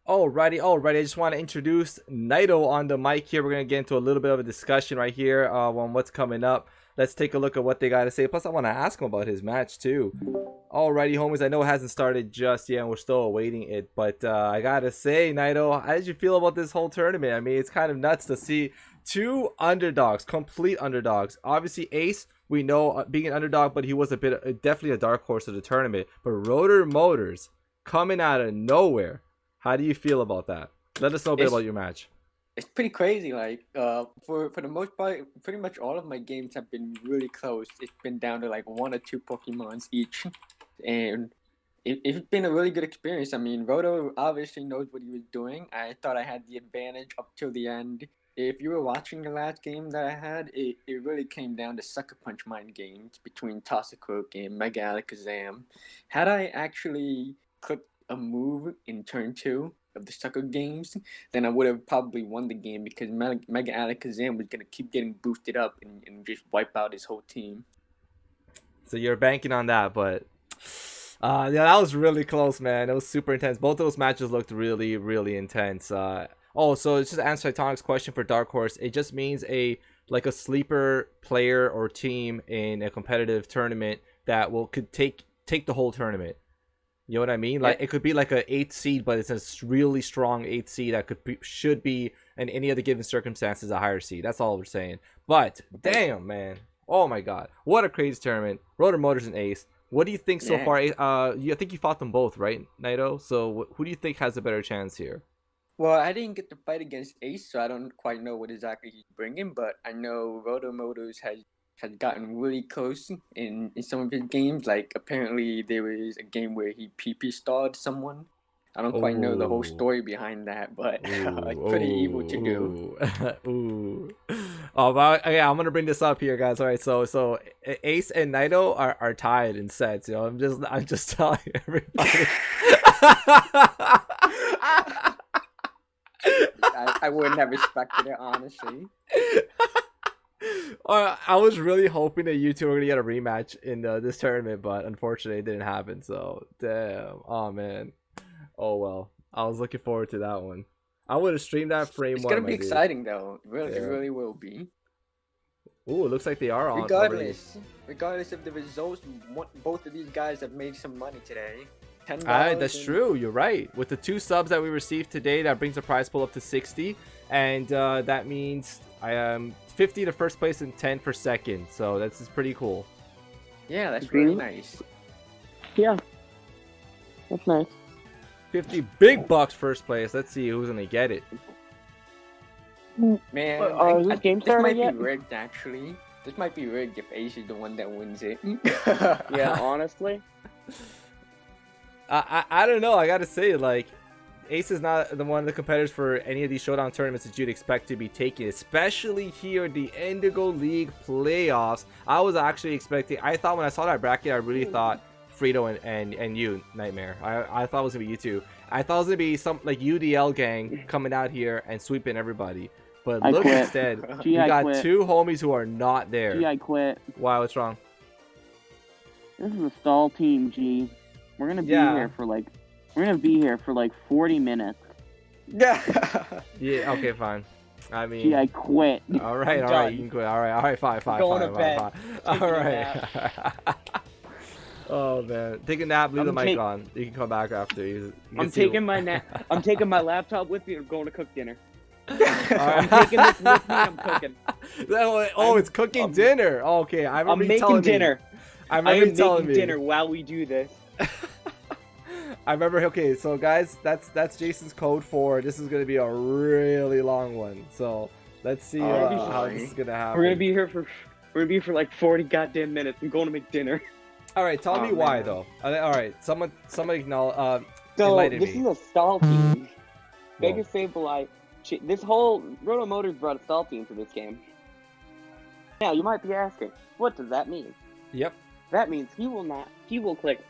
Alrighty. I just want to introduce Naito on the mic here. We're going to get into a little bit of a discussion right here on what's coming up. Let's take a look at what they got to say. Plus, I want to ask him about his match, too. Alrighty, homies. I know it hasn't started just yet, and we're still awaiting it. But I got to say, Naito, how did you feel about this whole tournament? I mean, it's kind of nuts to see two underdogs, complete underdogs. Obviously, Ace, we know being an underdog, but he was definitely a dark horse of the tournament. But Rotor Motors coming out of nowhere. How do you feel about that? Let us know a bit about your match. It's pretty crazy. Like, for the most part, pretty much all of my games have been really close. It's been down to like 1 or 2 Pokemons each, and it's been a really good experience. I mean, Roto obviously knows what he was doing. I thought I had the advantage up till the end. If you were watching the last game that I had, it really came down to Sucker Punch mind games between Toxicroak and Mega Alakazam. Had I actually clicked a move in turn 2 of the Sucker games, then I would have probably won the game because Mega Alakazam was going to keep getting boosted up and just wipe out his whole team. So you're banking on that, but yeah, that was really close, man. It was super intense. Both of those matches looked really, really intense. So it's just to answer Tonic's question for Dark Horse. It just means a sleeper player or team in a competitive tournament that could take the whole tournament. You know what I mean? Like, it could be like an 8th seed, but it's a really strong 8th seed that should be, in any other given circumstances, a higher seed. That's all we're saying. But, damn, man. Oh, my God. What a crazy tournament. Rotor Motors and Ace. What do you think so far? I think you fought them both, right, Naito? So, who do you think has a better chance here? Well, I didn't get to fight against Ace, so I don't quite know what exactly he's bringing, but I know Rotor Motors has gotten really close in some of his games. Like, apparently there was a game where he PP starred someone. I don't quite know the whole story behind that, but it's pretty evil to do. Oh, but okay, I'm gonna bring this up here, guys. All right, so Ace and Naito are tied in sets. You know, I'm just telling everybody. I wouldn't have expected it, honestly. I was really hoping that you two were gonna get a rematch in this tournament, but unfortunately it didn't happen. So damn. Oh man. Oh well. I was looking forward to that one. I would have streamed that frame. It's gonna be exciting though. It really will be. Ooh, it looks like they are on. Regardless of the results, both of these guys have made some money today. That's true. You're right. With the 2 subs that we received today, that brings the prize pool up to 60, and that means I am 50 to first place and 10 for second. So that's pretty cool. Yeah, that's really nice. Yeah, that's nice. 50 big bucks first place. Let's see who's gonna get it. Man, this game this might yet? be rigged actually. This might be rigged if Ace is the one that wins it. Yeah, honestly. I don't know. I gotta say, like, Ace is not one of the competitors for any of these Showdown tournaments that you'd expect to be taking, especially here in the Indigo League Playoffs. I was actually expecting. I thought when I saw that bracket, I really thought Frito and you, Nightmare. I thought it was gonna be you two. I thought it was gonna be some like UDL gang coming out here and sweeping everybody. But I look quit. instead, Gee, you I got quit. 2 homies who are not there. Gee, I quit. Why? What's wrong? This is a stall team, G. We're gonna be Yeah. here for like 40 minutes. Yeah. Yeah. Okay. Fine. I mean. Gee, I quit. All right. I'm All right. done. You can quit. All right. Fine. Going to bed. All Taking a right. Oh man, take a nap. Leave the I'm mic take- on. You can come back after. You can I'm see- taking my I'm taking my laptop with me and going to cook dinner. All I'm right. taking this with me. I'm cooking. Oh, it's cooking dinner. Okay, I remember I'm you telling making me. dinner. I I remember am you telling making me. dinner while we do this. I remember. Okay, so guys, that's Jason's code for this is gonna be a really long one. So let's see Oh, how boy. this is gonna happen. We're gonna be here for like 40 goddamn minutes. I'm going to make dinner. All right, tell me Oh, why man. though. All right, someone acknowledge. So Enlighten this me. is a stall team. Whoa. Vegas Sableye. This whole Roto Motors brought a stall team to this game. Now you might be asking, what does that mean? Yep. That means he will click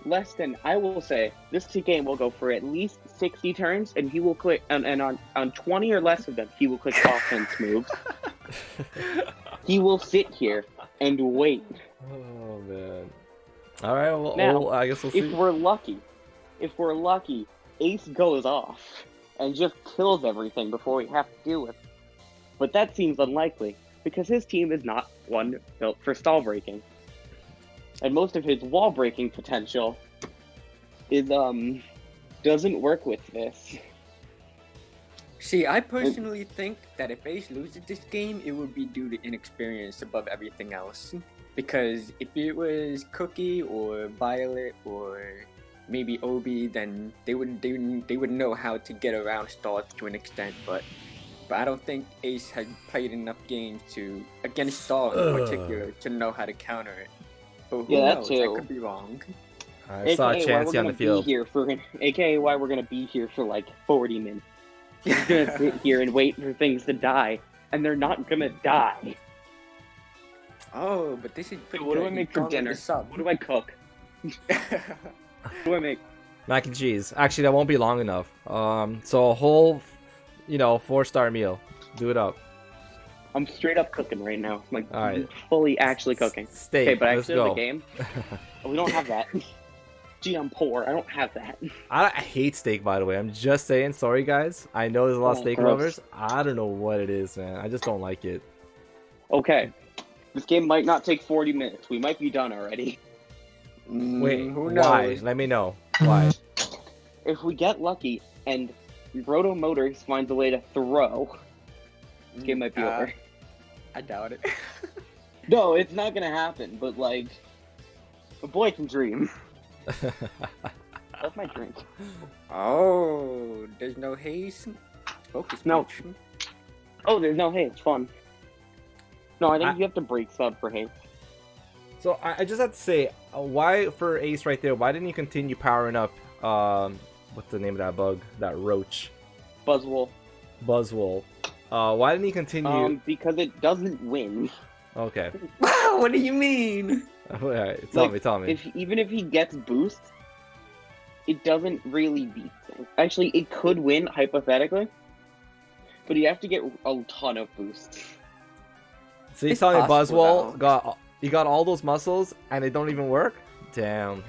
less than, I will say, this game will go for at least 60 turns, and he will click, and on 20 or less of them, he will click offense moves. He will sit here and wait. Oh man. All right. Well, Now, I guess we'll If see. we're lucky, Ace goes off and just kills everything before we have to deal with it. But that seems unlikely, because his team is not one built for stall breaking. And most of his wall breaking potential is doesn't work with this. See, I personally think that if Ace loses this game, it would be due to inexperience above everything else. Because if it was Cookie or Violet or maybe Obi, then they would know how to get around stalls to an extent. But I don't think Ace had played enough games against stall in particular to know how to counter it. But who Yeah, that knows? too. I could be wrong. I saw a AKA why chance we're on the gonna be field. here for AKA why we're gonna be here for like 40 minutes. He's gonna sit here and wait for things to die, and they're not gonna die. Oh, but this is pretty What do good. I You make for gauntlet dinner? the sub. What do I cook? What do I make? Mac and cheese. Actually, that won't be long enough. So a whole, 4-star meal. Do it up. I'm straight up cooking right now. I'm like All right. fully actually cooking. Steak. Okay, but Let's actually go. the game, we don't have that. Gee, I'm poor. I don't have that. I hate steak, by the way. I'm just saying. Sorry, guys. I know there's a lot of Oh, steak gross. lovers. I don't know what it is, man. I just don't like it. Okay, this game might not take 40 minutes. We might be done already. Wait, who why? knows? Let me know. Why? If we get lucky and Roto Motors finds a way to throw, this game might be over. I doubt it. No, it's not gonna happen. But like, a boy can dream. That's my drink. Oh, there's no haze? Focus. No. bitch. Oh, there's no hay. It's fun. No, I think I- you have to break sub for hay. So I just have to say, why for Ace right there? Why didn't you continue powering up? What's the name of that bug? That roach, Buzzwole. Buzzwole. Why didn't he continue? Because it doesn't win. Okay. What do you mean? All right. Like, Tell me. Even if he gets boosts, it doesn't really beat things. Actually, it could win hypothetically, but you have to get a ton of boosts. So you It's telling me possible, Buzzwole got all those muscles and they don't even work? Damn.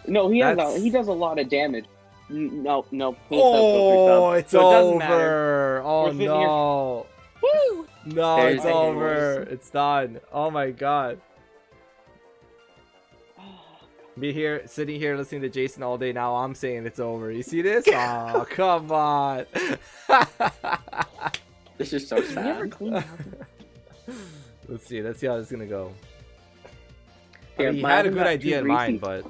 No, he That's- he does a lot of damage. No. He Oh, sub, it's so it doesn't over. matter. Oh We're sitting no. Woo! No, There's it's the over. rules. It's done. Oh my god. Sitting here listening to Jason all day. Now I'm saying it's over. You see this? Oh, come on. This is so You never sad. clean up. Let's see how this is gonna go. Yeah, He my had a oven good got idea too in mind, greasy.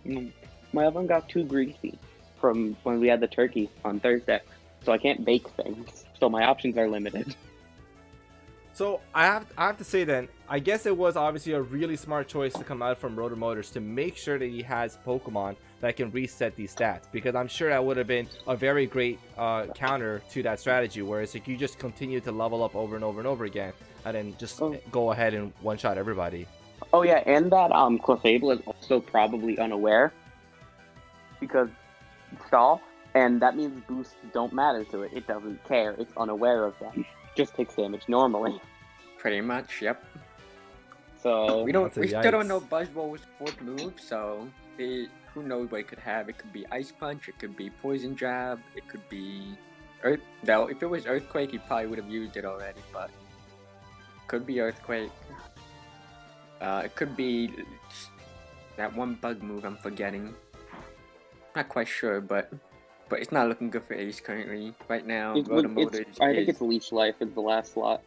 but My oven got too greasy from when we had the turkey on Thursday, so I can't bake things. So my options are limited. so I have to say then, I guess it was obviously a really smart choice to come out from Rotor Motors to make sure that he has Pokemon that can reset these stats, because I'm sure that would have been a very great counter to that strategy, whereas like you just continue to level up over and over and over again and then just go ahead and one-shot everybody. Oh yeah, and that Clefable is also probably unaware, because stall, and that means boosts don't matter to it. It doesn't care. It's unaware of them. Just takes damage normally. Pretty much, yep. So We That's a still don't yikes. know Buzzwol's fourth move, so who knows what it could have. It could be Ice Punch, it could be Poison Jab, it could be Earth. Though if it was Earthquake, he probably would have used it already, but could be Earthquake. It could be that one bug move I'm forgetting. Not quite sure, but it's not looking good for Ace currently. Right now, Rotomotor I think it's Leech Life is the last slot.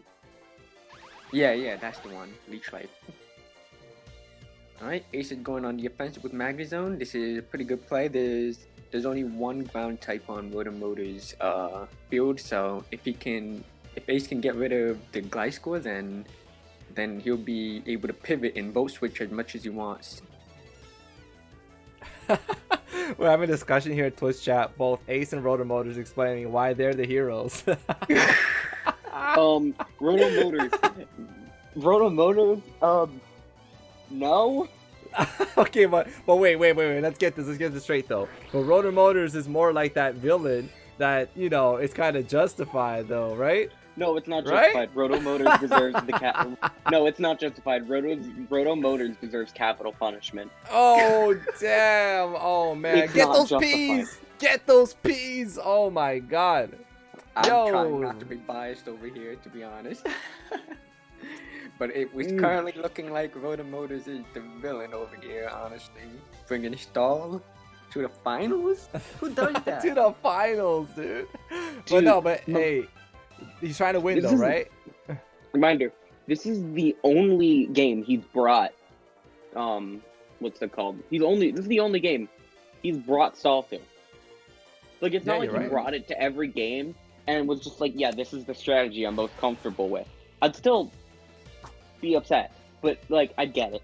Yeah, that's the one. Leech Life. Alright, Ace is going on the offensive with Magnezone. This is a pretty good play. There's only one ground type on Rotomotor's field, so if Ace can get rid of the Gliscor, then he'll be able to pivot and Volt Switch as much as he wants. We're having a discussion here at Twitch chat. Both Ace and Rotomotors explaining why they're the heroes. Rotomotors, no. Okay, but wait. Let's get this straight though. But Rotomotors is more like that villain that it's kind of justified though, right? No, it's not Right? justified. Rotomotors deserves the cap. No, it's not justified. Rotomotors deserves capital punishment. Oh damn! Oh man, It's get not those justified. peas! Get those peas! Oh my god! I'm Yo. trying not to be biased over here, to be honest. But it was currently looking like Rotomotors is the villain over here, honestly. Bringing Stall to the finals? Who does that? To the finals, dude. But hey, he's trying to win This though, is- right? Reminder: this is the only game he's brought. What's it called? This is the only game he's brought stall to. Like it's Yeah, not like you're he right. brought it to every game and was just like, yeah, this is the strategy I'm most comfortable with. I'd still be upset, but like I get it.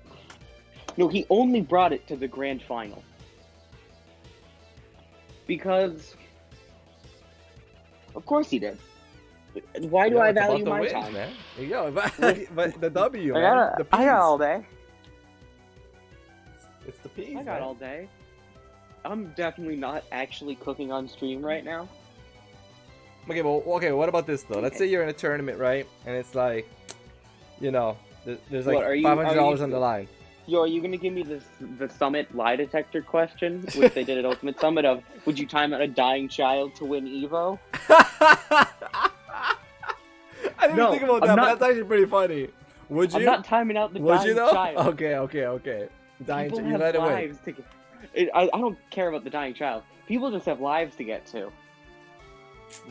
No, he only brought it to the grand final because, of course, he did. Why do I It's about value the my wins, time? man. There you go. But the W, I man. got The peas. all day. It's the peas. I got man. all day. I'm definitely not actually cooking on stream right now. Okay, well, what about this though? Let's say you're in a tournament, right? And it's like, there's like What, are you- $500 on the line. Yo, are you gonna give me the Summit lie detector question, which they did at Ultimate Summit of, would you time out a dying child to win Evo? I didn't No, think about I'm that, not- but that's actually pretty funny. Would you? I'm not timing out the Would dying you though? child. Okay. Dying People you have let it win. lives to get. I don't care about the dying child. People just have lives to get to.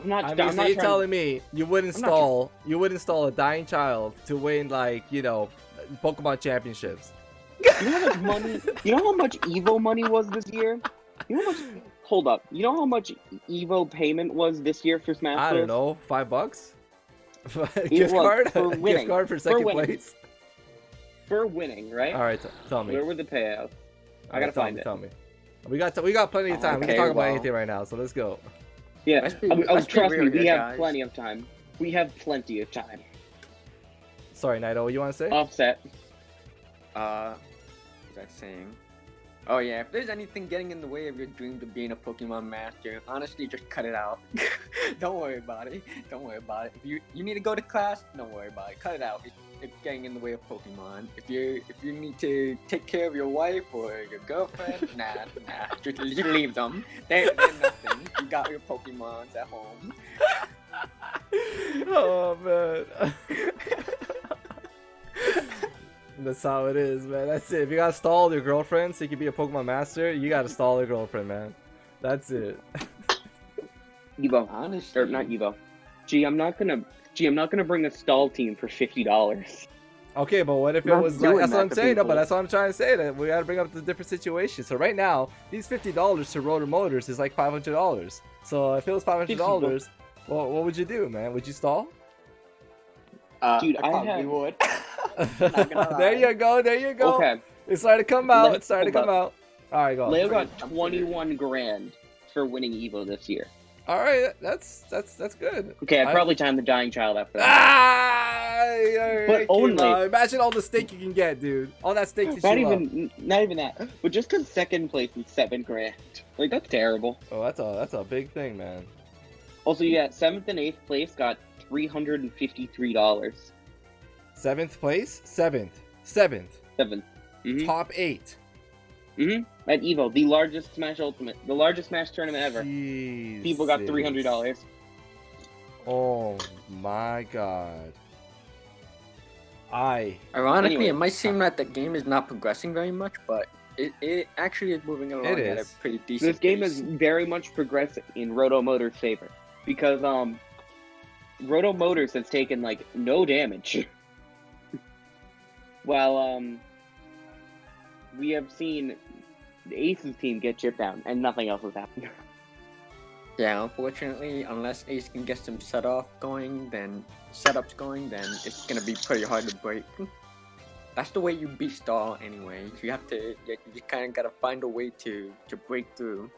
I'm not. I I'm mean, not so you're trying- telling me you would I'm not install a dying child to win Pokemon championships? You know how much money? You know how much Evo money was this year? You know how much? Hold up. You know how much Evo payment was this year for Smash I Bros? don't know, $5? It Gift was card? for winning. Gift card for For second winning. place? For winning, right? All right, tell me. Where were the payouts? I All gotta right, tell find me, it. Tell me. We got plenty of time. We can Okay, talk about well. anything right now, so let's go. Yeah, Let's be trust real me, we here, have guys. plenty of time. We have plenty of time. Sorry, Naito, what you want to say? Offset. What's that saying? Oh yeah, if there's anything getting in the way of your dream of being a Pokemon master, honestly, just cut it out. Don't worry about it. Don't worry about it. If you need to go to class, don't worry about it. Cut it out. It's getting in the way of Pokemon. If you need to take care of your wife or your girlfriend, nah. Just leave them. They're nothing. You got your Pokemons at home. Oh man. That's how it is, man. That's it. If you gotta stall your girlfriend so you can be a Pokemon master, you gotta stall your girlfriend, man. That's it. Evo. Honestly, Or not Evo. I'm not gonna bring a stall team for $50. Okay, but what if it Not was doing like, that's what that I'm to saying, no, but people. that's what I'm trying to say, that we gotta bring up the different situations. So right now, these $50 to Rotor Motors is like $500. So if it was $500, well, what would you do, man? Would you stall? Dude, I I probably had- would. Not gonna There lie. you go, there you go. Okay, It's starting to come out. Let- It's starting to hold come out. All right, go. Leo Pretty got dumb. 21 grand for winning Evo this year. All right, that's good. Okay, I'd probably time the dying child after that. Ah, But only- imagine all the steak you can get, dude. All that steak that you love. Not even that. But just because second place is $7,000, like that's terrible. Oh, that's a big thing, man. Also, yeah, 7th and 8th place got $353. Seventh place, seventh, 7th. Mm-hmm. top 8. At Evo, the largest Smash Ultimate, the largest Smash tournament ever. Jesus. People got $300. Oh my god. Ironically, Anyway. it might seem that the game is not progressing very much, but it actually is moving along It at a is. pretty decent This game pace. is very much progressing in Roto Motors' favor because Roto Motors has taken like no damage, while we have seen the Ace's team get chipped down and nothing else has happened. Yeah, unfortunately, unless Ace can get some setups going, then it's gonna be pretty hard to break. That's the way you beat Star anyway. You kind of gotta find a way to break through.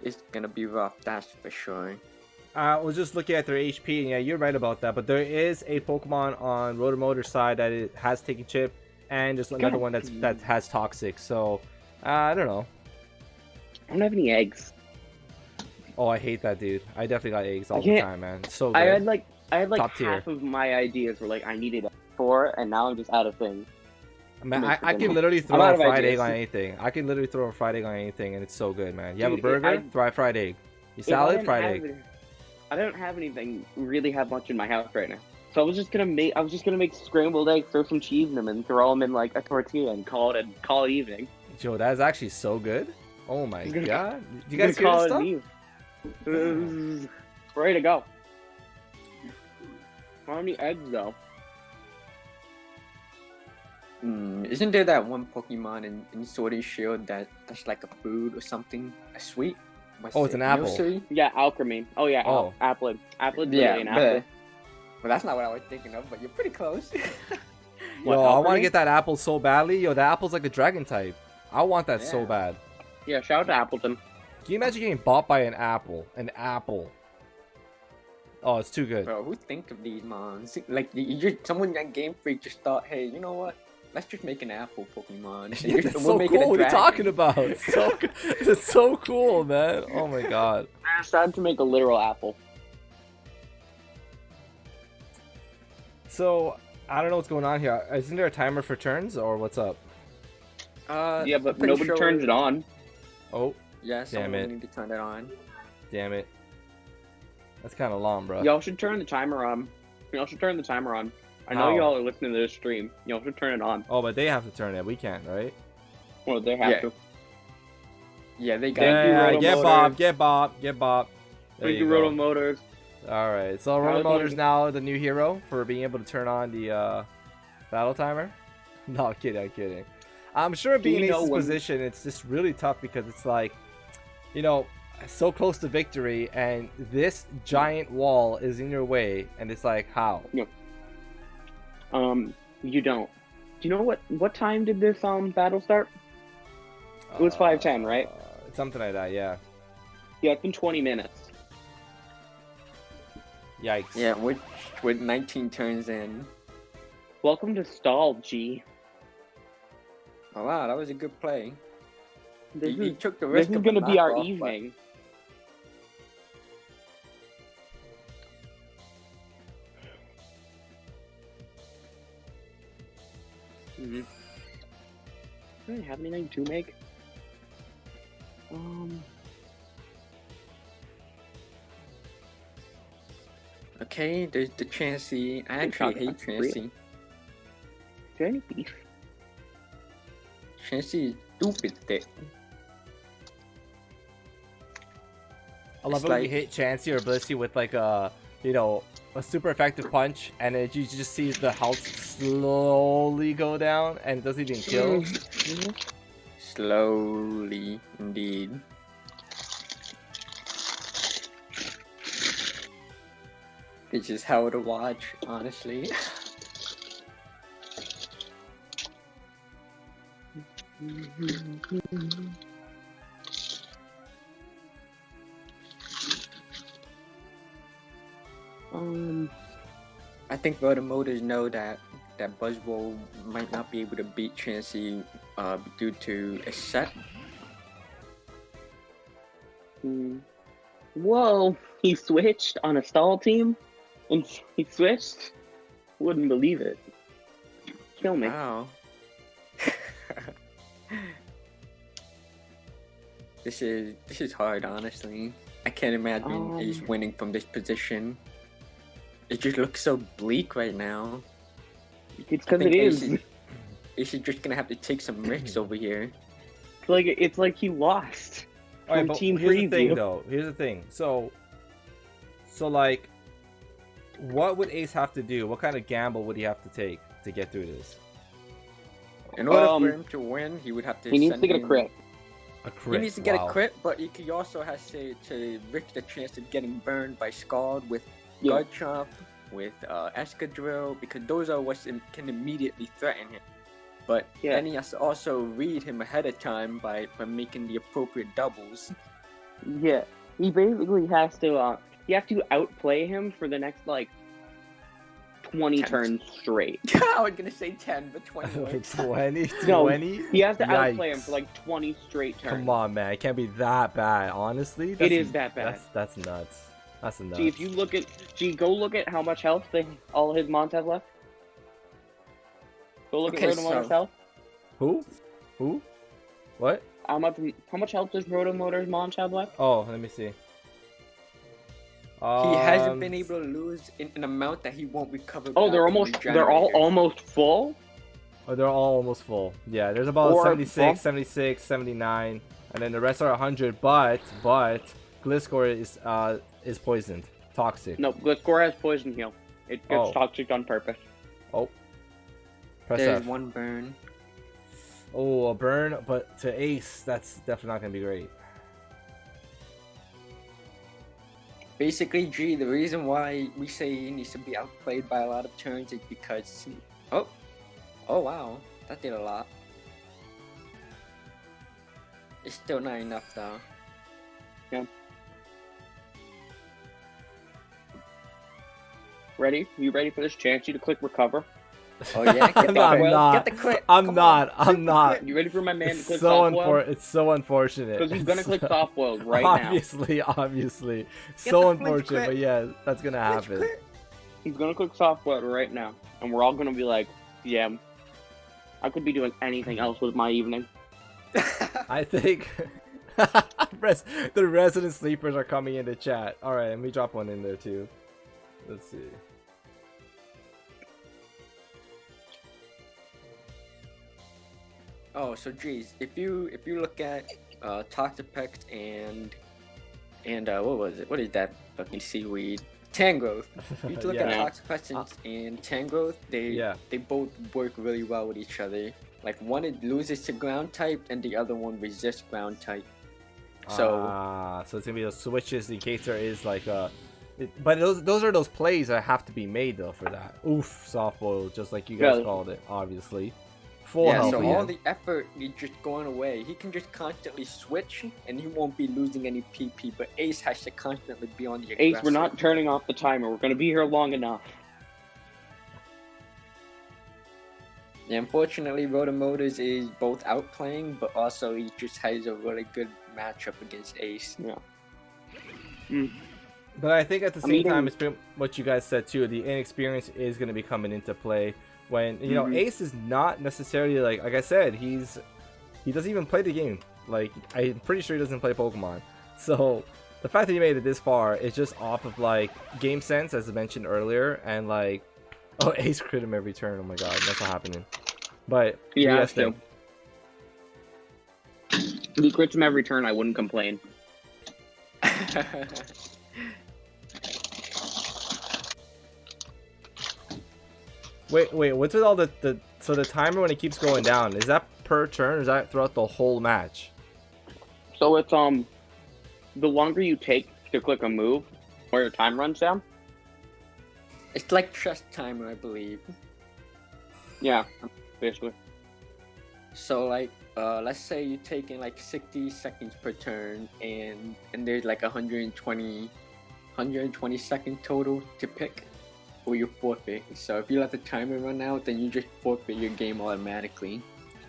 It's gonna be rough, that's for sure. I was just looking at their HP, and yeah, you're right about that. But there is a Pokemon on Rotomotor's side that it has taken chip, and there's another one that has toxic. So I don't know. I don't have any eggs. Oh, I hate that, dude. I definitely got eggs all the can't- time, man. So good. I had like Top tier. half of my ideas were like I needed 4, and now I'm just out of things. Man, makes I it can good. literally I'm throw out a of fried ideas. egg on anything. I can literally throw a fried egg on anything, and it's so good, man. You have a Dude, burger, throw a fried egg. You If I salad, didn't fried have egg. it- I don't have anything really have much in my house right now, so I was just gonna make scrambled eggs, throw some cheese in them, and throw them in like a tortilla and call it evening. Joe, that is actually so good. Oh my I'm gonna- god. You I'm guys gonna hear call this it stuff? an eve. Ready to go. How many eggs though? Isn't there that one Pokemon in Sword and Shield that's like a food or something? A sweet? What's Oh, it's it? an apple. Nursery? Yeah, Alchemy. Oh yeah, Oh. Applin. Applin. Yeah, an but apple. well, that's not what I was thinking of, but you're pretty close. What, Yo, I want to alchemy? get that apple so badly. Yo, the apple's like the dragon type. I want that so Yeah. bad. Yeah, shout out to Appleton. Can you imagine getting bought by an apple? An apple. Oh, it's too good. Bro, who think of these mons? Like, someone at Game Freak just thought, hey, you know what? Let's just make an apple Pokemon. And Yeah, just- that's we'll so make it a cool. What are you dragon. talking about? It's so, it's so cool, man. Oh my god. I decided to make a literal apple. So, I don't know what's going on here. Isn't there a timer for turns, or what's up? Yeah, but pretty nobody sure- turns it on. Oh, Yeah, Damn someone it. will need to turn it on. damn it. That's kind of long, bro. Y'all should turn the timer on. Y'all should turn the timer on. I know How? y'all are listening to this stream. Y'all should turn it on. Oh, but they have to turn it. We can't, right? Well, they have Yeah. to. Yeah, they got Thank you, Yeah, Roto get Motors. Bob, get Bob, get Bob. There Thank you you, go. Roto Motors. All right, so How Roto do Motors you- now the new hero for being able to turn on the battle timer. No, I'm kidding, I'm kidding. I'm sure being you in know Ace's when- position, it's just really tough because it's like, you know, so close to victory, and this giant wall is in your way, and it's like, how? You don't. Do you know what time did this battle start? It was 5:10, right? Something like that, yeah. Yeah, it's been 20 minutes. Yikes. Yeah, with 19 turns in. Welcome to Stall, G. Oh wow, that was a good play. This He is took the this risk is of a gonna be our knockoff, but- evening. Mm-hmm. Do I have anything to make? Okay, there's the Chansey. I Good actually shot, hate that's real. Chansey. Is there any beef? Chansey is stupid thick. I love It's it when you like- hit Chansey or Blissey with like a, you know, a super effective punch, and then you just see the health slowly go down, and it doesn't even kill. Slowly, indeed. It's just hell to watch, honestly. I think Rotomotors know that Buzzwole might not be able to beat Chansey due to a set. Whoa, he switched on a stall team? And he switched? Wouldn't believe it. Kill me. Wow. This is hard, honestly. I can't imagine Ace winning from this position. It just looks so bleak right now. It's because it is. Ace is just gonna have to take some risks over here. It's like he lost. All right, from but Team here's the thing, Preview. though. Here's the thing. So like, what would Ace have to do? What kind of gamble would he have to take to get through this? In order for him to win, he would have to. He needs send to get a in- crit. A crit. He needs to get wow. a crit, but he also has to risk the chance of getting burned by Scald with Yeah. Garchomp, with Escadrille, because those are what can immediately threaten him. But Yeah. then he has to also read him ahead of time by making the appropriate doubles. Yeah, he basically has to. You have to outplay him for the next 20 10. turns straight. I was gonna say 10, but 20 works. 20? No, 20? He has to outplay him Yikes. for 20 straight turns. Come on, man. It can't be that bad. Honestly, It is that bad. That's nuts. That's nuts. Gee, if you go look at how much health all his mons have left. Go look Okay, at Rotomotor's so- health. Who? What? How much health does Rotomotor's mons have left? Oh, let me see. He hasn't been able to lose in an amount that he won't recover. Oh, back they're from the all generator. almost full. Oh, they're all almost full. Yeah, there's about Or- 76, 76, 79, and then the rest are 100. But Gliscor is poisoned, toxic. No, Gliscor has poison heal. It gets Oh. toxic on purpose. Oh, press There's F. one burn. Oh, a burn, but to Ace, that's definitely not gonna be great. Basically, G, the reason why we say he needs to be outplayed by a lot of turns is because... Oh wow, that did a lot. It's still not enough though. Yeah. Ready? You ready for this chance? You to click recover. Oh yeah, get the I'm crit. not. Get the crit. I'm Come not. on, I'm not. You ready for my man to It's click so softboiled? It's so unfortunate. Because he's gonna click softboiled right obviously, so the unfortunate, flinch but yeah, that's gonna now. happen. Crit. He's gonna click softboiled right now, and we're all gonna be like, "Yeah, I could be doing anything else with my evening." I think the resident sleepers are coming in the chat. All right, let me drop one in there too. Let's see. Oh, so geez, if you look at Toxapex and what was it? What is that fucking seaweed? Tangrowth. If you look Yeah. at Toxapex and Tangrowth, they both work really well with each other. Like one it loses to ground type and the other one resists ground type. So So it's gonna be those switches in case there is like a. But those are those plays that have to be made though for that. Oof, softball, just like you guys Yeah. called it, obviously. Full yeah, health so again. all the effort is just going away. He can just constantly switch and he won't be losing any PP, but Ace has to constantly be on the aggressive. Ace, we're not turning off the timer. We're gonna be here long enough. Yeah, unfortunately, Rotomotors is both outplaying, but also he just has a really good matchup against Ace. Yeah. But I think at the I'm same eating- time, it's been what you guys said too. The inexperience is going to be coming into play when you know Ace is not necessarily like I said, he doesn't even play the game. Like I'm pretty sure he doesn't play Pokemon. So the fact that he made it this far is just off of like game sense, as I mentioned earlier, and like Ace crit him every turn. Oh my god, that's not happening. But Yeah, yes, still. If he crits him every turn, I wouldn't complain. Wait, what's with all the so the timer when it keeps going down? Is that per turn or is that throughout the whole match? So it's the longer you take to click a move, or your time runs down. It's like chess timer, I believe. Yeah, basically. So like, let's say you're taking like 60 seconds per turn, and there's like 120 second total to pick. or you forfeit. So if you let the timer run out, then you just forfeit your game automatically.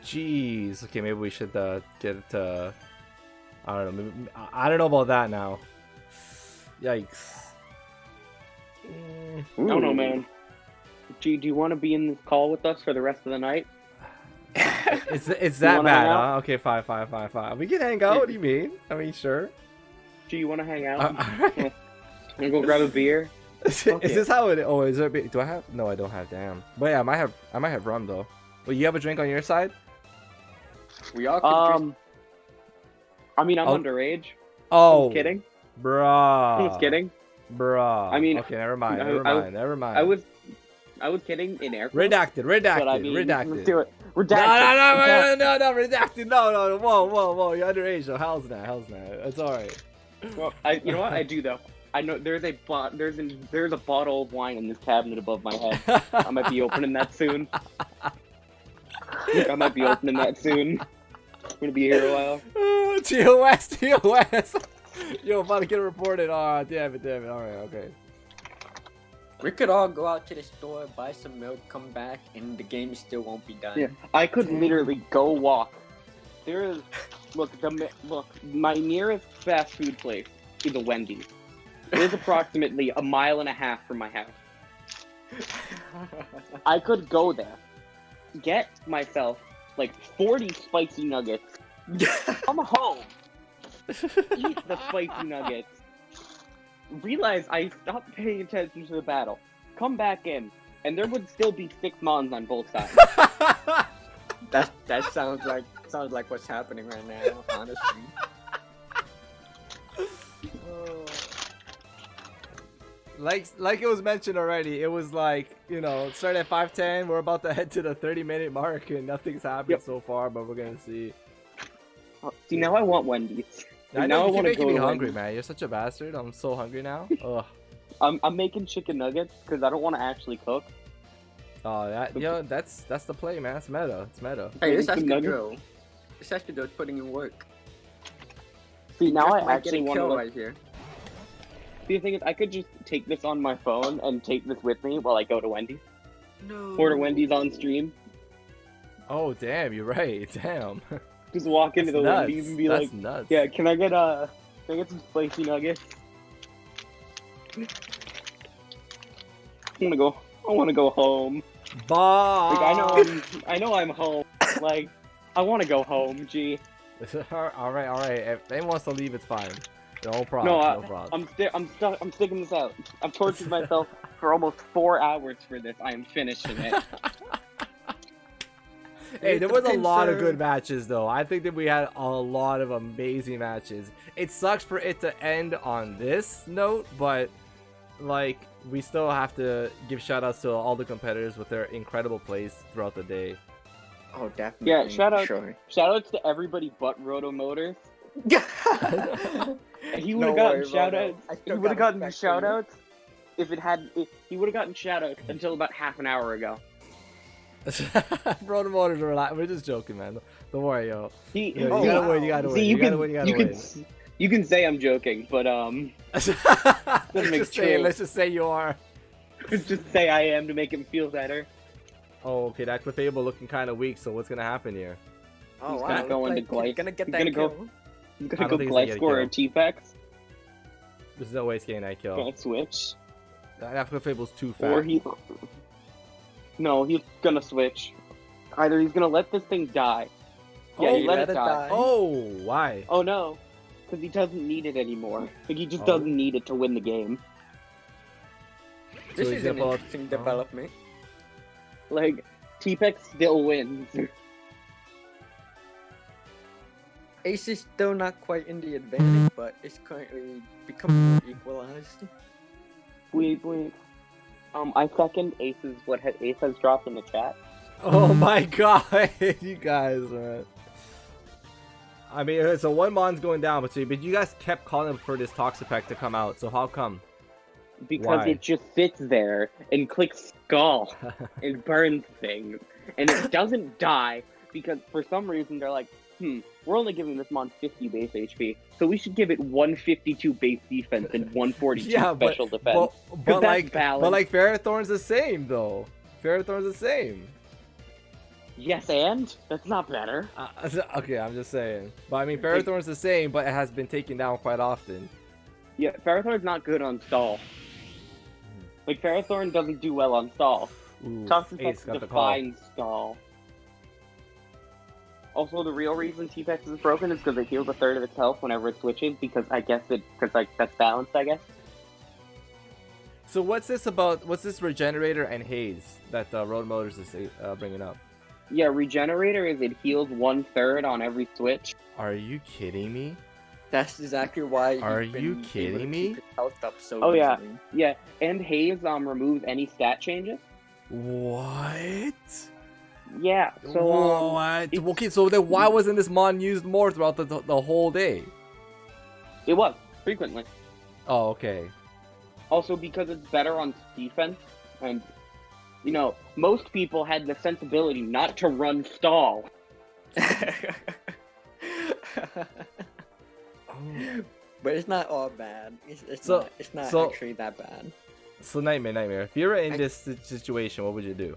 Jeez. Okay, maybe we should get it to... I don't know. Maybe, I don't know about that now. Yikes. I don't know, man. G, do you want to be in this call with us for the rest of the night? It's that wanna bad, hang out? huh? Okay, fine. We can hang out. What do you mean? I mean, sure. G, you want to hang out? Alright. Wanna go grab a beer? Is this how it? Oh, is there? Do I have? No, I don't have. Damn. But yeah, I might have rum though. Well, you have a drink on your side? We all could drink. I mean, I'm Oh. underage. Oh, Just kidding. bruh. I'm just kidding. Bruh. I mean, okay, never mind. Never mind. I was kidding in air quotes. redacted. But I mean, Redacted. let's do it. No, Redacted. no, redacted. No. Whoa. You're underage, though. Hell's not. It's alright. Well, you know what? I do though. I know there's a bottle of wine in this cabinet above my head. I might be opening that soon. I'm gonna be here a while. TOS. Yo, about to get reported. Oh, damn it. Alright, okay. We could all go out to the store, buy some milk, come back, and the game still won't be done. Yeah, I could literally go walk. Look, my nearest fast food place is a Wendy's. It is approximately 1.5 miles from my house. I could go there, get myself like 40 spicy nuggets, come home, eat the spicy nuggets, realize I stopped paying attention to the battle, come back in, and there would still be 6 mons on both sides. That sounds like what's happening right now, honestly. Like it was mentioned already, it was like, you know, start at 5:10, we're about to head to the 30-minute mark and nothing's happened so far, but we're gonna see. See, now I want Wendy's. I now know, I you're want to making go me to hungry, Wendy's. man. You're such a bastard. I'm so hungry now. Ugh. I'm making chicken nuggets because I don't want to actually cook. Oh, that's the play, man. It's meta. It's meta. Hey, this Some has to nuggets? go. This has to go putting in work. See, now Just I might actually get a want kill to. right here. The thing is, I could just take this on my phone and take this with me while I go to Wendy's. No. Order Wendy's on stream. Oh, damn, you're right. Damn. Just walk into the Nuts. Wendy's and be That's like, nuts. "Yeah, can I get some spicy nuggets?" I want to go home. Bah. Like I know I'm home. Like I want to go home. Gee. all right. If anyone wants to leave, it's fine. No problem. No, No problem. I'm sticking this out. I've tortured myself for almost 4 hours for this. I am finishing it. Hey, there was a lot of concern. good matches, though. I think that we had a lot of amazing matches. It sucks for it to end on this note, but like we still have to give shout outs to all the competitors with their incredible plays throughout the day. Oh, definitely. Yeah, shout out. Sure. Shoutouts to everybody but Roto Motors. He would have No gotten worry, shout Roto. outs. I He still would have got gotten respect for you. shout outs if he would have gotten shout outs until about half an hour ago. Roto Motors are relaxed. We're just joking, man. Don't worry, yo. He, You Oh, gotta wow. win. You gotta see, win. you You gotta can, win. You you gotta can, win. you can say I'm joking, but let's make just say it. true. Let's just say you are. just say I am to make him feel better. Oh, okay. That Clefable looking kind of weak. So what's gonna happen here? Oh, He's wow. gonna go into He's Glyce. gonna get He's that gonna go- kill. He's I gonna don't go think he's Glyce gonna score a get T-Pex. There's no way he's getting that kill. Gonna switch. That Clefable's too Or fat. No, he's gonna switch. Either he's gonna let this thing die. Yeah, Oh, he let it die. Oh, why? Oh no, because he doesn't need it anymore. Like he just Oh. doesn't need it to win the game. This So is he's an gonna pull out- interesting development. Like T-Pex still wins. Ace is still not quite in the advantage, but it's currently becoming more equalized. Wait. I second Ace's Ace has dropped in the chat. Oh my god, you guys, man. I mean, so one mon's going down, but you guys kept calling for this Toxapex to come out, so how come? Because Why? it just sits there and clicks skull and burns things. And it doesn't die because for some reason they're like, we're only giving this mon 50 base HP, so we should give it 152 base defense and 142 special defense. But like balanced. Ferrothorn's the same though. Ferrothorn's the same. Yes, and that's not better. Okay, I'm just saying. But I mean, Ferrothorn's the same, but it has been taken down quite often. Yeah, Ferrothorn's not good on stall. Like, Ferrothorn doesn't do well on stall. Ooh, Toxic Ace got the call. defines stall. Also, the real reason T-Pex is broken is because it heals a third of its health whenever it switches, because that's balanced, I guess. So what's this Regenerator and Haze that Road Motors is bringing up? Yeah, Regenerator is it heals 1/3 on every switch. Are you kidding me? That's exactly why. Are you've been you able to kidding keep me? his health up so Oh, yeah. easily. Yeah, and Haze removes any stat changes. What? Yeah, so what? Okay, so then why wasn't this mon used more throughout the whole day? it was frequently. Oh, okay. Also because it's better on defense, and you know, most people had the sensibility not to run stall. But it's not all bad. It's So- not so- actually that bad. So Nightmare. If you were in this situation, what would you do?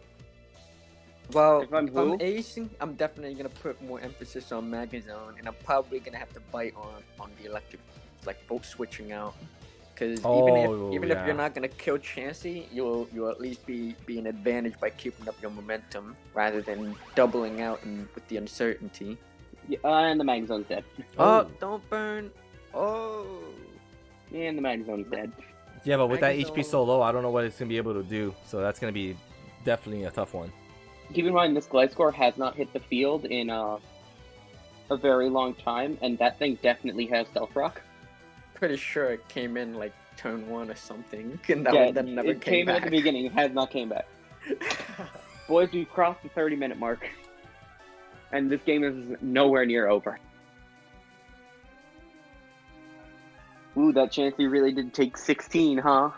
Well, If I'm if I'm who? acing, I'm definitely gonna put more emphasis on Magazone, and I'm probably gonna have to bite on the electric, like volt switching out. Because even if yeah. you're not gonna kill Chansey, you'll at least be an advantage by keeping up your momentum rather than doubling out with the uncertainty. Yeah, and the mag zone's dead. Oh, don't burn! Oh, And the mag zone's dead. Yeah, but with that Magazone. HP so low, I don't know what it's gonna be able to do. So that's gonna be definitely a tough one. Keep in mind, this Gliscor has not hit the field in a very long time, and that thing definitely has Stealth Rock. pretty sure it came in like turn 1 or something, and Yeah, that never it came in back. at the beginning, it has not came back. Boys, we've crossed the 30-minute mark, and this game is nowhere near over. Ooh, that Chansey really did take 16, huh?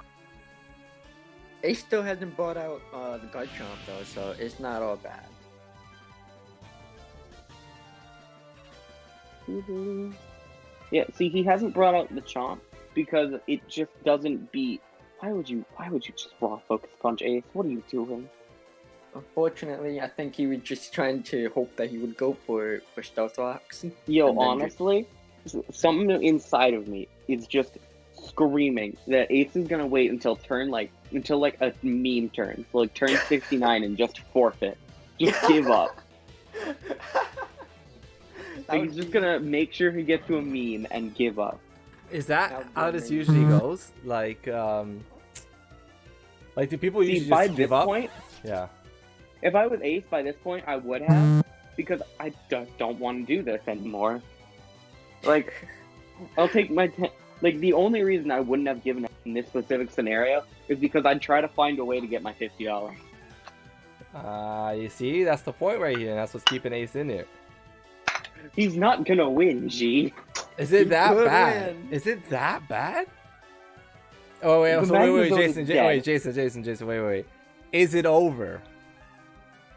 Ace still hasn't brought out the Garchomp though, so it's not all bad. Yeah, see, he hasn't brought out the Chomp because it just doesn't beat. Why would you just raw focus punch Ace? What are you doing? Unfortunately, I think he was just trying to hope that he would go for Stealth Rocks. Yo, And then honestly, something inside of me is just screaming that Ace is gonna wait until a meme turn, so like turn 69 and just forfeit, just give up. Like, he's just gonna make sure he gets to a meme and give up. Is that That how would this be- usually goes? Like do people See, usually by just this give up? point, Yeah. if I was Ace by this point, I would have, because I just don't want to do this anymore. Like, I'll take my like, the only reason I wouldn't have given up in this specific scenario is because I'd try to find a way to get my $50. You see, that's the point right here, and that's what's keeping Ace in there. He's not gonna win, G. Is it He that could bad? win. Is it that bad? Oh wait, The so wait, Magazone is Jason, wait. Is it over?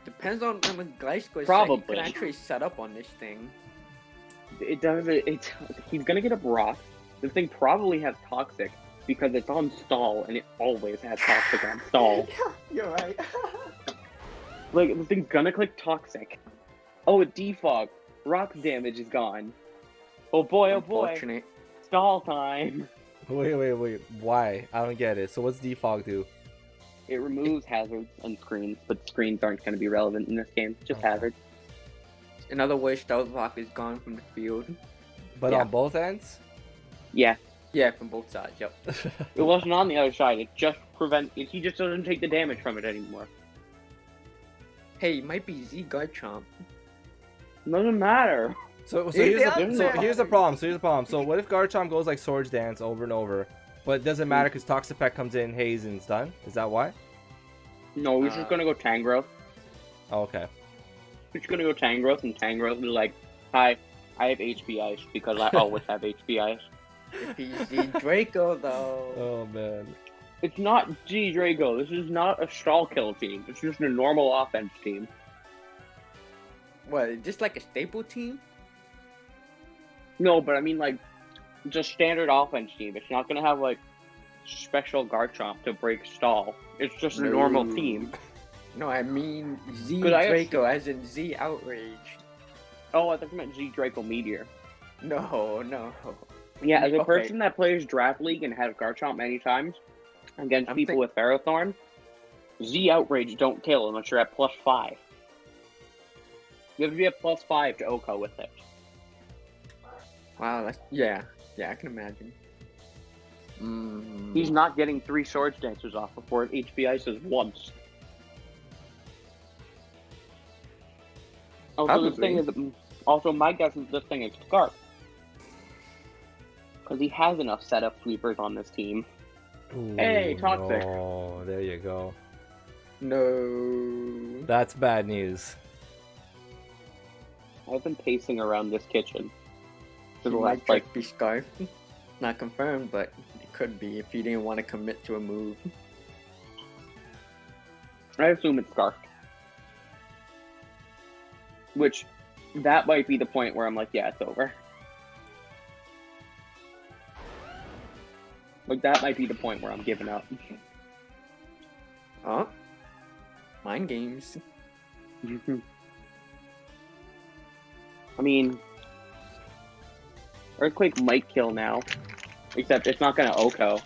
Depends on when Gliscor Probably. can actually set up on this thing. It does. He's gonna get a Brock. This thing probably has Toxic because it's on stall, and it always has Toxic on stall. You're right. Like, the thing's gonna click Toxic. Oh, it defogged. Rock damage is gone. Oh boy, oh boy. Unfortunate. Stall time. Wait. Why? I don't get it. So what's defog do? It removes hazards and screens, but screens aren't gonna be relevant in this game. Just Okay. hazards. In other words, Stealth Rock is gone from the field. But Yeah. on both ends? Yeah. Yeah, from both sides. Yep. It wasn't on the other side. It just he just doesn't take the damage from it anymore. Hey, it might be Z Garchomp. Doesn't matter. So Yeah, here's the problem. So what if Garchomp goes like Swords Dance over and over, but it doesn't matter because Toxapex comes in, Haze, and it's done? Is that why? No, he's just gonna go Tangrowth. Oh, okay. He's just gonna go Tangrowth, and Tangrowth is like, "Hi, I have HP Ice because I always have HP Ice." If he's Z Draco though. Oh man. It's not G Draco. This is not a stall kill team. It's just a normal offense team. What? Just like a staple team? No, but I mean like just standard offense team. It's not gonna have like special Garchomp to break stall. It's just a normal team. No, I mean Z 'Cause I Draco, as in Z Outrage. Oh, I thought you meant Z Draco Meteor. No. Yeah, as a Okay. person that plays Draft League and has Garchomp many times against I'm people think- with Ferrothorn, Z Outrage don't kill unless you're at +5. You have to be at +5 to OHKO with it. Wow, yeah, I can imagine. He's not getting 3 Swords Dancers off before HP Ices once. Also, this thing is. Also, my guess is this thing is Scarf. Because he has enough setup sweepers on this team. Ooh, Hey, Toxic. Oh, there you go. No. That's bad news. I've been pacing around this kitchen. For He the might last, like, be Scarf. Not confirmed, but it could be if he didn't want to commit to a move. I assume it's Scarf. Which, that might be the point where I'm like, yeah, it's over. Like, that might be the point where I'm giving up. Oh, mind games. I mean, Earthquake might kill now. Except it's not gonna OHKO.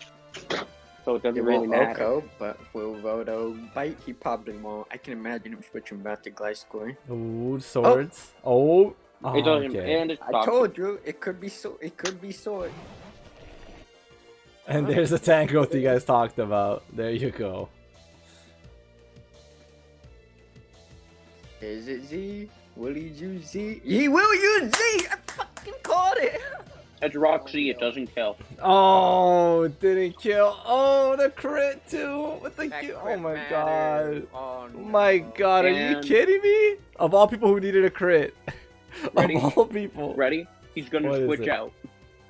So it doesn't It really won't matter. OHKO, but will Vodo bite? He probably won't. I can imagine him switching back to Gliscor. Ooh, swords. Oh. It doesn't, Okay. and it's I toxic. told you, it could be so. It could be sword. And there's the tank growth you guys talked about. There you go. Is it Z? Will he use Z? He will use Z! I fucking called it! It's Roxy, it doesn't kill. Oh, it didn't kill. Oh, the crit too. With the That kill. Oh crit my matters. god. Oh, no. My god, are you And- kidding me? Of all people who needed a crit. Ready? Of all people. Ready? He's gonna What is switch it? out.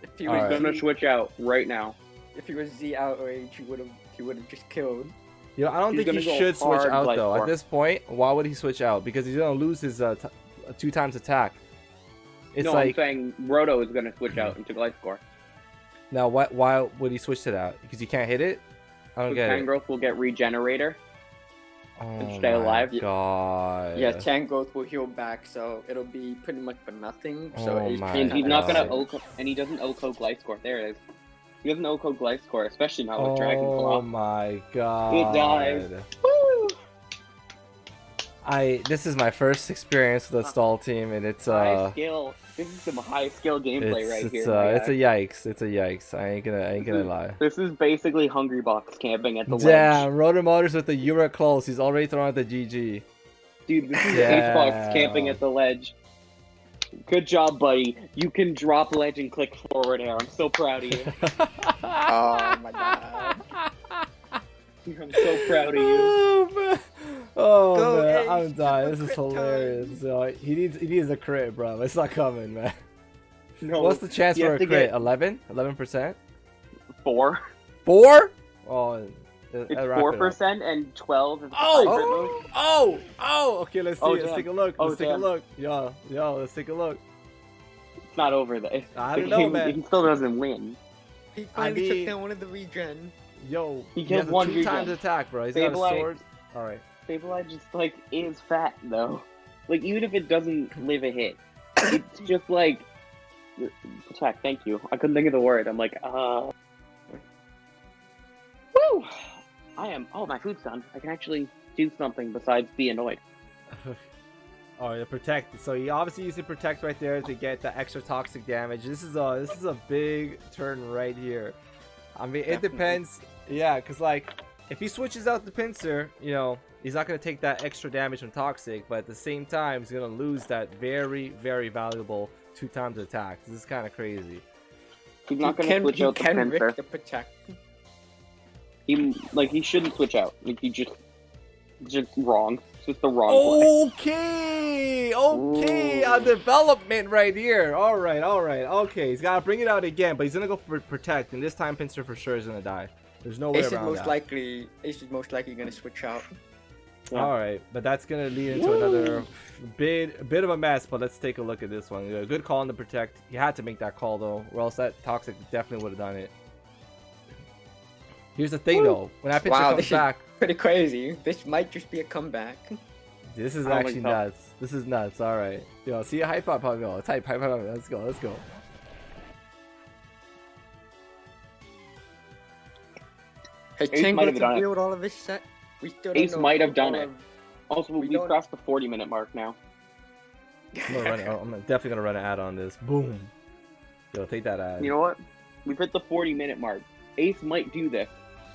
If he He's was Alright. gonna Z, switch out right now. if he was Z Outrage, he would have just killed. You know, I don't He's think he gonna go should switch hard out like though. At for- this point, why would he switch out? Because he's gonna lose his 2 times attack. It's No, I'm like saying Roto is gonna switch out into Gliscor. now why would he switch to that? Because he can't hit it? I don't So get it. Tangrowth will get Regenerator. Oh stay my alive. god. Yeah, Tangrowth will heal back, so it'll be pretty much for nothing. So Oh HP my And he's kinda not gonna God. OHKO, and he doesn't OHKO Gliscor. There it is. He doesn't OHKO Gliscor, especially not with Dragon Oh Claw. my god. It dies. Woo! This is my first experience with a stall team, and it's High skill. This is some high skill gameplay right here. my it's a guy. yikes. It's a yikes. I ain't gonna lie. This is basically Hungry Box camping at the ledge. Damn, Rotor Motors with the Euro close. He's already thrown out the GG. Dude, this is Damn. Ace Box camping at the ledge. Good job, buddy. You can drop ledge and click forward air. I'm so proud of you. Oh my god. I'm so proud of you. Oh man, oh, Go, man. Ace, I'm dying. This is triple crit hilarious. So he needs a crit, bro. It's not coming, man. No, What's the chance you for have a to crit? get 11%? 4. 4? Oh, It's wrap it up. 4% and 12 is the Oh! high crit mode. Oh! Okay, let's see. Oh, Let's damn. take a look. Oh, Let's take a damn. look. Yo, let's take a look. It's not over though. I The don't know, game- man. He still doesn't win. He finally took mean- down one of the regen. Yo, He has killed a one 2 times regen. attack, bro. He's got a Stabilize. sword. All right. Sableye just like is fat though. Like even if it doesn't live a hit, it's just like attack. Thank you. I couldn't think of the word. I'm like, Woo! I am. Oh, my food's done. I can actually do something besides be annoyed. Oh, yeah, protect. So he obviously used to protect right there to get the extra toxic damage. This is a big turn right here. I mean, it Definitely. depends. Yeah, because like if he switches out the pincer, you know, he's not gonna take that extra damage from toxic, but at the same time, he's gonna lose that very, very valuable 2 times attack. This is kind of crazy. He's not gonna switch out the pincer. risk the protect. He shouldn't switch out. Like he just wrong. It's just the wrong play. Okay, a development right here. All right. Okay, he's gotta bring it out again, but he's gonna go for protect, and this time pincer for sure is gonna die. There's no way Ace is around most that. likely. Ace is most likely gonna switch out. Yeah. All right, but that's gonna lead into another bit of a mess. But let's take a look at this one. Good call on the protect. He had to make that call though, or else that toxic definitely would have done it. Here's the thing though, when that pitcher Wow, comes this is back, pretty crazy. This might just be a comeback. this is I don't actually think so. nuts. This is nuts. All right, yo, see a hype up, go type hype up. Let's go, let's go. Has Ace might have Chamberlain done it. revealed all of his set? We still don't Ace know might have done all it. of- Also, We we don't- crossed the 40-minute mark now. I'm definitely gonna run an ad on this. Boom. Yo, take that ad. You know what? We've hit the 40-minute mark. Ace might do this,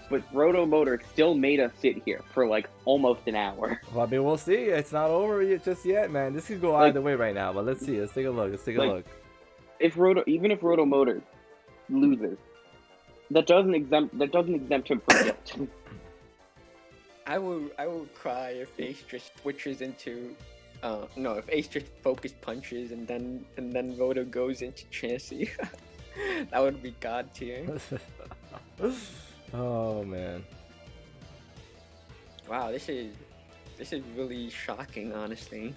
but Roto Motor still made us sit here for like almost an hour. Well, I mean, we'll see. It's not over yet, just yet, man. This could go Like- either way right now, but let's see. Let's take a look. Let's take a Like- look. Even if Roto Motor loses, that doesn't exempt him from guilt. I will cry if Ace just switches into, no, if Ace just focus punches and then Roto goes into Chansey. That would be god tier. Oh man. Wow, this is really shocking, honestly.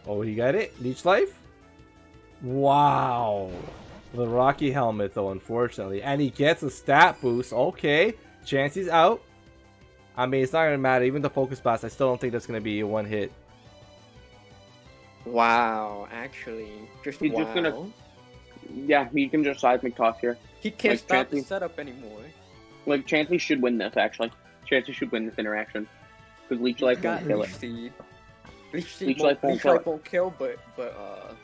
Oh, he got it. Leech life. Wow. The Rocky helmet, though, unfortunately, and he gets a stat boost. Okay, Chansey's out. I mean, it's not gonna matter. Even the focus blast, I still don't think that's gonna be a one hit. Wow, actually, He's wow. just gonna- Yeah, he can just seismic toss here. He can't like, stop the Chansey- setup anymore. Like Chansey should win this actually. Chansey should win this interaction because Leech Life Got won't kill Leech it. Seed. Leech Leech Life won't Leech kill Life it. won't kill, but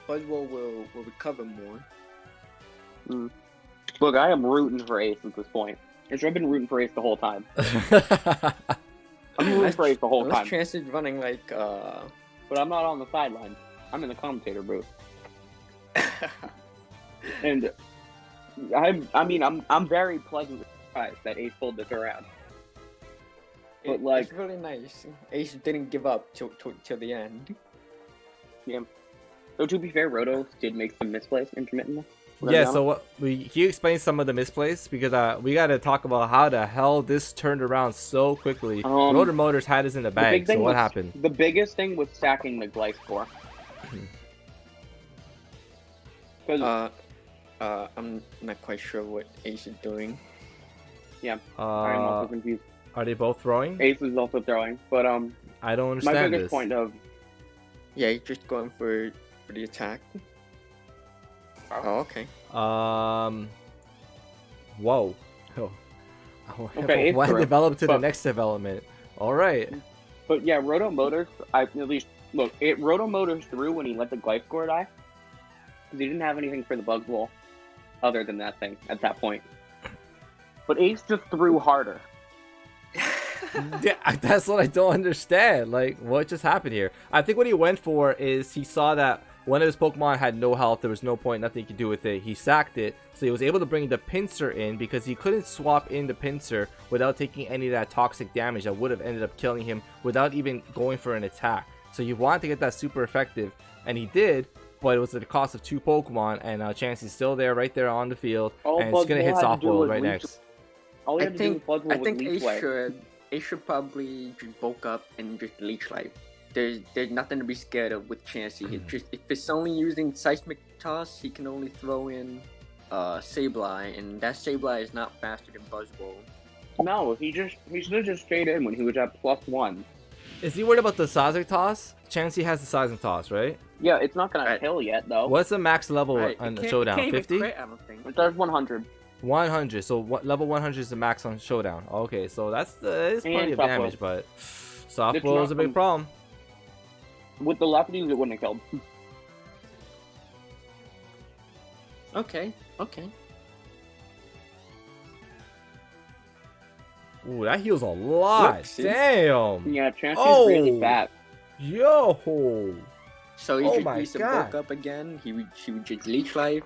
Buzzwole will recover more. Look, I am rooting for Ace at this point. I've been rooting for Ace the whole time. I'm rooting for Ace the whole Unless time, Chance is running like but I'm not on the sideline. I'm in the commentator booth, and I'm very pleasantly surprised that Ace pulled this around. But, like- it's really nice. Ace didn't give up till the end. Though to be fair, Roto did make some misplays intermittently. Yeah, so what can you explain some of the misplays? Because we got to talk about how the hell this turned around so quickly. Rotor Motors had us in the bag, so what happened? The biggest thing was stacking the Glyph core. Because I'm not quite sure what Ace is doing. I'm also Uh, confused. are they both throwing? Ace is also throwing, but I don't my understand biggest this. point of Yeah, he's just going for the attack. Oh, okay. Whoa. Oh. Okay, Why it's develop to the but- next development? All right. But yeah, Roto Motors, Roto Motors threw when he let the Glyph core die. Because he didn't have anything for the Bug Wall other than that thing at that point. But Ace just threw harder. Yeah, that's what I don't understand. Like, what just happened here? I think what he went for is he saw that one of his Pokemon had no health. There was no point, nothing he could do with it. He sacked it, so he was able to bring the Pinsir in because he couldn't swap in the Pinsir without taking any of that toxic damage that would have ended up killing him without even going for an attack. So he wanted to get that super effective, and he did, but it was at the cost of 2 Pokemon, and Chansey's still there, right there on the field, All and it's going to hit Buzzwole had to do Softball was right leech- next. All he I had to do with think Bug Wall was Ace Leech Life. should probably just bulk up and just Leech Life. There's nothing to be scared of with Chansey. It just if it's only using Seismic Toss, he can only throw in Sableye, and that Sableye is not faster than Buzzwole. No, he should have just stayed in when he was at +1. Is he worried about the Seismic Toss? Chansey has the Seismic Toss, right? Yeah, it's not gonna Right. kill yet though. What's the max level Right, on it the can't- Showdown? it can't even 50? crit, I don't think. It does 100. 100. So what level 100 is the max on Showdown? Okay, so that is plenty And of softball. damage, but It's softball is not a big from- problem. With the lefties, it wouldn't have killed. Okay. Ooh, that heals a lot. Whoopsie. Damn. Yeah, Chansey's Oh. really fat. Yo. So he Oh just my needs to God. bulk up again. He would just Leech Life.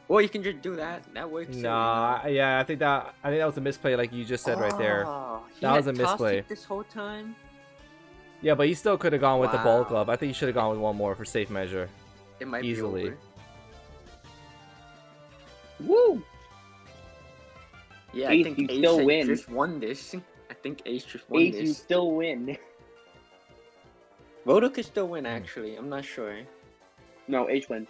Or you can just do that. That works. too. Nah, yeah, I think that was a misplay, like you just said right there. Oh, he That was had a misplay. Toxic this whole time. Yeah, but he still could have gone with the bulk Wow. up. I think he should have gone with one more for safe measure. It might Easily. be over. Woo! Yeah, Ace, I think you Ace still had win. just won this. I think Ace just won Ace, you this. still win. Roto could still win, actually. I'm not sure. No, H wins.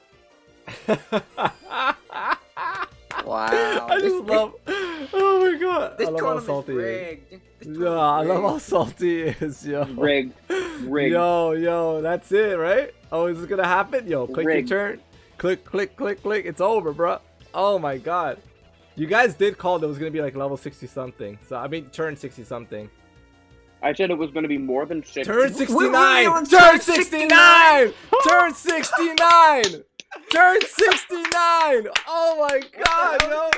Wow. I just love. Oh my god! This I love how tournament's salty he is. rigged. This Yeah, tournament's I love how rigged. salty he is, yo. Rigged. Rigged. Yo, that's it, right? Oh, is this gonna happen? Yo, click Rigged. your turn. Click. It's over, bro. Oh my god. You guys did call that it was gonna be like level 60 something. So I mean, turn 60 something. I said it was going to be more than 6. Turn We're 69. on Turn turn 69. Turn 69. Turn 69. Oh my god, yo.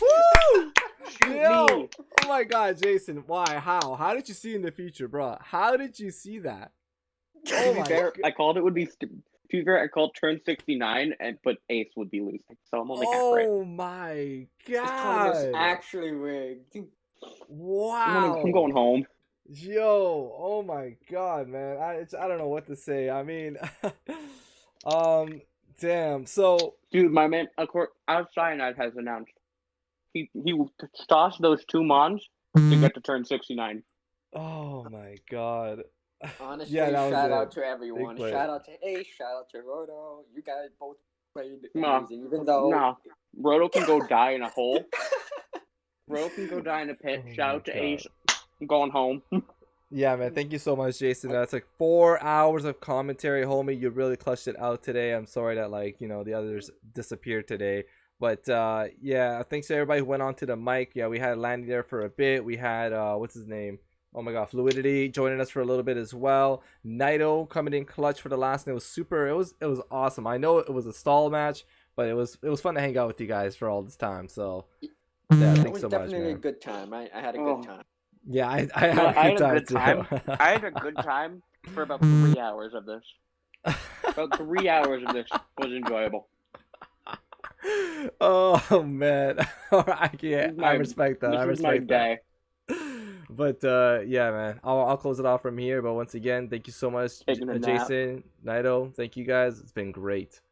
Woo! Shoot Yo. me. Oh my god, Jason. Why? How? How did you see in the future, bro? How did you see that? Oh To be my fair, god. I called it would be. To be fair, I called turn 69, but Ace would be losing. So I'm only half right. Oh my This tournament's god. actually rigged. Wow. I'm going home. Yo, oh my god, man. I don't know what to say. I mean, damn. So, Dude, my man, Cyanide has announced he tossed those 2 mons to get to turn 69. oh my god. Honestly, Yeah, that was shout it. out to everyone. play. Shout out to Ace. Shout out to Roto. You guys both played Nah. amazing. Even though Nah, Roto can go die in a hole. Roto can go die in a pit. Oh Shout my out to God. Ace. I'm going home. Yeah, man. Thank you so much, Jason. That's like 4 hours of commentary, homie. You really clutched it out today. I'm sorry that the others disappeared today. But yeah, thanks to everybody who went on to the mic. Yeah, we had Landy there for a bit. We had what's his name? Oh my god, Fluidity joining us for a little bit as well. Naito coming in clutch for the last, and it was super. It was awesome. I know it was a stall match, but it was fun to hang out with you guys for all this time. So yeah, it thanks was so much, definitely a man. good time. I had a Oh. good time. Yeah, I I had a good time too. I had a good time for about 3 hours of this. About 3 hours of this was enjoyable. Oh man, I can't. I respect that. I This is my respect that. day. But yeah, man, I'll close it off from here. But once again, thank you so much, Taking a nap. Jason, Naito. Thank you guys. It's been great.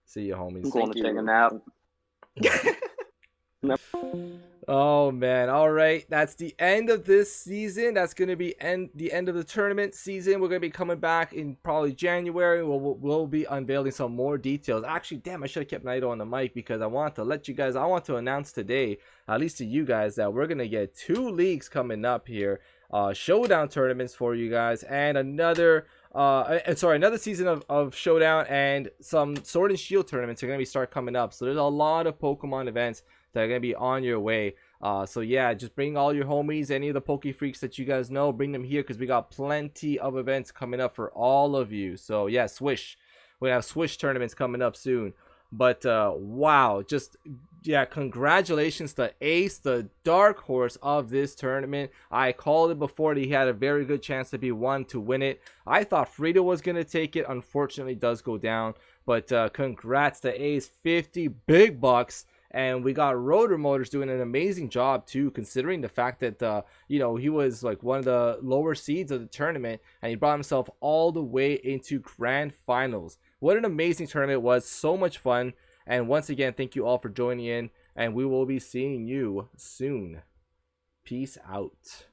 See you, homies. I'm going Thank to take you. a nap. Oh man, all right, that's the end of this season. That's gonna be the end of the tournament season. We're gonna be coming back in probably January. We'll be unveiling some more details. Actually, damn, I should have kept Naito on the mic because I want to announce today, at least to you guys, that we're gonna get 2 leagues coming up here, Showdown tournaments for you guys, and another season of Showdown, and some Sword and Shield tournaments are gonna start coming up. So there's a lot of Pokemon events that are gonna be on your way. So yeah, just bring all your homies, any of the Poke Freaks that you guys know, bring them here because we got plenty of events coming up for all of you. So yeah, Swish, we have Swish tournaments coming up soon. But wow, just yeah, congratulations to Ace, the dark horse of this tournament. I called it before that he had a very good chance to be one to win it. I thought Frida was gonna take it. Unfortunately, it does go down. But congrats to Ace, 50 big bucks. And we got Rotor Motors doing an amazing job too, considering the fact that he was like one of the lower seeds of the tournament, and he brought himself all the way into grand finals. What an amazing tournament it was! So much fun. And once again, thank you all for joining in, and we will be seeing you soon. Peace out.